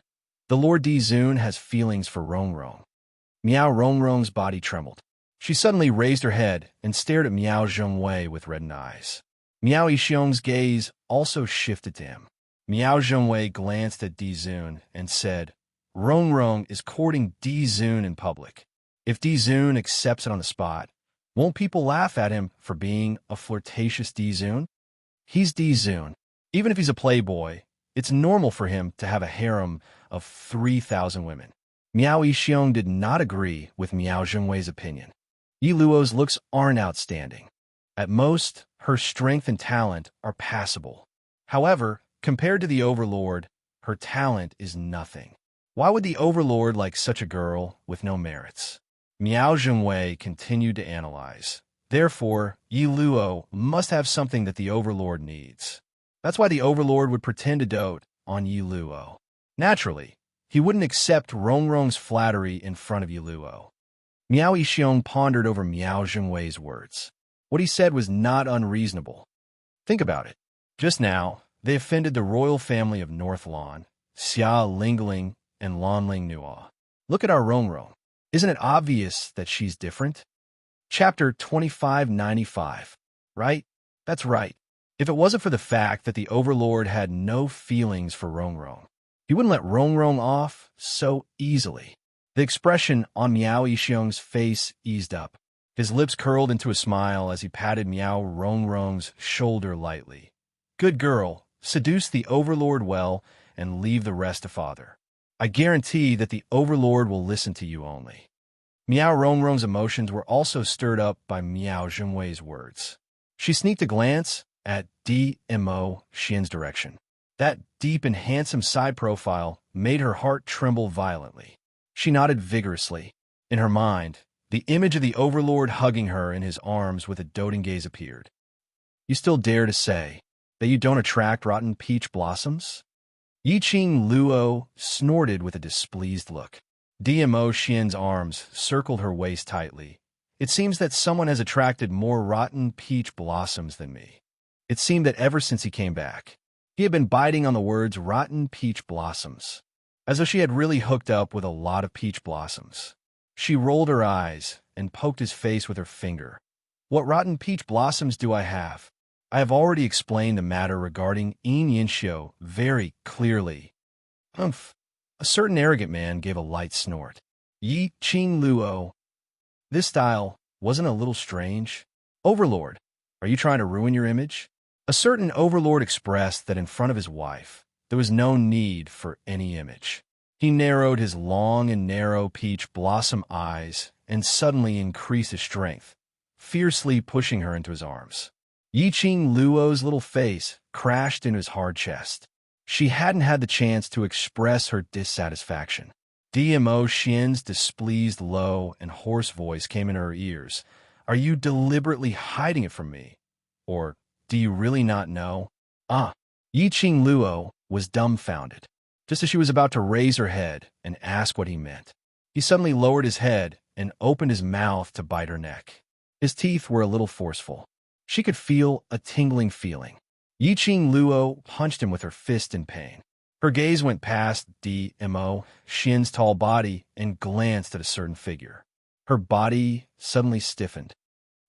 the Lord Dizun has feelings for Rongrong. Miao Rongrong's body trembled. She suddenly raised her head and stared at Miao Zhengwei with reddened eyes. Miao Yixiong's gaze also shifted to him. Miao Zhengwei glanced at Dizun and said, Rongrong is courting Dizun in public. If Dizun accepts it on the spot, won't people laugh at him for being a flirtatious Dizun? He's Dizun. Even if he's a playboy, it's normal for him to have a harem of 3,000 women. Miao Yixiong did not agree with Miao Zhengwei's opinion. Yi Luo's looks aren't outstanding. At most, her strength and talent are passable. However, compared to the Overlord, her talent is nothing. Why would the Overlord like such a girl with no merits? Miao Zhengwei continued to analyze. Therefore, Yi Luo must have something that the Overlord needs. That's why the Overlord would pretend to dote on Yi Luo. Naturally, he wouldn't accept Rongrong's flattery in front of Yi Luo. Miao Yixiong pondered over Miao Zhengwei's words. What he said was not unreasonable. Think about it. Just now, they offended the royal family of North Lan, Xia Lingling, and Lanling Nua. Look at our Rongrong. Isn't it obvious that she's different? Chapter 2595. Right? That's right. If it wasn't for the fact that the Overlord had no feelings for Rongrong, he wouldn't let Rongrong off so easily. The expression on Miao Yixiong's face eased up. His lips curled into a smile as he patted Miao Rongrong's shoulder lightly. Good girl, seduce the Overlord well and leave the rest to father. I guarantee that the Overlord will listen to you only. Miao Rongrong's emotions were also stirred up by Miao Zhengwei's words. She sneaked a glance at Mo Xian's direction. That deep and handsome side profile made her heart tremble violently. She nodded vigorously. In her mind, the image of the Overlord hugging her in his arms with a doting gaze appeared. You still dare to say that you don't attract rotten peach blossoms? Yi Qing Luo snorted with a displeased look. Mo Xian's arms circled her waist tightly. It seems that someone has attracted more rotten peach blossoms than me. It seemed that ever since he came back, He had been biting on the words rotten peach blossoms, as though she had really hooked up with a lot of peach blossoms. She rolled her eyes and poked his face with her finger. What rotten peach blossoms do I have? I have already explained the matter regarding Yin Yinxiu very clearly. Humph. A certain arrogant man gave a light snort. Yi Qing Luo. This style wasn't a little strange? Overlord, are you trying to ruin your image? A certain overlord expressed that in front of his wife, there was no need for any image. He narrowed his long and narrow peach blossom eyes and suddenly increased his strength, fiercely pushing her into his arms. Yi Qing Luo's little face crashed into his hard chest. She hadn't had the chance to express her dissatisfaction. DMO Xian's displeased low and hoarse voice came in her ears. Are you deliberately hiding it from me? Or do you really not know? Yi Qing Luo was dumbfounded, just as she was about to raise her head and ask what he meant. He suddenly lowered his head and opened his mouth to bite her neck. His teeth were a little forceful. She could feel a tingling feeling. Yi Qing Luo punched him with her fist in pain. Her gaze went past DMO Xian's tall body and glanced at a certain figure. Her body suddenly stiffened.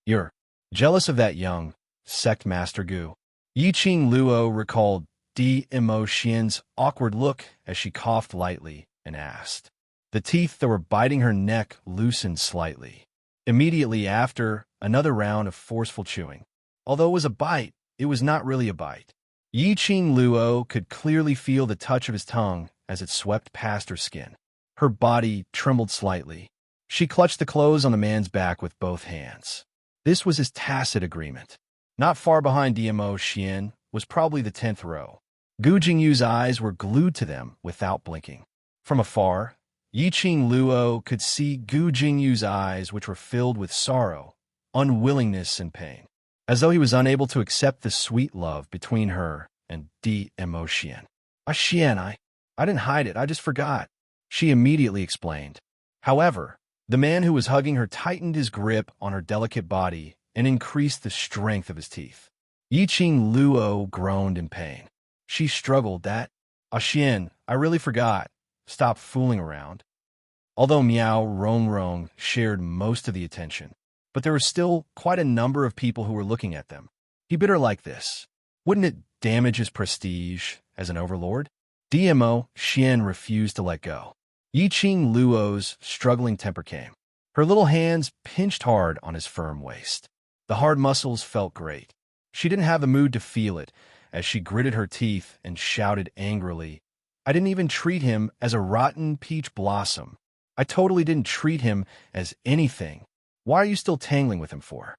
You're jealous of that young sect master Gu. Yi Qing Luo recalled DMO Xian's awkward look as she coughed lightly and asked. The teeth that were biting her neck loosened slightly. Immediately after, another round of forceful chewing. Although it was a bite, it was not really a bite. Yi Qing Luo could clearly feel the touch of his tongue as it swept past her skin. Her body trembled slightly. She clutched the clothes on the man's back with both hands. This was his tacit agreement. Not far behind DMO Xian was probably the 10th row. Gu Jingyu's eyes were glued to them without blinking. From afar, Yi Qing Luo could see Gu Jingyu's eyes, which were filled with sorrow, unwillingness, and pain, as though he was unable to accept the sweet love between her and DMO Xian. Xian, I didn't hide it, I just forgot, she immediately explained. However, the man who was hugging her tightened his grip on her delicate body and increased the strength of his teeth. Yi Qing Luo groaned in pain. She struggled that, Xian, I really forgot. Stop fooling around. Although Miao Rongrong shared most of the attention, but there were still quite a number of people who were looking at them. He bit her like this. Wouldn't it damage his prestige as an overlord? DMO Xian refused to let go. Yi Qing Luo's struggling temper came. Her little hands pinched hard on his firm waist. The hard muscles felt great. She didn't have the mood to feel it as she gritted her teeth and shouted angrily, I didn't even treat him as a rotten peach blossom. I totally didn't treat him as anything. Why are you still tangling with him for?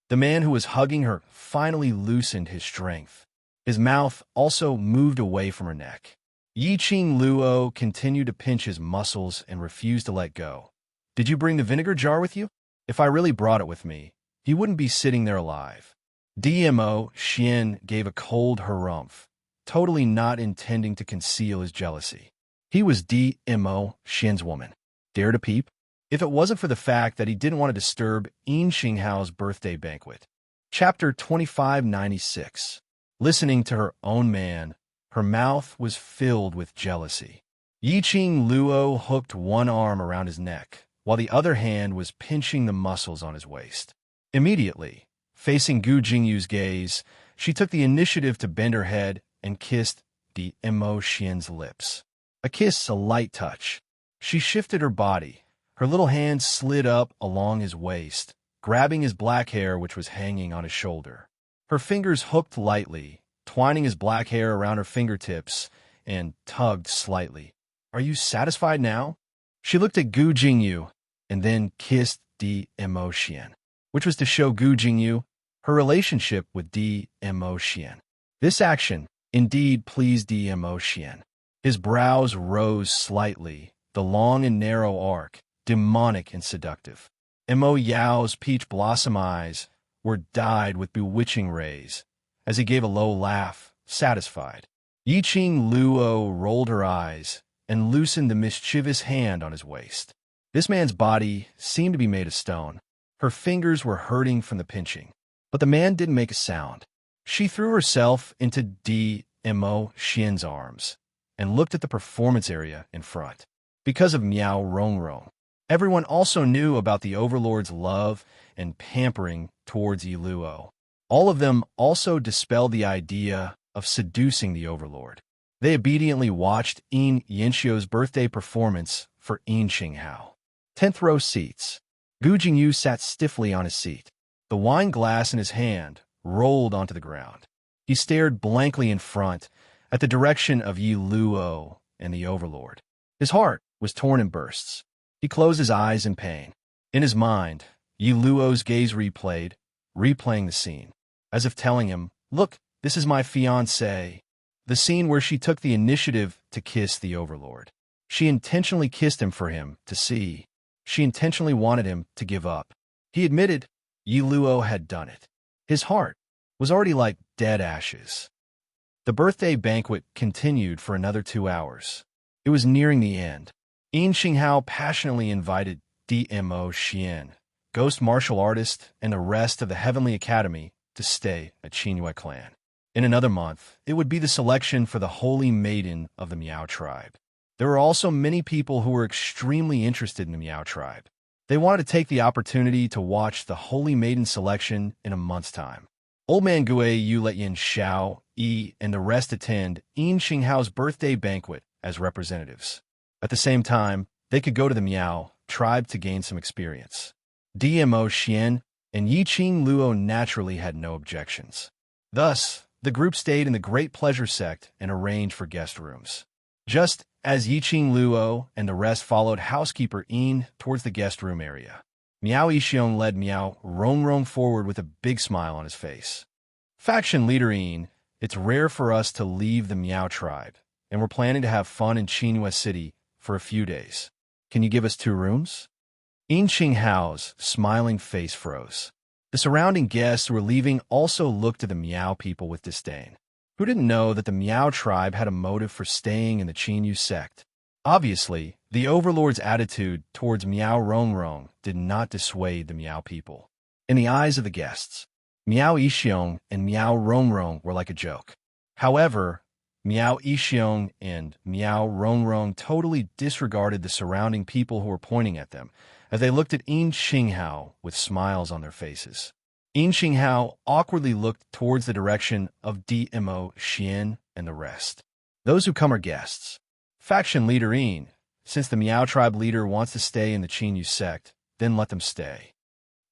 The man who was hugging her finally loosened his strength. His mouth also moved away from her neck. Yi Qing Luo continued to pinch his muscles and refused to let go. Did you bring the vinegar jar with you? If I really brought it with me, he wouldn't be sitting there alive. DMO Xian gave a cold harumph, totally not intending to conceal his jealousy. He was DMO Xian's woman. Dare to peep? If it wasn't for the fact that he didn't want to disturb Yin Xinghao's birthday banquet. Chapter 2596. Listening to her own man, her mouth was filled with jealousy. Yi Qing Luo hooked one arm around his neck, while the other hand was pinching the muscles on his waist. Immediately, facing Gu Jingyu's gaze, she took the initiative to bend her head and kissed DMO Xian's lips. A kiss, a light touch. She shifted her body. Her little hand slid up along his waist, grabbing his black hair which was hanging on his shoulder. Her fingers hooked lightly, twining his black hair around her fingertips, and tugged slightly. Are you satisfied now? She looked at Gu Jingyu, and then kissed DMO Xian, which was to show Gu Jingyu her relationship with DMO Xian. This action indeed pleased DMO Xian. His brows rose slightly, the long and narrow arc, demonic and seductive. Mo Yao's peach blossom eyes were dyed with bewitching rays, as he gave a low laugh, satisfied. Yi Qing Luo rolled her eyes and loosened the mischievous hand on his waist. This man's body seemed to be made of stone. Her fingers were hurting from the pinching, but the man didn't make a sound. She threw herself into D.Mo. Xian's arms and looked at the performance area in front. Because of Miao Rongrong, everyone also knew about the Overlord's love and pampering towards Yi Luo. All of them also dispelled the idea of seducing the Overlord. They obediently watched Yin Yinxiu's birthday performance for Yin Qinghao. 10th row seats. Gu Jingyu sat stiffly on his seat. The wine glass in his hand rolled onto the ground. He stared blankly in front at the direction of Yi Luo and the Overlord. His heart was torn in bursts. He closed his eyes in pain. In his mind, Yi Luo's gaze replaying the scene, as if telling him, "Look, this is my fiancée." The scene where she took the initiative to kiss the Overlord. She intentionally kissed him for him to see. She intentionally wanted him to give up. He admitted Yi Luo had done it. His heart was already like dead ashes. The birthday banquet continued for another 2 hours. It was nearing the end. Yin Qinghao passionately invited D.Mo. Xian, ghost martial artist, and the rest of the Heavenly Academy to stay at Qingyue clan. In another month, it would be the selection for the Holy Maiden of the Miao tribe. There were also many people who were extremely interested in the Miao tribe. They wanted to take the opportunity to watch the Holy Maiden selection in a month's time. Old Man Gue, Yu Let Yin Xiao, Yi, and the rest attend Yin Qinghao's birthday banquet as representatives. At the same time, they could go to the Miao tribe to gain some experience. D.Mo. Xian and Yi Qing Luo naturally had no objections. Thus, the group stayed in the Great Pleasure Sect and arranged for guest rooms. Just as Yi Qing Luo and the rest followed housekeeper Yin towards the guest room area, Miao Yixiong led Miao Rongrong forward with a big smile on his face. Faction leader Yin, it's rare for us to leave the Miao tribe, and we're planning to have fun in Qingyue City for a few days. Can you give us 2 rooms? Yin Qinghao's smiling face froze. The surrounding guests who were leaving also looked at the Miao people with disdain. Who didn't know that the Miao tribe had a motive for staying in the Qinyu sect? Obviously, the Overlord's attitude towards Miao Rongrong did not dissuade the Miao people. In the eyes of the guests, Miao Yixiong and Miao Rongrong were like a joke. However, Miao Yixiong and Miao Rongrong totally disregarded the surrounding people who were pointing at them, as they looked at Yin Qinghao with smiles on their faces. Yin Qinghao awkwardly looked towards the direction of D.Mo. Xian and the rest. Those who come are guests. Faction leader Yin, since the Miao tribe leader wants to stay in the Qinyu sect, then let them stay.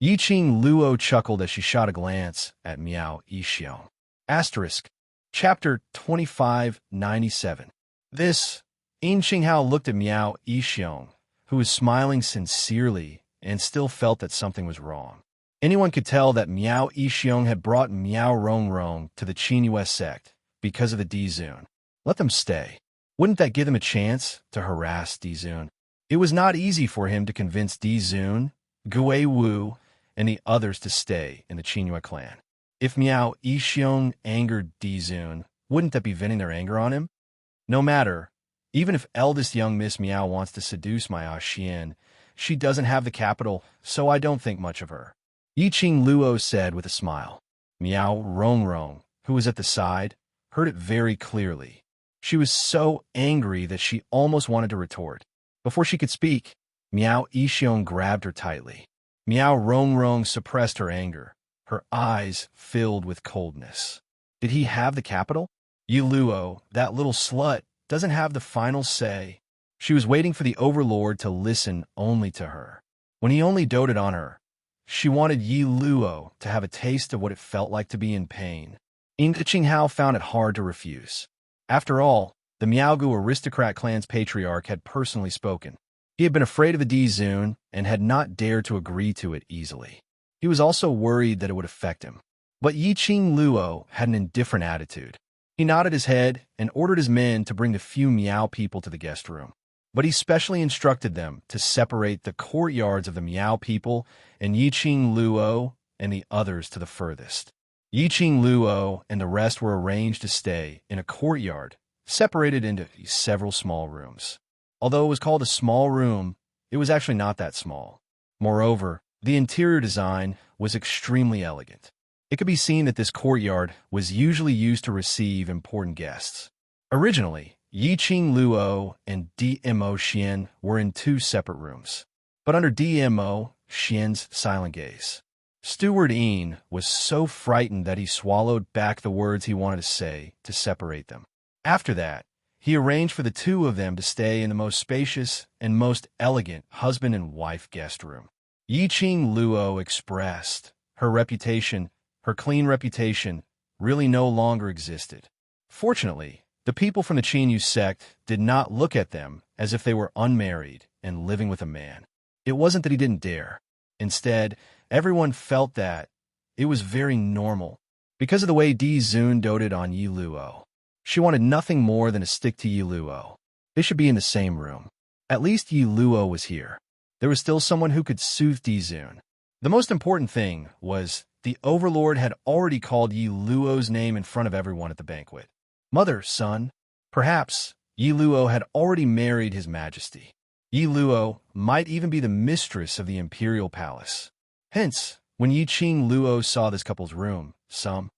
Yi Qing Luo chuckled as she shot a glance at Miao Yixiong. Asterisk. Chapter 2597. This, Yin Qinghao looked at Miao Yixiong, who was smiling sincerely and still felt that something was wrong. Anyone could tell that Miao Yixiong had brought Miao Rongrong to the Qinyu sect because of the Dizun. Let them stay. Wouldn't that give them a chance to harass Dizun? It was not easy for him to convince Dizun, Gue Wu, and the others to stay in the Qinyu clan. If Miao Yixiong angered Dizun, wouldn't that be venting their anger on him? No matter. Even if eldest young Miss Miao wants to seduce Miao Xian, she doesn't have the capital, so I don't think much of her. Yi Qing Luo said with a smile. Miao Rongrong, who was at the side, heard it very clearly. She was so angry that she almost wanted to retort. Before she could speak, Miao Yixiong grabbed her tightly. Miao Rongrong suppressed her anger, her eyes filled with coldness. Did he have the capital? Yi Luo, that little slut, doesn't have the final say. She was waiting for the Overlord to listen only to her. When he only doted on her, she wanted Yi Luo to have a taste of what it felt like to be in pain. Yin Qinghao found it hard to refuse. After all, the Miaogu aristocrat clan's patriarch had personally spoken. He had been afraid of the Dizun and had not dared to agree to it easily. He was also worried that it would affect him. But Yi Qing Luo had an indifferent attitude. He nodded his head and ordered his men to bring the few Miao people to the guest room. But he specially instructed them to separate the courtyards of the Miao people and Yi Qing Luo and the others to the furthest. Yi Qing Luo and the rest were arranged to stay in a courtyard, separated into several small rooms. Although it was called a small room, it was actually not that small. Moreover, the interior design was extremely elegant. It could be seen that this courtyard was usually used to receive important guests. Originally, Yiqing Luo and Dmo Xian were in two separate rooms. But under Dmo Xian's silent gaze, Steward Yin was so frightened that he swallowed back the words he wanted to say to separate them. After that, he arranged for the two of them to stay in the most spacious and most elegant husband and wife guest room. Yiqing Luo expressed her reputation, her clean reputation, really no longer existed. Fortunately, the people from the Qinyu sect did not look at them as if they were unmarried and living with a man. It wasn't that he didn't dare. Instead, everyone felt that it was very normal. Because of the way Di Zun doted on Yi Luo, she wanted nothing more than to stick to Yi Luo. They should be in the same room. At least Yi Luo was here. There was still someone who could soothe Di Zun. The most important thing was the Overlord had already called Yi Luo's name in front of everyone at the banquet. Mother, son, perhaps Yi Luo had already married His Majesty. Yi Luo might even be the mistress of the imperial palace. Hence, when Yiqing Luo saw this couple's room, some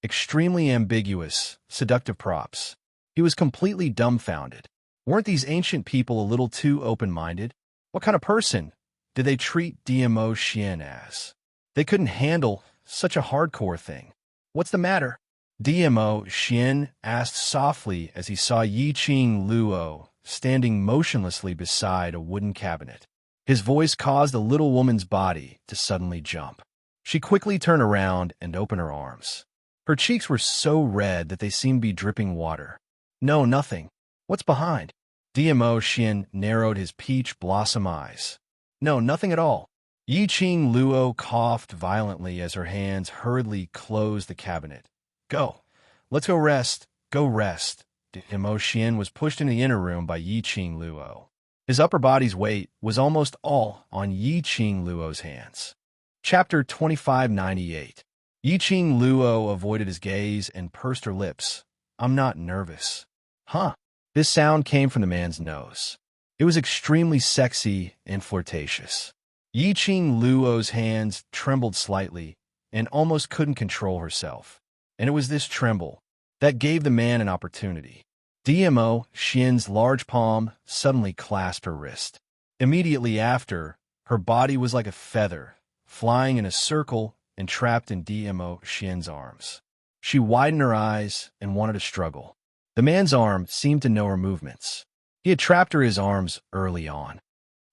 extremely ambiguous, seductive props, he was completely dumbfounded. Weren't these ancient people a little too open-minded? What kind of person did they treat Dmo Xian as? They couldn't handle such a hardcore thing. What's the matter? Dmo Xian asked softly as he saw Yiqing Luo standing motionlessly beside a wooden cabinet. His voice caused the little woman's body to suddenly jump. She quickly turned around and opened her arms. Her cheeks were so red that they seemed to be dripping water. No, nothing. What's behind? Dmo Xian narrowed his peach blossom eyes. No, nothing at all. Yiqing Luo coughed violently as her hands hurriedly closed the cabinet. Go. Let's go rest. Go rest. Dmo Xian was pushed into the inner room by Yiqing Luo. His upper body's weight was almost all on Yiqing Luo's hands. Chapter 2598. Yiqing Luo avoided his gaze and pursed her lips. I'm not nervous. Huh? This sound came from the man's nose. It was extremely sexy and flirtatious. Yiqing Luo's hands trembled slightly and almost couldn't control herself. And it was this tremble that gave the man an opportunity. Dmo Xian's large palm suddenly clasped her wrist. Immediately after, her body was like a feather, flying in a circle and trapped in Dmo Xian's arms. She widened her eyes and wanted to struggle. The man's arm seemed to know her movements. He had trapped her in his arms early on.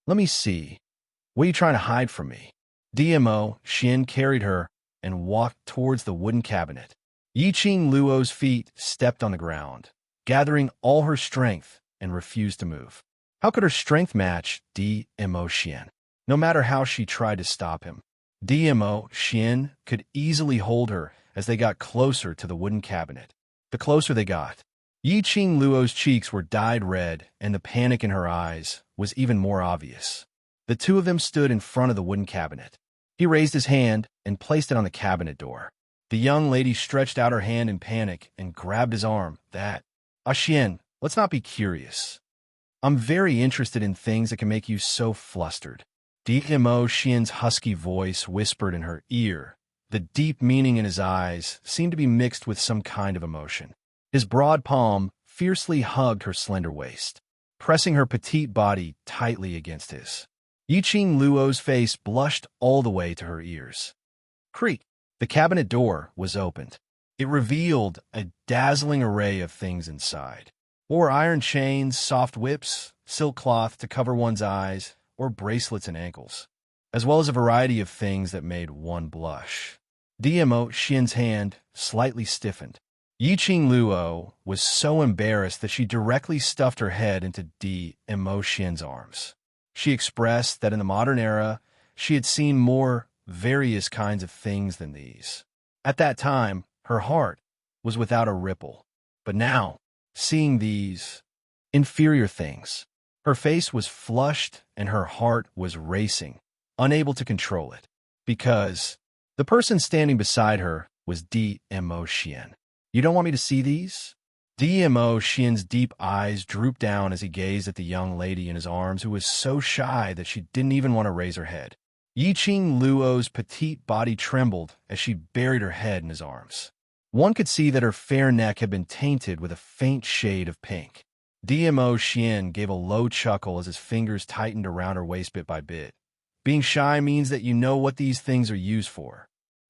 Let me see. What are you trying to hide from me? Dmo Xian carried her and walked towards the wooden cabinet. Yiqing Luo's feet stepped on the ground, gathering all her strength, and refused to move. How could her strength match Dmo Xian? No matter how she tried to stop him, Dmo Xian could easily hold her as they got closer to the wooden cabinet. The closer they got, Yiqing Luo's cheeks were dyed red, and the panic in her eyes was even more obvious. The two of them stood in front of the wooden cabinet. He raised his hand and placed it on the cabinet door. The young lady stretched out her hand in panic and grabbed his arm. Xian, let's not be curious. I'm very interested in things that can make you so flustered. Dmo Xian's husky voice whispered in her ear. The deep meaning in his eyes seemed to be mixed with some kind of emotion. His broad palm fiercely hugged her slender waist, pressing her petite body tightly against his. Yiqing Luo's face blushed all the way to her ears. Creak. The cabinet door was opened. It revealed a dazzling array of things inside. Or iron chains, soft whips, silk cloth to cover one's eyes, or bracelets and ankles, as well as a variety of things that made one blush. Dmo Xian's hand slightly stiffened. Yiqing Luo was so embarrassed that she directly stuffed her head into Dmo Xian's arms. She expressed that in the modern era, she had seen more various kinds of things than these. At that time, her heart was without a ripple. But now, seeing these inferior things, her face was flushed and her heart was racing, unable to control it, because the person standing beside her was Dmo Xian. You don't want me to see these? Dmo Xian's deep eyes drooped down as he gazed at the young lady in his arms who was so shy that she didn't even want to raise her head. Yiqing Luo's petite body trembled as she buried her head in his arms. One could see that her fair neck had been tainted with a faint shade of pink. DMO Xian gave a low chuckle as his fingers tightened around her waist bit by bit. Being shy means that you know what these things are used for.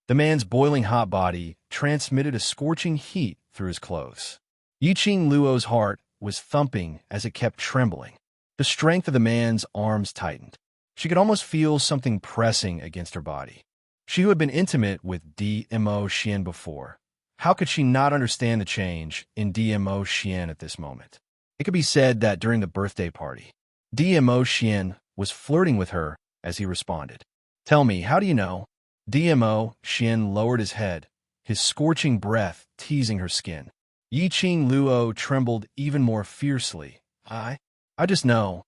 The man's boiling hot body transmitted a scorching heat through his clothes. Yiqing Luo's heart was thumping as it kept trembling. The strength of the man's arms tightened. She could almost feel something pressing against her body. She who had been intimate with DMO Xian before. How could she not understand the change in DMO Xian at this moment? It could be said that during the birthday party, DMO Xian was flirting with her as he responded. "Tell me, how do you know?" DMO Xian lowered his head, his scorching breath teasing her skin. Yiqing Luo trembled even more fiercely. I just know."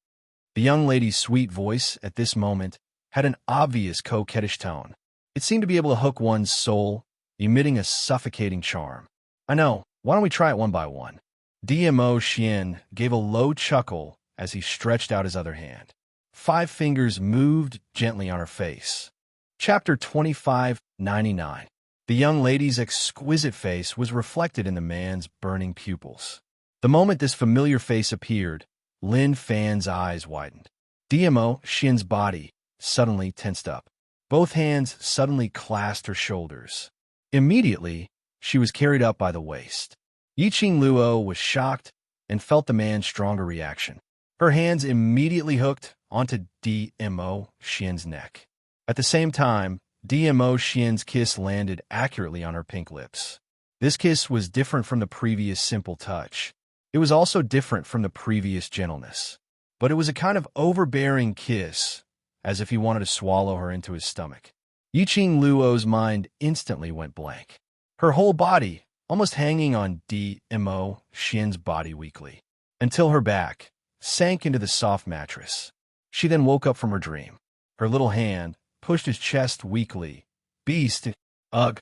The young lady's sweet voice at this moment had an obvious coquettish tone. It seemed to be able to hook one's soul, emitting a suffocating charm. "I know. Why don't we try it one by one?" DMO Xian gave a low chuckle as he stretched out his other hand. 5 fingers moved gently on her face. Chapter 2599. The young lady's exquisite face was reflected in the man's burning pupils. The moment this familiar face appeared, Lin Fan's eyes widened. DMO Xian's body suddenly tensed up. Both hands suddenly clasped her shoulders. Immediately, she was carried up by the waist. Yiqing Luo was shocked and felt the man's stronger reaction. Her hands immediately hooked onto DMO Xian's neck. At the same time, DMO Xian's kiss landed accurately on her pink lips. This kiss was different from the previous simple touch. It was also different from the previous gentleness. But it was a kind of overbearing kiss, as if he wanted to swallow her into his stomach. Yiqing Luo's mind instantly went blank. Her whole body, almost hanging on DMO Xian's body weakly, until her back sank into the soft mattress. She then woke up from her dream. Her little hand pushed his chest weakly. "Beast, ugh."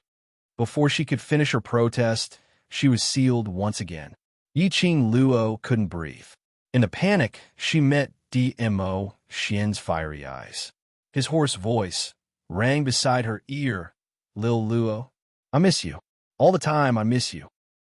Before she could finish her protest, she was sealed once again. Yiqing Luo couldn't breathe. In the panic, she met DMO Xian's fiery eyes. His hoarse voice rang beside her ear. "Lil Luo, I miss you. All the time I miss you."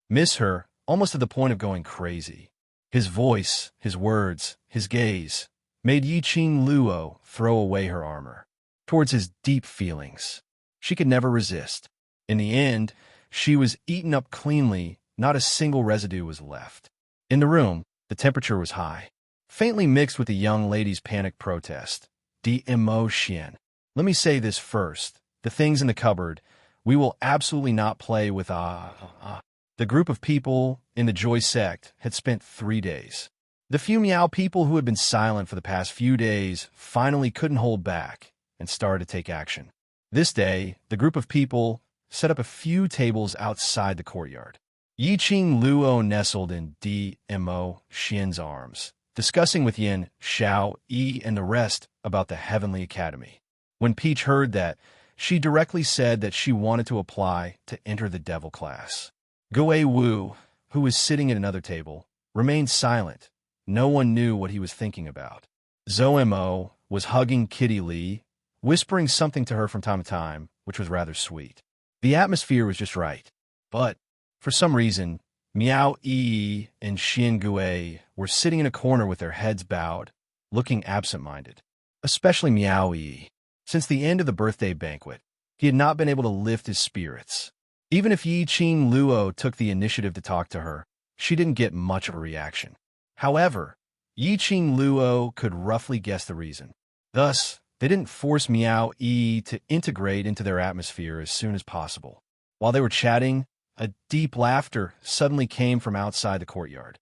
Miss her, almost to the point of going crazy. His voice, his words, his gaze made Yiqing Luo throw away her armor towards his deep feelings. She could never resist. In the end, she was eaten up cleanly. Not a single residue was left. In the room, the temperature was high, faintly mixed with the young lady's panicked protest. DMO Xian, let me say this first. The things in the cupboard, we will absolutely not play with. The group of people in the Joy sect had spent 3 days. The few Miao people who had been silent for the past few days finally couldn't hold back and started to take action. This day, the group of people set up a few tables outside the courtyard. Yiqing Luo nestled in DMO Xian's arms, discussing with Yin, Xiao, Yi, and the rest about the Heavenly Academy. When Peach heard that, she directly said that she wanted to apply to enter the Devil class. Gue Wu, who was sitting at another table, remained silent. No one knew what he was thinking about. Zhou Mo was hugging Kitty Li, whispering something to her from time to time, which was rather sweet. The atmosphere was just right. But for some reason, Miao Yi and Xian Gue were sitting in a corner with their heads bowed, looking absent-minded. Especially Miao Yi. Since the end of the birthday banquet, he had not been able to lift his spirits. Even if Yiqing Luo took the initiative to talk to her, she didn't get much of a reaction. However, Yiqing Luo could roughly guess the reason. Thus, they didn't force Miao Yi to integrate into their atmosphere as soon as possible. While they were chatting, a deep laughter suddenly came from outside the courtyard.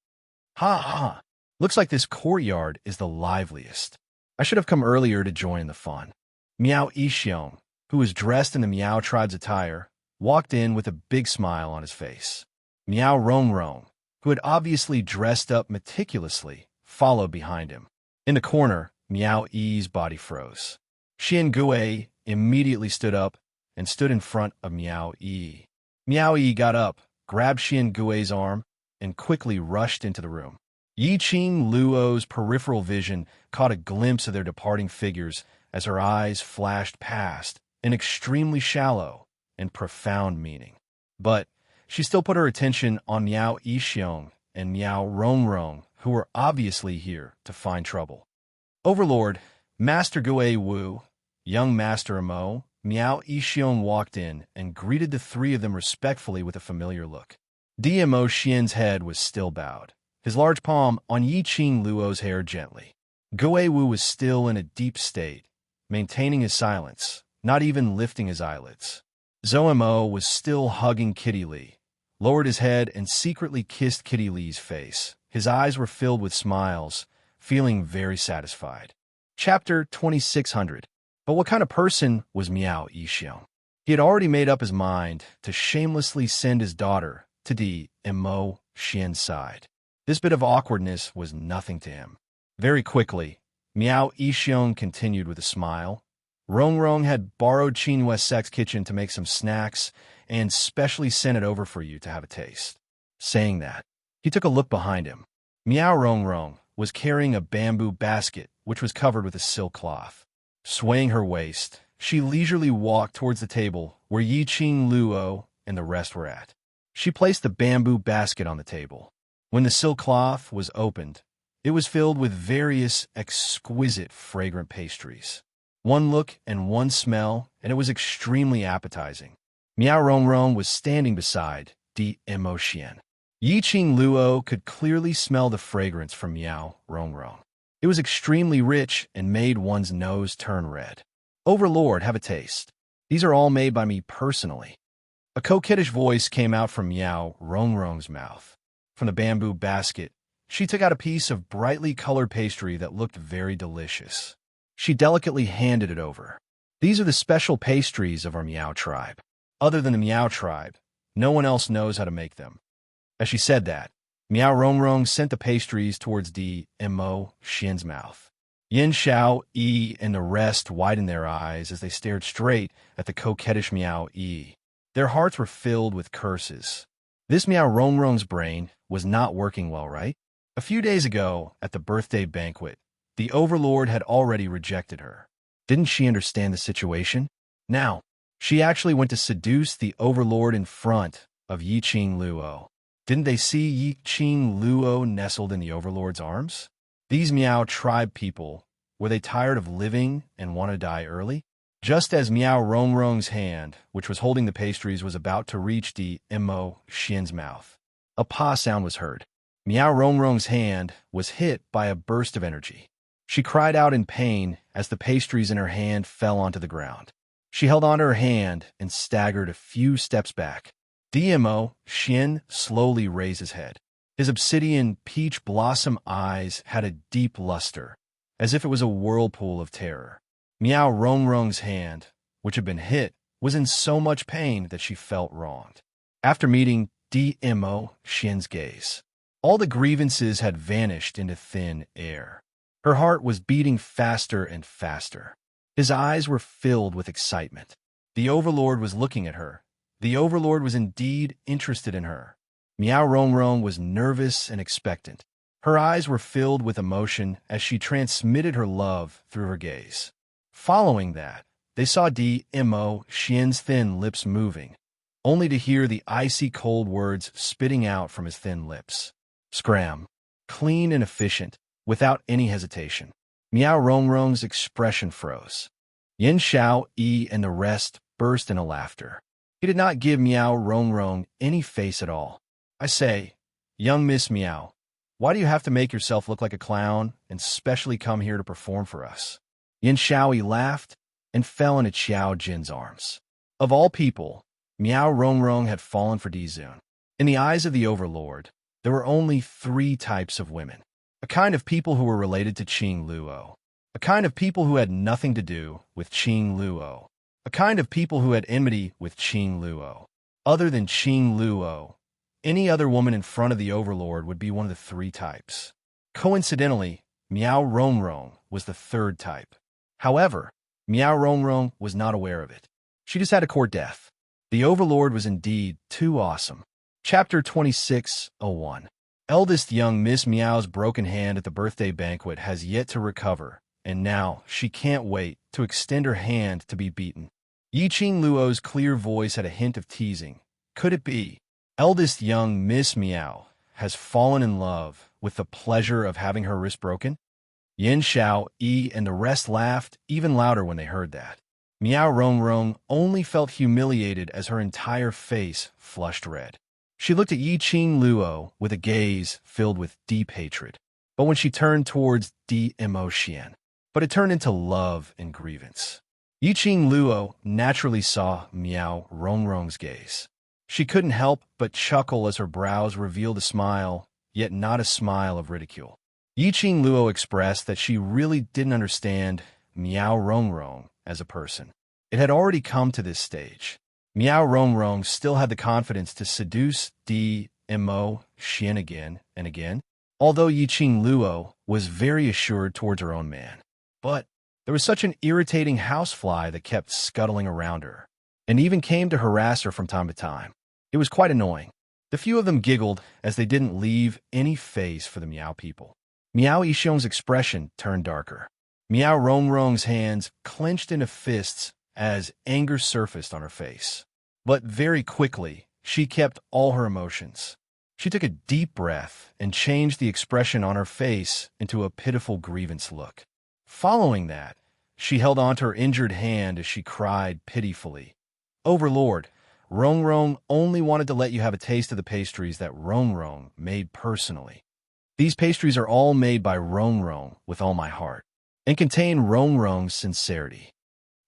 "Ha ha! Looks like this courtyard is the liveliest. I should have come earlier to join the fun." Miao Yixiong, who was dressed in the Miao tribe's attire, walked in with a big smile on his face. Miao Rongrong, who had obviously dressed up meticulously, followed behind him. In the corner, Miao Yi's body froze. Xian Gue immediately stood up and stood in front of Miao Yi. Miao Yi got up, grabbed Xian Gue's arm, and quickly rushed into the room. Yiqing Luo's peripheral vision caught a glimpse of their departing figures as her eyes flashed past an extremely shallow and profound meaning. But she still put her attention on Miao Yixiong and Miao Rongrong, who were obviously here to find trouble. Overlord, Master Gui Wu, young Master Amo, Miao Yixiong walked in and greeted the three of them respectfully with a familiar look. Dmo Xian's head was still bowed, his large palm on Yi Qing Luo's hair gently. Gui Wu was still in a deep state, maintaining his silence, not even lifting his eyelids. Zhou Mo was still hugging Kitty Li, lowered his head and secretly kissed Kitty Li's face. His eyes were filled with smiles, feeling very satisfied. Chapter 2600. But what kind of person was Miao Yixiong? He had already made up his mind to shamelessly send his daughter to Dmo Xian's side. This bit of awkwardness was nothing to him. Very quickly, Miao Yixiong continued with a smile. Rongrong had borrowed Qin Westsek's kitchen to make some snacks and specially sent it over for you to have a taste. Saying that, he took a look behind him. Miao Rongrong was carrying a bamboo basket which was covered with a silk cloth. Swaying her waist, she leisurely walked towards the table where Yi Qing Luo and the rest were at. She placed the bamboo basket on the table. When the silk cloth was opened, it was filled with various exquisite fragrant pastries. One look and one smell, and it was extremely appetizing. Miao Rongrong was standing beside Dmo Xian. Yi Qing Luo could clearly smell the fragrance from Miao Rongrong. It was extremely rich and made one's nose turn red. Overlord, have a taste. These are all made by me personally. A coquettish voice came out from Miao Rongrong's mouth. From the bamboo basket, she took out a piece of brightly colored pastry that looked very delicious. She delicately handed it over. These are the special pastries of our Miao tribe. Other than the Miao tribe, no one else knows how to make them. As she said that, Miao Rongrong sent the pastries towards Dmo Xian's mouth. Yin Xiao Yi and the rest widened their eyes as they stared straight at the coquettish Miao Yi. Their hearts were filled with curses. This Miao Rongrong's brain was not working well, right? A few days ago, at the birthday banquet, the Overlord had already rejected her. Didn't she understand the situation? Now, she actually went to seduce the Overlord in front of Yi Qing Luo. Didn't they see Yi Qing Luo nestled in the Overlord's arms? These Miao tribe people, were they tired of living and want to die early? Just as Miao Rongrong's hand, which was holding the pastries, was about to reach Dmo Xian's mouth, a pa sound was heard. Miao Rongrong's hand was hit by a burst of energy. She cried out in pain as the pastries in her hand fell onto the ground. She held onto her hand and staggered a few steps back. Dmo Xian slowly raised his head. His obsidian peach blossom eyes had a deep luster, as if it was a whirlpool of terror. Miao Rongrong's hand, which had been hit, was in so much pain that she felt wronged. After meeting Dmo Xian's gaze, all the grievances had vanished into thin air. Her heart was beating faster and faster. His eyes were filled with excitement. The Overlord was looking at her. The Overlord was indeed interested in her. Miao Rongrong was nervous and expectant. Her eyes were filled with emotion as she transmitted her love through her gaze. Following that, they saw Dmo Xian's thin lips moving, only to hear the icy cold words spitting out from his thin lips. Scram. Clean and efficient, without any hesitation. Miao Rongrong's expression froze. Yin Xiao Yi and the rest burst into laughter. He did not give Miao Rongrong any face at all. I say, young Miss Miao, why do you have to make yourself look like a clown and specially come here to perform for us? Yin Xiaoyi laughed and fell into Qiao Jin's arms. Of all people, Miao Rongrong had fallen for Dizun. In the eyes of the Overlord, there were only 3 types of women. A kind of people who were related to Qing Luo. A kind of people who had nothing to do with Qing Luo. A kind of people who had enmity with Qing Luo. Other than Qing Luo, any other woman in front of the Overlord would be one of the 3 types. Coincidentally, Miao Rongrong was the 3rd type. However, Miao Rongrong was not aware of it. She just had to court death. The Overlord was indeed too awesome. Chapter 2601. Eldest young Miss Miao's broken hand at the birthday banquet has yet to recover and now she can't wait to extend her hand to be beaten. Yiqing Luo's clear voice had a hint of teasing. Could it be? Eldest young Miss Meow has fallen in love with the pleasure of having her wrist broken? Yin Xiao, Yi, and the rest laughed even louder when they heard that. Miao Rongrong only felt humiliated as her entire face flushed red. She looked at Yiqing Luo with a gaze filled with deep hatred. But when she turned towards Dmo Xian, but it turned into love and grievance. Yiqing Luo naturally saw Miao Rongrong's gaze. She couldn't help but chuckle as her brows revealed a smile, yet not a smile of ridicule. Yiqing Luo expressed that she really didn't understand Miao Rongrong as a person. It had already come to this stage. Miao Rongrong still had the confidence to seduce Dmo Xian again and again, although Yiqing Luo was very assured towards her own man. But there was such an irritating housefly that kept scuttling around her, and even came to harass her from time to time. It was quite annoying. The few of them giggled as they didn't leave any face for the Miao people. Miao Yixiong's expression turned darker. Miao Rongrong's hands clenched into fists as anger surfaced on her face. But very quickly, she kept all her emotions. She took a deep breath and changed the expression on her face into a pitiful grievance look. Following that, she held onto her injured hand as she cried pitifully. Overlord, Rongrong only wanted to let you have a taste of the pastries that Rongrong made personally. These pastries are all made by Rongrong with all my heart, and contain Rongrong's sincerity.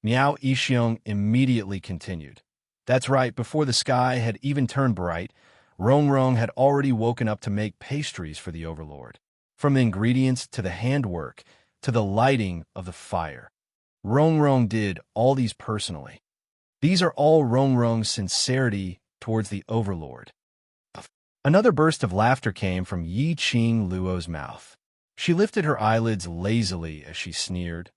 Miao Yixiong immediately continued. That's right, before the sky had even turned bright, Rongrong had already woken up to make pastries for the Overlord. From the ingredients to the handwork to the lighting of the fire, Rongrong did all these personally. These are all Rongrong's sincerity towards the Overlord. Another burst of laughter came from Yiqing Luo's mouth. She lifted her eyelids lazily as she sneered.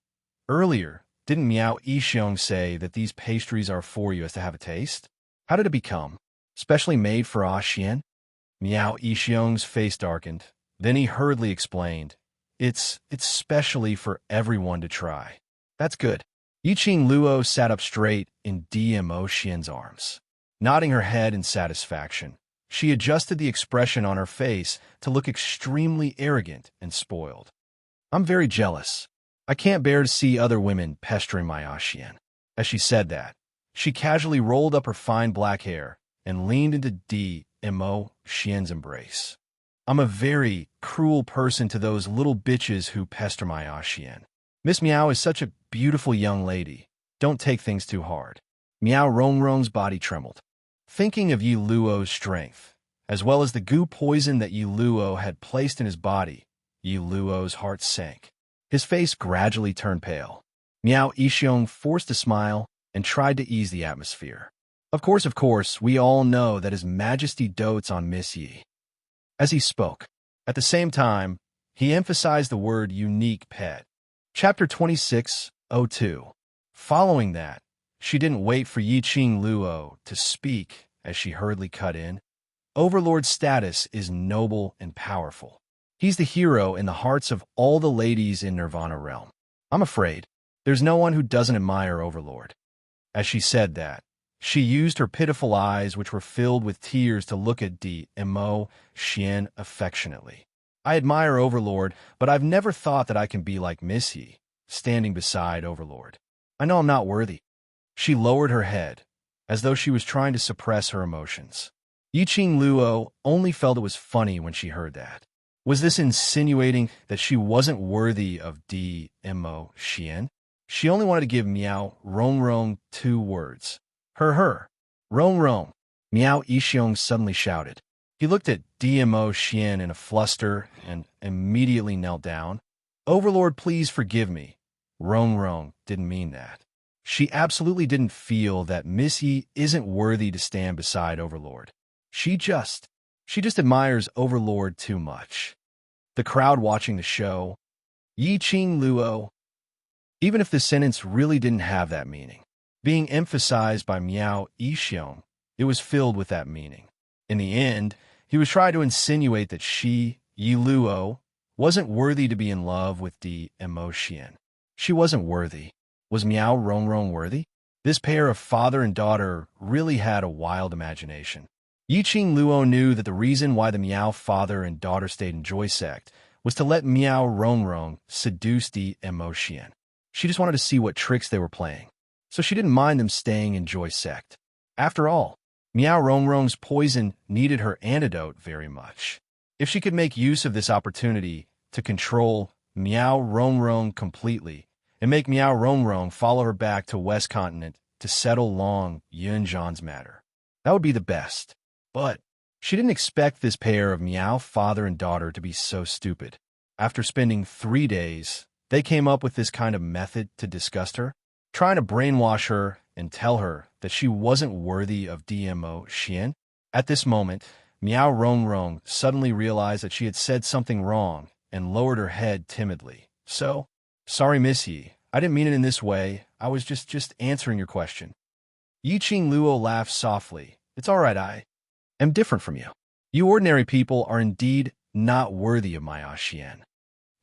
Earlier, didn't Miao Yixiong say that these pastries are for you as to have a taste? How did it become? Specially made for Ah Xian? Miao Yixiong's face darkened. Then he hurriedly explained. It's specially for everyone to try. That's good. Yiqing Luo sat up straight in Dmo Xian's arms. Nodding her head in satisfaction, she adjusted the expression on her face to look extremely arrogant and spoiled. I'm very jealous. I can't bear to see other women pestering my Ah Xian. As she said that, she casually rolled up her fine black hair and leaned into Dmo Xian's embrace. I'm a very cruel person to those little bitches who pester my Ah Xian. Miss Miao is such a beautiful young lady. Don't take things too hard. Miao Rongrong's body trembled. Thinking of Yi Luo's strength, as well as the goo poison that Yi Luo had placed in his body, Yi Luo's heart sank. His face gradually turned pale. Miao Yixiong forced a smile and tried to ease the atmosphere. Of course, we all know that His Majesty dotes on Miss Yi. As he spoke, at the same time, he emphasized the word unique pet. Chapter 26:02. Following that, she didn't wait for Yiqing Luo to speak as she hurriedly cut in. Overlord's status is noble and powerful. He's the hero in the hearts of all the ladies in Nirvana realm. I'm afraid there's no one who doesn't admire Overlord. As she said that, she used her pitiful eyes, which were filled with tears, to look at Dmo Xian affectionately. I admire Overlord, but I've never thought that I can be like Miss Yi, standing beside Overlord. I know I'm not worthy. She lowered her head, as though she was trying to suppress her emotions. Yiqing Luo only felt it was funny when she heard that. Was this insinuating that she wasn't worthy of Dmo Xian? She only wanted to give Miao Rongrong 2 words. Her. Rongrong. Miao Yixiong suddenly shouted. He looked at Dmo Xian in a fluster and immediately knelt down. Overlord, please forgive me. Rongrong didn't mean that. She absolutely didn't feel that Miss Yi isn't worthy to stand beside Overlord. She just admires Overlord too much. The crowd watching the show, Yiqing Luo, even if the sentence really didn't have that meaning, being emphasized by Miao Yixiong, it was filled with that meaning. In the end, he was trying to insinuate that she, Yi Luo, wasn't worthy to be in love with Dmo Xian. She wasn't worthy. Was Meow Rongrong worthy? This pair of father and daughter really had a wild imagination. Yiqing Luo knew that the reason why the Meow father and daughter stayed in Joy Sect was to let Meow Rongrong seduce the emotion. She just wanted to see what tricks they were playing, so she didn't mind them staying in Joy Sect. After all, Meow Rongrong's poison needed her antidote very much. If she could make use of this opportunity to control Meow Rongrong completely and make Meow Rongrong follow her back to West Continent to settle Long Yunzhan's matter, that would be the best. But she didn't expect this pair of Meow father and daughter to be so stupid. After spending 3 days, they came up with this kind of method to disgust her, trying to brainwash her and tell her that she wasn't worthy of DMO Xian. At this moment, Meow Rongrong suddenly realized that she had said something wrong and lowered her head timidly. So, sorry, Miss Yi. I didn't mean it in this way. I was just answering your question. Yiqing Luo laughed softly. It's all right, I am different from you. You ordinary people are indeed not worthy of my Xian.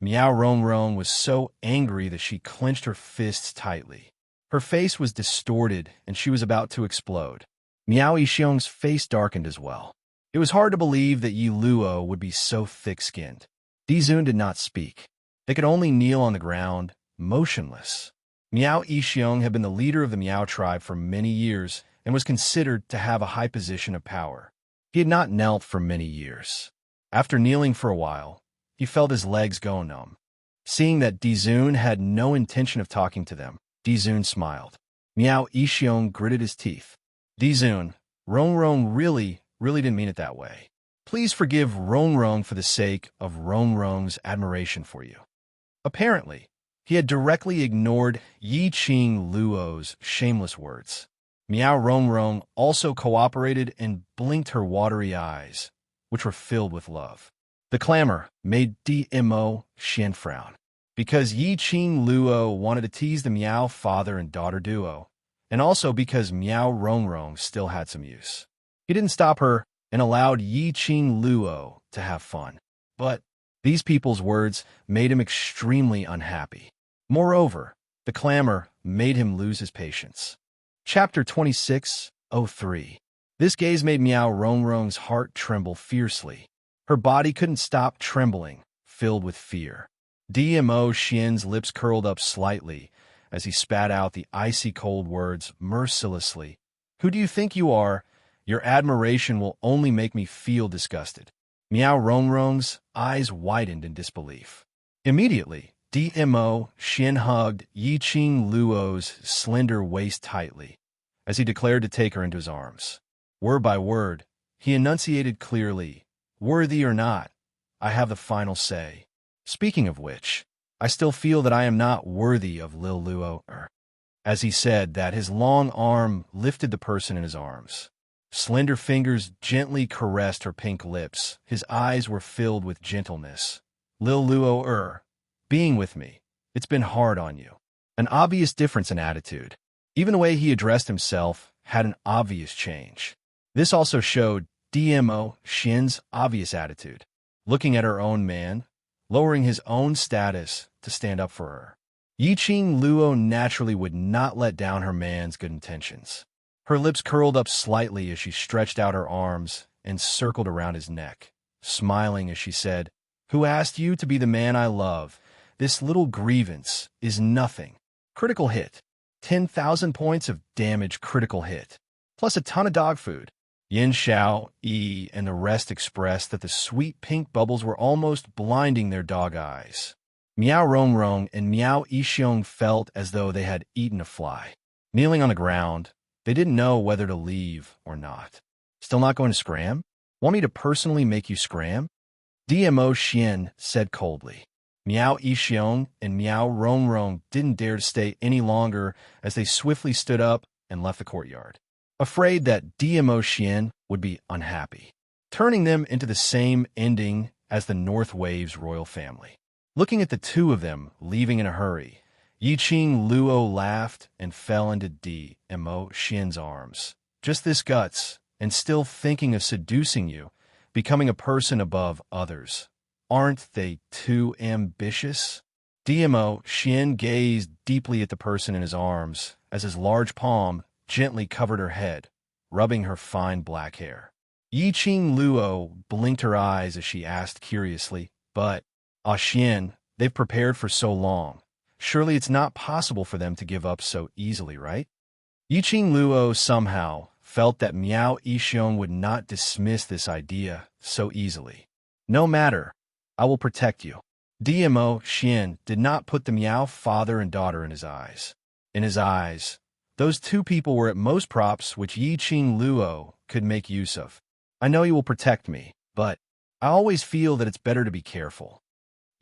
Meow Rongrong was so angry that she clenched her fists tightly. Her face was distorted, and she was about to explode. Meow Yixiong's face darkened as well. It was hard to believe that Yi Luo would be so thick-skinned. Dizun did not speak. They could only kneel on the ground, motionless. Meow Yixiong had been the leader of the Meow tribe for many years and was considered to have a high position of power. He had not knelt for many years. After kneeling for a while, he felt his legs go numb. Seeing that Dizun had no intention of talking to them, Dizun smiled. Meow Yixiong gritted his teeth. Dizun, Rongrong really didn't mean it that way. Please forgive Rongrong for the sake of Rongrong's admiration for you. Apparently, he had directly ignored Yiqing Luo's shameless words. Meow Rongrong also cooperated and blinked her watery eyes, which were filled with love. The clamor made DMO Xian frown, because Yiqing Luo wanted to tease the Meow father and daughter duo, and also because Meow Rongrong still had some use. He didn't stop her and allowed Yiqing Luo to have fun. But these people's words made him extremely unhappy. Moreover, the clamor made him lose his patience. Chapter 26:03. This gaze made Meow Rongrong's heart tremble fiercely. Her body couldn't stop trembling, filled with fear. DMO Xian's lips curled up slightly as he spat out the icy cold words mercilessly. Who do you think you are? Your admiration will only make me feel disgusted. Meow Rongrong's eyes widened in disbelief. Immediately, DMO Xian hugged Yiqing Luo's slender waist tightly as he declared to take her into his arms. Word by word, he enunciated clearly, "Worthy or not, I have the final say. Speaking of which, I still feel that I am not worthy of Lil Luo." As he said that, his long arm lifted the person in his arms. Slender fingers gently caressed her pink lips. His eyes were filled with gentleness. Lil Luo, being with me, it's been hard on you. An obvious difference in attitude. Even the way he addressed himself had an obvious change. This also showed DMO Xian's obvious attitude, looking at her own man, lowering his own status to stand up for her. Yiqing Luo naturally would not let down her man's good intentions. Her lips curled up slightly as she stretched out her arms and circled around his neck, smiling as she said, "Who asked you to be the man I love? This little grievance is nothing." Critical hit. 10,000 points of damage critical hit, plus a ton of dog food. Yin Xiao, Yi, and the rest expressed that the sweet pink bubbles were almost blinding their dog eyes. Meow Rongrong and Meow Yixiong felt as though they had eaten a fly. Kneeling on the ground, they didn't know whether to leave or not. Still not going to scram? Want me to personally make you scram? DMO Xian said coldly. Meow Yixiong and Meow Rongrong didn't dare to stay any longer as they swiftly stood up and left the courtyard, afraid that DMO Xian would be unhappy, turning them into the same ending as the North Wave's royal family. Looking at the two of them leaving in a hurry, Yiqing Luo laughed and fell into DMO Xian's arms. Just this guts, and still thinking of seducing you, becoming a person above others. Aren't they too ambitious? DMO Xian gazed deeply at the person in his arms as his large palm gently covered her head, rubbing her fine black hair. Yiqing Luo blinked her eyes as she asked curiously, "But, Xian, they've prepared for so long. Surely it's not possible for them to give up so easily, right?" Yiqing Luo somehow felt that Miao Yixiong would not dismiss this idea so easily. "No matter, I will protect you." DMO Xian did not put the Miao father and daughter in his eyes. In his eyes, those two people were at most props which Yiqing Luo could make use of. "I know you will protect me, but I always feel that it's better to be careful."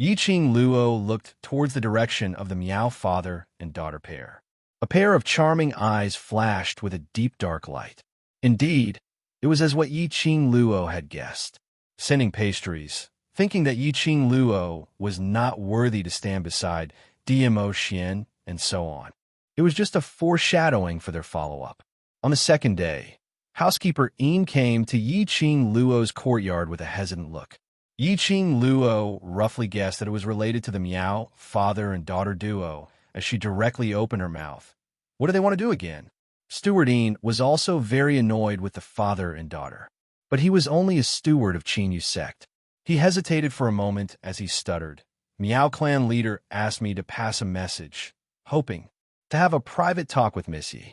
Yiqing Luo looked towards the direction of the Miao father and daughter pair. A pair of charming eyes flashed with a deep dark light. Indeed, it was as what Yiqing Luo had guessed. Sending pastries, thinking that Yiqing Luo was not worthy to stand beside DMO Xian, and so on. It was just a foreshadowing for their follow-up. On the second day, housekeeper Yin came to Yiqing Luo's courtyard with a hesitant look. Yiqing Luo roughly guessed that it was related to the Miao father and daughter duo as she directly opened her mouth. What do they want to do again? Steward Yin was also very annoyed with the father and daughter. But he was only a steward of Qinyu sect. He hesitated for a moment as he stuttered. "Miao clan leader asked me to pass a message, hoping to have a private talk with Missy."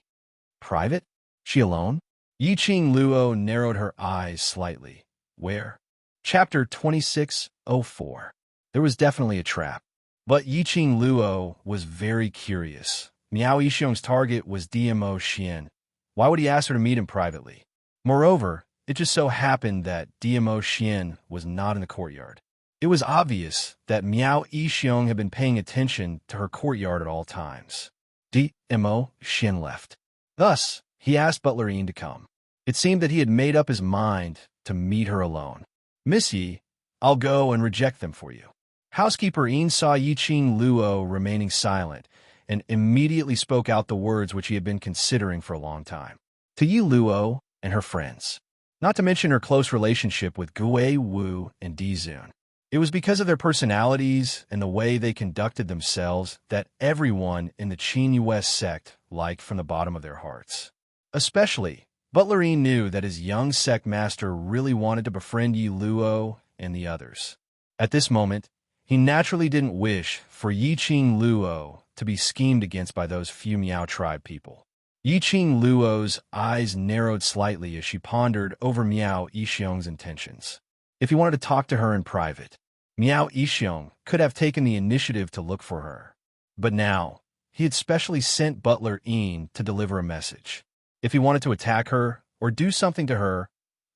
"Private? She alone?" Yiqing Luo narrowed her eyes slightly. "Where?" Chapter 2604. There was definitely a trap. But Yiqing Luo was very curious. Miao Yixiong's target was DMO Xian. Why would he ask her to meet him privately? Moreover, it just so happened that DMO Xian was not in the courtyard. It was obvious that Miao Yixiong had been paying attention to her courtyard at all times. DMO Xian left. Thus, he asked Butler Yin to come. It seemed that he had made up his mind to meet her alone. "Missy, I'll go and reject them for you." Housekeeper Yin saw Yiqing Luo remaining silent and immediately spoke out the words which he had been considering for a long time. To Yi Luo and her friends. Not to mention her close relationship with Gui Wu and Di Zun. It was because of their personalities and the way they conducted themselves that everyone in the Qin West sect liked from the bottom of their hearts. Especially, Butler Yin knew that his young sect master really wanted to befriend Yi Luo and the others. At this moment, he naturally didn't wish for Yiqing Luo to be schemed against by those few Miao tribe people. Yiqing Luo's eyes narrowed slightly as she pondered over Miao Yixiong's intentions. If he wanted to talk to her in private, Miao Yixiong could have taken the initiative to look for her. But now, he had specially sent Butler Yin to deliver a message. If he wanted to attack her or do something to her,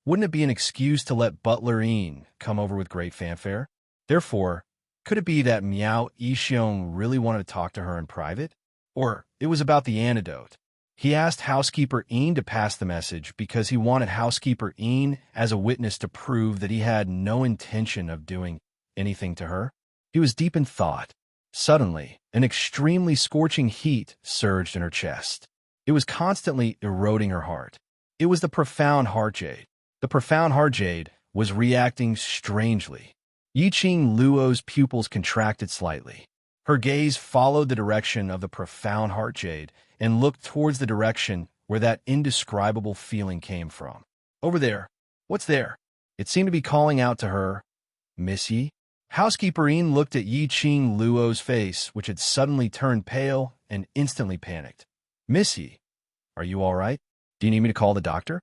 wouldn't it be an excuse to let Butler Yin come over with great fanfare? Therefore, could it be that Miao Yixiong really wanted to talk to her in private? Or it was about the antidote? He asked Housekeeper Yin to pass the message because he wanted Housekeeper Yin as a witness to prove that he had no intention of doing anything to her. He was deep in thought. Suddenly, an extremely scorching heat surged in her chest. It was constantly eroding her heart. It was the profound heart jade. The profound heart jade was reacting strangely. Yiqing Luo's pupils contracted slightly. Her gaze followed the direction of the profound heart jade and looked towards the direction where that indescribable feeling came from. "Over there. What's there?" It seemed to be calling out to her. "Missy?" Housekeeper Yin looked at Yiqing Luo's face, which had suddenly turned pale and instantly panicked. "Missy, are you all right? Do you need me to call the doctor?"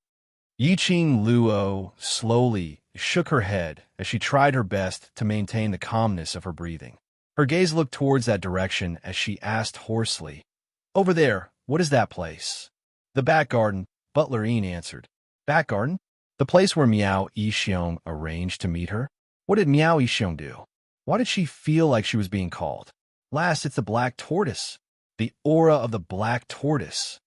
Yiqing Luo slowly shook her head as she tried her best to maintain the calmness of her breathing. Her gaze looked towards that direction as she asked hoarsely, "Over there, what is that place?" "The back garden," Butler Yin answered. "Back garden?" "The place where Miao Yixiong arranged to meet her?" What did Miao Yixiong do? Why did she feel like she was being called? Last, it's the black tortoise. The aura of the black tortoise.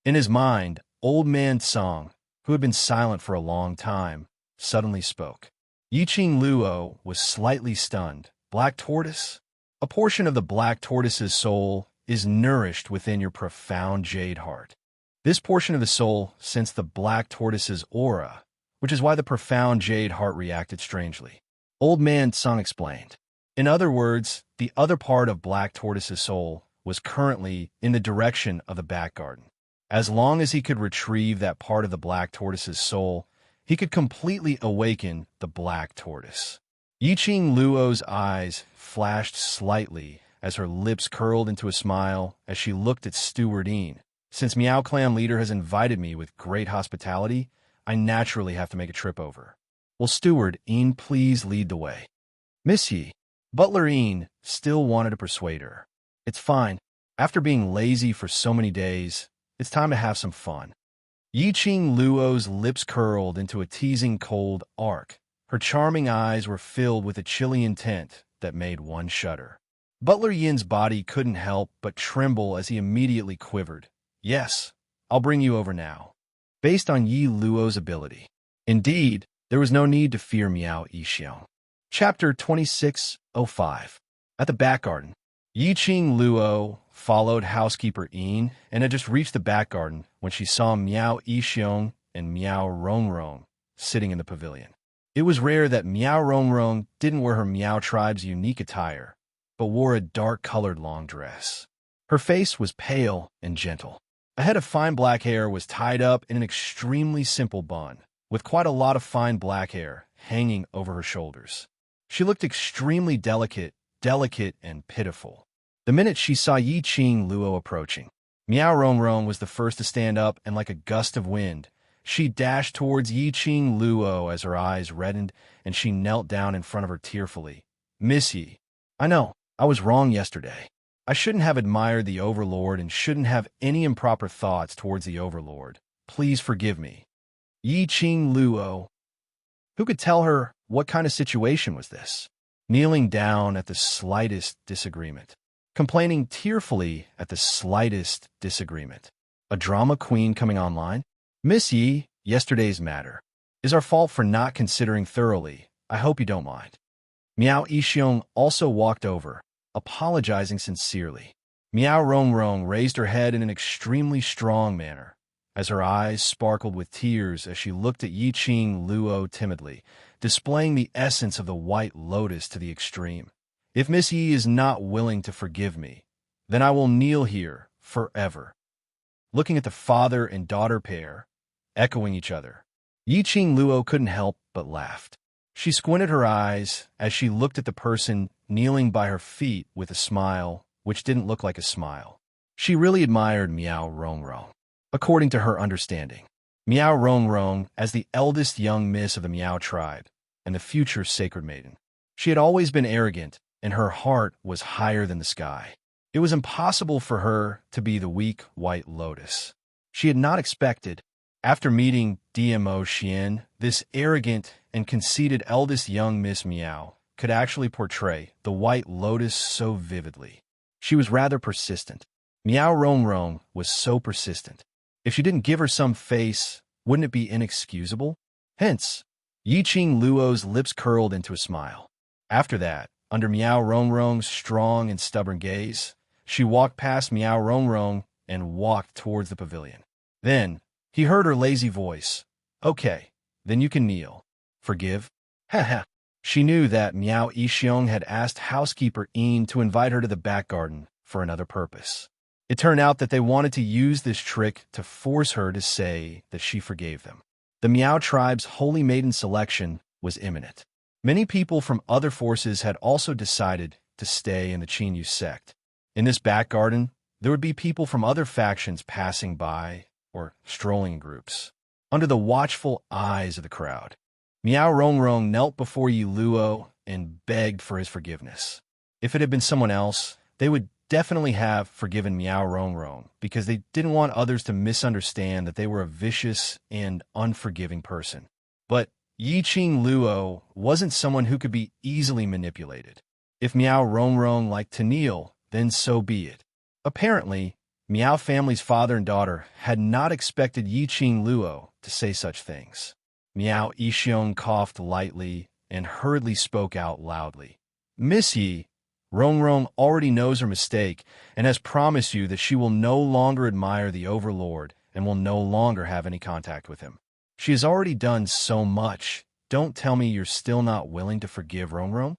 In his mind, old man Song, who had been silent for a long time, suddenly spoke. Yiqing Luo was slightly stunned. Black tortoise? A portion of the black tortoise's soul is nourished within your profound jade heart. This portion of the soul sensed the black tortoise's aura, which is why the profound jade heart reacted strangely. Old man Song explained. In other words, the other part of Black Tortoise's soul was currently in the direction of the back garden. As long as he could retrieve that part of the Black Tortoise's soul, he could completely awaken the Black Tortoise. Yiqing Luo's eyes flashed slightly as her lips curled into a smile as she looked at Steward Een. Since Meow Clan leader has invited me with great hospitality, I naturally have to make a trip over. Will Steward Een please lead the way? Misty. Butler Een still wanted to persuade her. It's fine. After being lazy for so many days, it's time to have some fun. Yiqing Luo's lips curled into a teasing cold arc. Her charming eyes were filled with a chilly intent that made one shudder. Butler Yin's body couldn't help but tremble as he immediately quivered. Yes, I'll bring you over now. Based on Yi Luo's ability. Indeed, there was no need to fear Miao Yixiong. Chapter 2605. At the back garden, Yiqing Luo followed housekeeper Een and had just reached the back garden when she saw Miao Yixiong and Miao Rongrong sitting in the pavilion. It was rare that Miao Rongrong didn't wear her Miao tribe's unique attire, but wore a dark-colored long dress. Her face was pale and gentle. A head of fine black hair was tied up in an extremely simple bun, with quite a lot of fine black hair hanging over her shoulders. She looked extremely delicate and pitiful. The minute she saw Yiqing Luo approaching, Miao Rongrong was the first to stand up, and like a gust of wind, she dashed towards Yiqing Luo as her eyes reddened and she knelt down in front of her tearfully. Miss Yi, I know, I was wrong yesterday. I shouldn't have admired the Overlord and shouldn't have any improper thoughts towards the Overlord. Please forgive me. Yiqing Luo. Who could tell her what kind of situation was this? Kneeling down at the slightest disagreement. Complaining tearfully at the slightest disagreement. A drama queen coming online? Miss Yi, yesterday's matter is our fault for not considering thoroughly. I hope you don't mind. Miao Yixiong also walked over, apologizing sincerely. Miao Rongrong raised her head in an extremely strong manner, as her eyes sparkled with tears as she looked at Yiqing Luo timidly, displaying the essence of the white lotus to the extreme. If Miss Yi is not willing to forgive me, then I will kneel here forever. Looking at the father and daughter pair, echoing each other, Yiqing Luo couldn't help but laughed. She squinted her eyes as she looked at the person kneeling by her feet with a smile which didn't look like a smile. She really admired Miao Rongrong. According to her understanding, Miao Rongrong, as the eldest young miss of the Miao tribe and the future sacred maiden, she had always been arrogant, and her heart was higher than the sky. It was impossible for her to be the weak white lotus. She had not expected, after meeting DMO Xian, this arrogant and conceited eldest young Miss Miao could actually portray the white lotus so vividly. She was rather persistent. Miao Rongrong was so persistent. If she didn't give her some face, wouldn't it be inexcusable? Hence, Yiqing Luo's lips curled into a smile. After that, under Miao Rongrong's strong and stubborn gaze, she walked past Miao Rongrong and walked towards the pavilion. Then, he heard her lazy voice. Okay, then you can kneel. Forgive? Ha. She knew that Miao Yixiong had asked housekeeper Een to invite her to the back garden for another purpose. It turned out that they wanted to use this trick to force her to say that she forgave them. The Miao tribe's holy maiden selection was imminent. Many people from other forces had also decided to stay in the Qinyu sect. In this back garden, there would be people from other factions passing by or strolling in groups. Under the watchful eyes of the crowd, Miao Rongrong knelt before Yi Luo and begged for his forgiveness. If it had been someone else, they would definitely have forgiven Miao Rongrong because they didn't want others to misunderstand that they were a vicious and unforgiving person. But Yiqing Luo wasn't someone who could be easily manipulated. If Miao Rongrong liked to kneel, then so be it. Apparently, Miao family's father and daughter had not expected Yiqing Luo to say such things. Miao Yixiong coughed lightly and hurriedly spoke out loudly. Miss Yi, Rongrong already knows her mistake and has promised you that she will no longer admire the Overlord and will no longer have any contact with him. She has already done so much. Don't tell me you're still not willing to forgive Rongrong?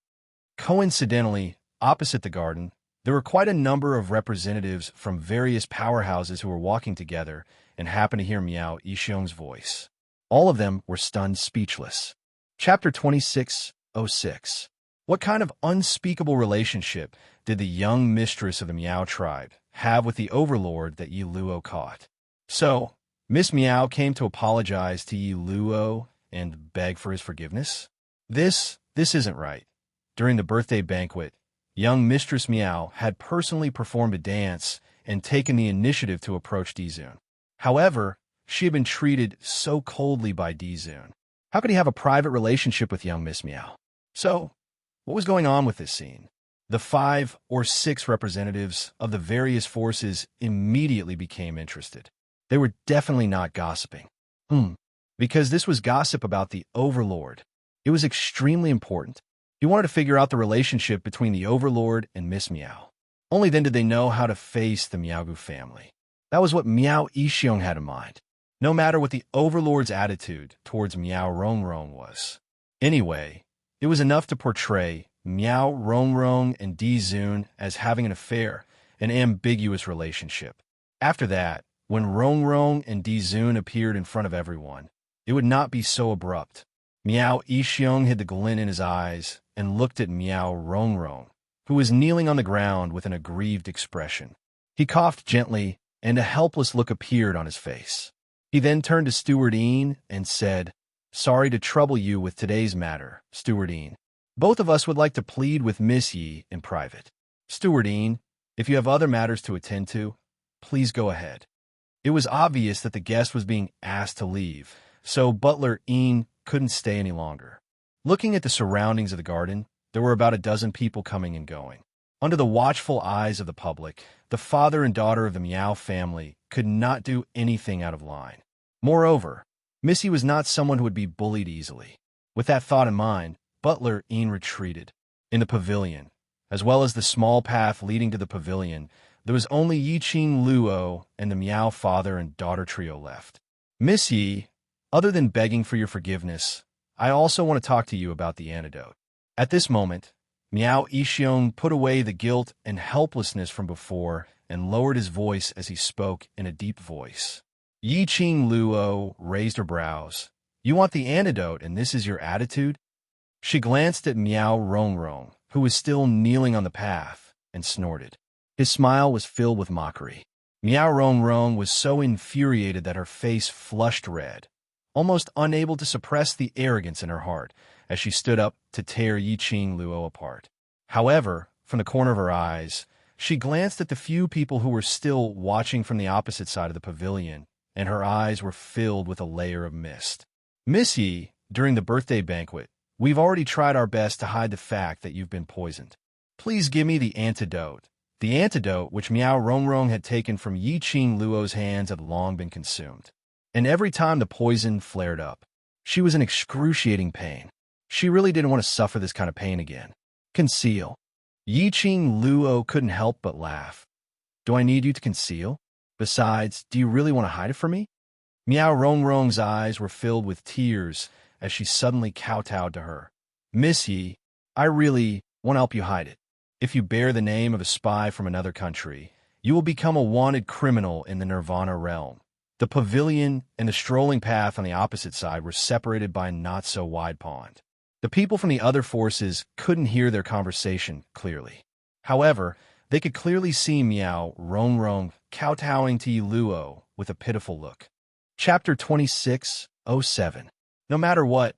Coincidentally, opposite the garden, there were quite a number of representatives from various powerhouses who were walking together and happened to hear Miao Yixiong's voice. All of them were stunned speechless. Chapter 26:06. What kind of unspeakable relationship did the young mistress of the Miao tribe have with the overlord that Yi Luo caught? So, Miss Miao came to apologize to Yi Luo and beg for his forgiveness? This isn't right. During the birthday banquet, young Mistress Miao had personally performed a dance and taken the initiative to approach Dizun. However, she had been treated so coldly by Dizun. How could he have a private relationship with young Miss Miao? So, what was going on with this scene? The 5 or 6 representatives of the various forces immediately became interested. They were definitely not gossiping. Because this was gossip about the Overlord. It was extremely important. He wanted to figure out the relationship between the Overlord and Miss Miao. Only then did they know how to face the Miaogu family. That was what Miao Yixiong had in mind, no matter what the Overlord's attitude towards Miao Rongrong was. Anyway, it was enough to portray Miao Rongrong and Dizun as having an affair, an ambiguous relationship. After that, when Rongrong and Dizun appeared in front of everyone, it would not be so abrupt. Miao Yixiong hid the glint in his eyes and looked at Miao Rongrong, who was kneeling on the ground with an aggrieved expression. He coughed gently, and a helpless look appeared on his face. He then turned to Stewardine and said, "Sorry to trouble you with today's matter, Stewardine. Both of us would like to plead with Miss Yi in private. Stewardine, if you have other matters to attend to, please go ahead." It was obvious that the guest was being asked to leave, so Butler Een couldn't stay any longer. Looking at the surroundings of the garden, there were about a dozen people coming and going. Under the watchful eyes of the public, the father and daughter of the Miao family could not do anything out of line. Moreover, Missy was not someone who would be bullied easily. With that thought in mind, Butler Een retreated. In the pavilion, as well as the small path leading to the pavilion, there was only Yiqing Luo and the Miao father and daughter trio left. "Miss Yi, other than begging for your forgiveness, I also want to talk to you about the antidote." At this moment, Miao Yixiong put away the guilt and helplessness from before and lowered his voice as he spoke in a deep voice. Yiqing Luo raised her brows. "You want the antidote, and this is your attitude?" She glanced at Miao Rongrong, who was still kneeling on the path, and snorted. His smile was filled with mockery. Miao Rongrong was so infuriated that her face flushed red, almost unable to suppress the arrogance in her heart as she stood up to tear Yiqing Luo apart. However, from the corner of her eyes, she glanced at the few people who were still watching from the opposite side of the pavilion, and her eyes were filled with a layer of mist. "Miss Yi, during the birthday banquet, we've already tried our best to hide the fact that you've been poisoned. Please give me the antidote." The antidote which Miao Rongrong had taken from Yiqing Luo's hands had long been consumed. And every time the poison flared up, she was in excruciating pain. She really didn't want to suffer this kind of pain again. "Conceal." Yiqing Luo couldn't help but laugh. "Do I need you to conceal? Besides, do you really want to hide it from me?" Miao Rongrong's eyes were filled with tears as she suddenly kowtowed to her. "Miss Yi, I really want to help you hide it. If you bear the name of a spy from another country, you will become a wanted criminal in the Nirvana realm." The pavilion and the strolling path on the opposite side were separated by a not-so-wide pond. The people from the other forces couldn't hear their conversation clearly. However, they could clearly see Miao Rongrong kowtowing to Yi Luo with a pitiful look. Chapter 26:07. No matter what,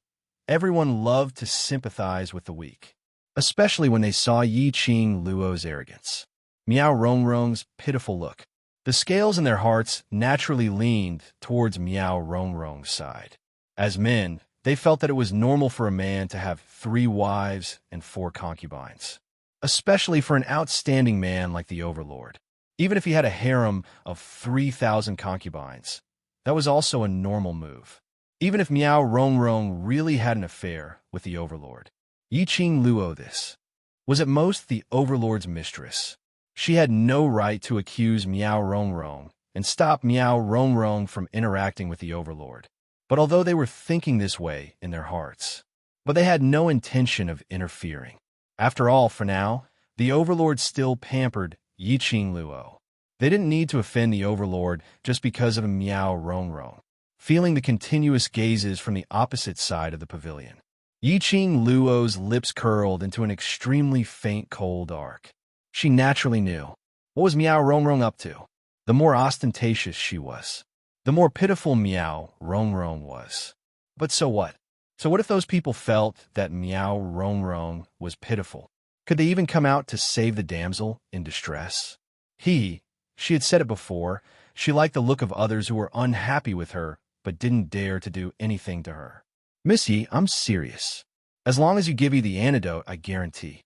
everyone loved to sympathize with the weak, especially when they saw Yiqing Luo's arrogance. Miao Rongrong's pitiful look. The scales in their hearts naturally leaned towards Miao Rongrong's side. As men, they felt that it was normal for a man to have 3 wives and 4 concubines, especially for an outstanding man like the Overlord. Even if he had a harem of 3,000 concubines, that was also a normal move. Even if Miao Rongrong really had an affair with the Overlord. Yiqing Luo this was at most the Overlord's mistress. She had no right to accuse Miao Rongrong and stop Miao Rongrong from interacting with the Overlord. But although they were thinking this way in their hearts, they had no intention of interfering. After all, for now, the Overlord still pampered Yiqing Luo. They didn't need to offend the Overlord just because of a Miao Rongrong. Feeling the continuous gazes from the opposite side of the pavilion, Yiqing Luo's lips curled into an extremely faint cold arc. She naturally knew. What was Miao Rongrong up to? The more ostentatious she was, the more pitiful Miao Rongrong was. But so what? So what if those people felt that Miao Rongrong was pitiful? Could they even come out to save the damsel in distress? She had said it before, she liked the look of others who were unhappy with her but didn't dare to do anything to her. Missy, I'm serious. As long as you give me the antidote, I guarantee.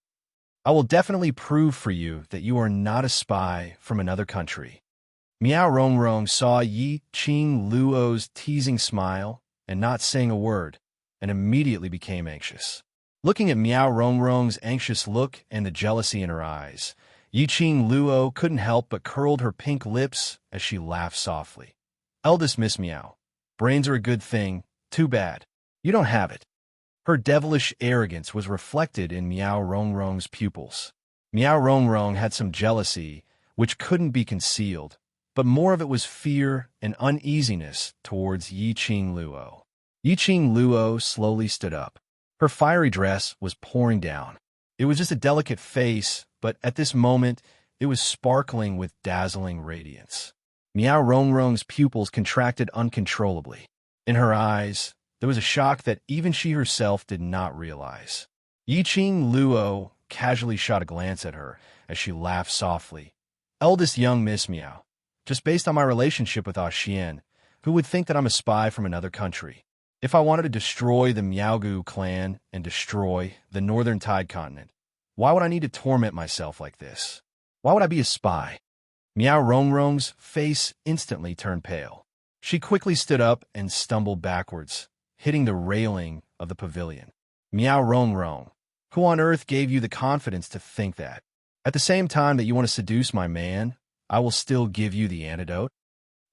I will definitely prove for you that you are not a spy from another country. Miao Rongrong saw Yiqing Luo's teasing smile and not saying a word, and immediately became anxious. Looking at Miao Rongrong's anxious look and the jealousy in her eyes, Yiqing Luo couldn't help but curled her pink lips as she laughed softly. Eldest Miss Miao, brains are a good thing, too bad. You don't have it. Her devilish arrogance was reflected in Miao Rongrong's pupils. Miao Rongrong had some jealousy, which couldn't be concealed, but more of it was fear and uneasiness towards Yiqing Luo. Yiqing Luo slowly stood up. Her fiery dress was pouring down. It was just a delicate face, but at this moment, it was sparkling with dazzling radiance. Miao Rongrong's pupils contracted uncontrollably. In her eyes, there was a shock that even she herself did not realize. Yiqing Luo casually shot a glance at her as she laughed softly. Eldest young Miss Miao, just based on my relationship with Xian, who would think that I'm a spy from another country? If I wanted to destroy the Miaogu clan and destroy the Northern Tide continent, why would I need to torment myself like this? Why would I be a spy? Miao Rongrong's face instantly turned pale. She quickly stood up and stumbled backwards, hitting the railing of the pavilion. Miao Rongrong, who on earth gave you the confidence to think that? At the same time that you want to seduce my man, I will still give you the antidote?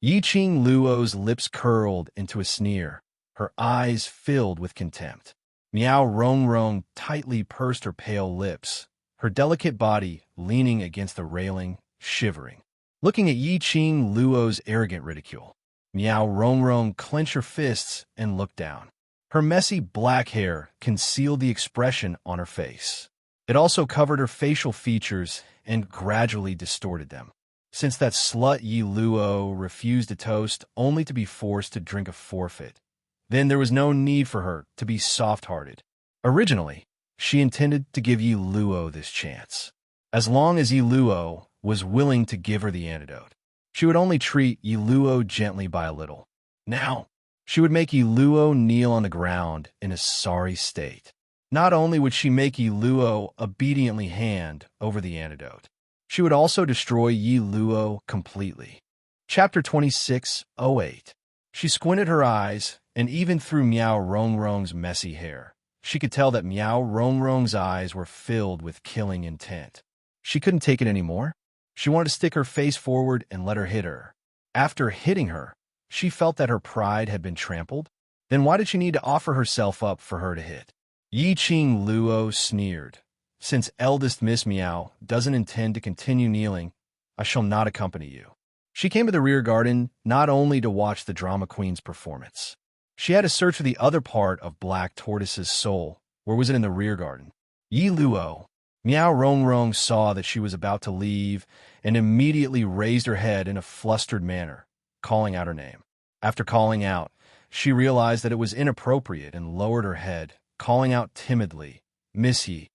Yiqing Luo's lips curled into a sneer, her eyes filled with contempt. Miao Rongrong tightly pursed her pale lips, her delicate body leaning against the railing, shivering. Looking at Yiqing Luo's arrogant ridicule, Miao Rongrong clenched her fists and looked down. Her messy black hair concealed the expression on her face. It also covered her facial features and gradually distorted them. Since that slut Yi Luo refused a toast only to be forced to drink a forfeit, then there was no need for her to be soft-hearted. Originally, she intended to give Yi Luo this chance. As long as Yi Luo was willing to give her the antidote, she would only treat Yi Luo gently by a little. Now, she would make Yi Luo kneel on the ground in a sorry state. Not only would she make Yi Luo obediently hand over the antidote, she would also destroy Yi Luo completely. Chapter 26:08. She squinted her eyes, and even through Miao Rongrong's messy hair, she could tell that Miao Rongrong's eyes were filled with killing intent. She couldn't take it anymore. She wanted to stick her face forward and let her hit her. After hitting her, she felt that her pride had been trampled. Then why did she need to offer herself up for her to hit? Yiqing Luo sneered. Since eldest Miss Miao doesn't intend to continue kneeling, I shall not accompany you. She came to the rear garden not only to watch the drama queen's performance. She had to search for the other part of Black Tortoise's soul. Where was it in the rear garden? Yi Luo. Miao Rongrong saw that she was about to leave and immediately raised her head in a flustered manner, calling out her name. After calling out, she realized that it was inappropriate and lowered her head, calling out timidly, Miss Yi.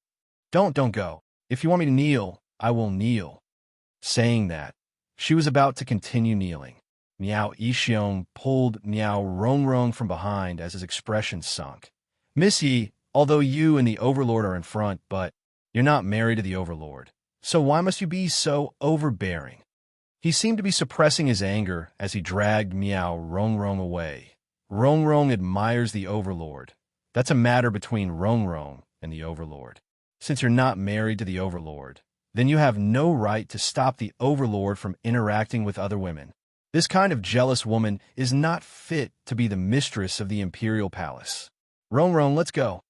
Don't go. If you want me to kneel, I will kneel. Saying that, she was about to continue kneeling. Miao Yixiong pulled Miao Rongrong from behind as his expression sunk. Miss Yi, although you and the Overlord are in front, but you're not married to the Overlord, so why must you be so overbearing? He seemed to be suppressing his anger as he dragged Miao Rongrong away. Rongrong admires the Overlord. That's a matter between Rongrong and the Overlord. Since you're not married to the Overlord, then you have no right to stop the Overlord from interacting with other women. This kind of jealous woman is not fit to be the mistress of the Imperial Palace. Rongrong, let's go.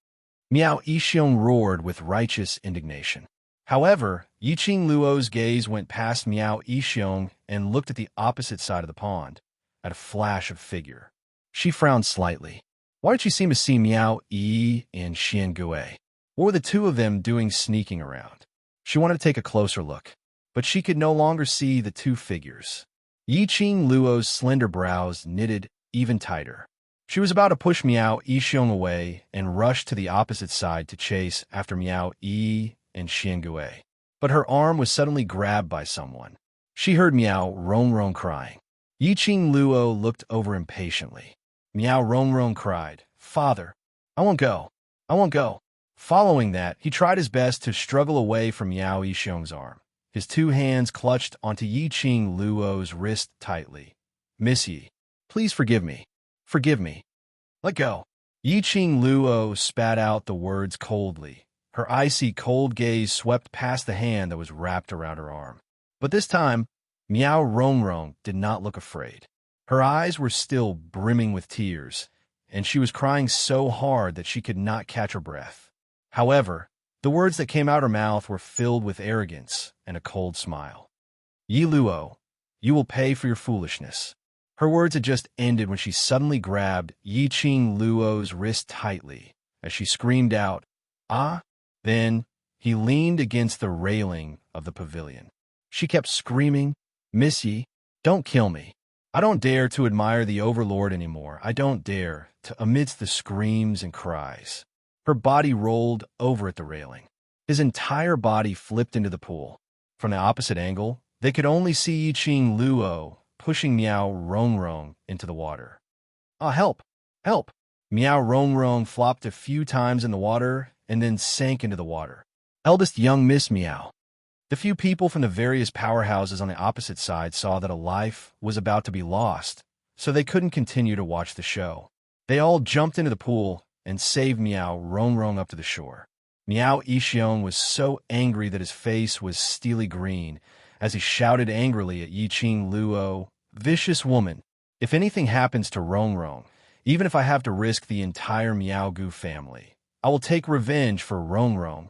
Miao Yixiong roared with righteous indignation. However, Yiqing Luo's gaze went past Miao Yixiong and looked at the opposite side of the pond, at a flash of figure. She frowned slightly. Why did she seem to see Miao Yi and Xian Gui? What were the two of them doing sneaking around? She wanted to take a closer look, but she could no longer see the two figures. Yiqing Luo's slender brows knitted even tighter. She was about to push Miao Yixiong away and rush to the opposite side to chase after Miao Yi and Xian Gui. But her arm was suddenly grabbed by someone. She heard Miao Rongrong crying. Yiqing Luo looked over impatiently. Miao Rongrong cried, "Father, I won't go. I won't go." Following that, he tried his best to struggle away from Miao Yixiong's arm. His two hands clutched onto Yiqing Luo's wrist tightly. "Misty, please forgive me. Forgive me. Let go." Yiqing Luo spat out the words coldly. Her icy cold gaze swept past the hand that was wrapped around her arm. But this time, Miao Rongrong did not look afraid. Her eyes were still brimming with tears, and she was crying so hard that she could not catch her breath. However, the words that came out her mouth were filled with arrogance and a cold smile. "Yi Luo, you will pay for your foolishness." Her words had just ended when she suddenly grabbed Yiqing Luo's wrist tightly as she screamed out, "Ah!" Then he leaned against the railing of the pavilion. She kept screaming, "Misty, don't kill me. I don't dare to admire the Overlord anymore. I don't dare to," amidst the screams and cries. Her body rolled over at the railing. His entire body flipped into the pool. From the opposite angle, they could only see Yiqing Luo pushing Miao Rongrong into the water. "Ah, help! Help!" Miao Rongrong flopped a few times in the water and then sank into the water. Eldest young Miss Miao. The few people from the various powerhouses on the opposite side saw that a life was about to be lost, so they couldn't continue to watch the show. They all jumped into the pool and saved Miao Rongrong up to the shore. Miao Yixiong was so angry that his face was steely green as he shouted angrily at Yiqing Luo, "Vicious woman, if anything happens to Rongrong, even if I have to risk the entire Miao Gu family, I will take revenge for Rongrong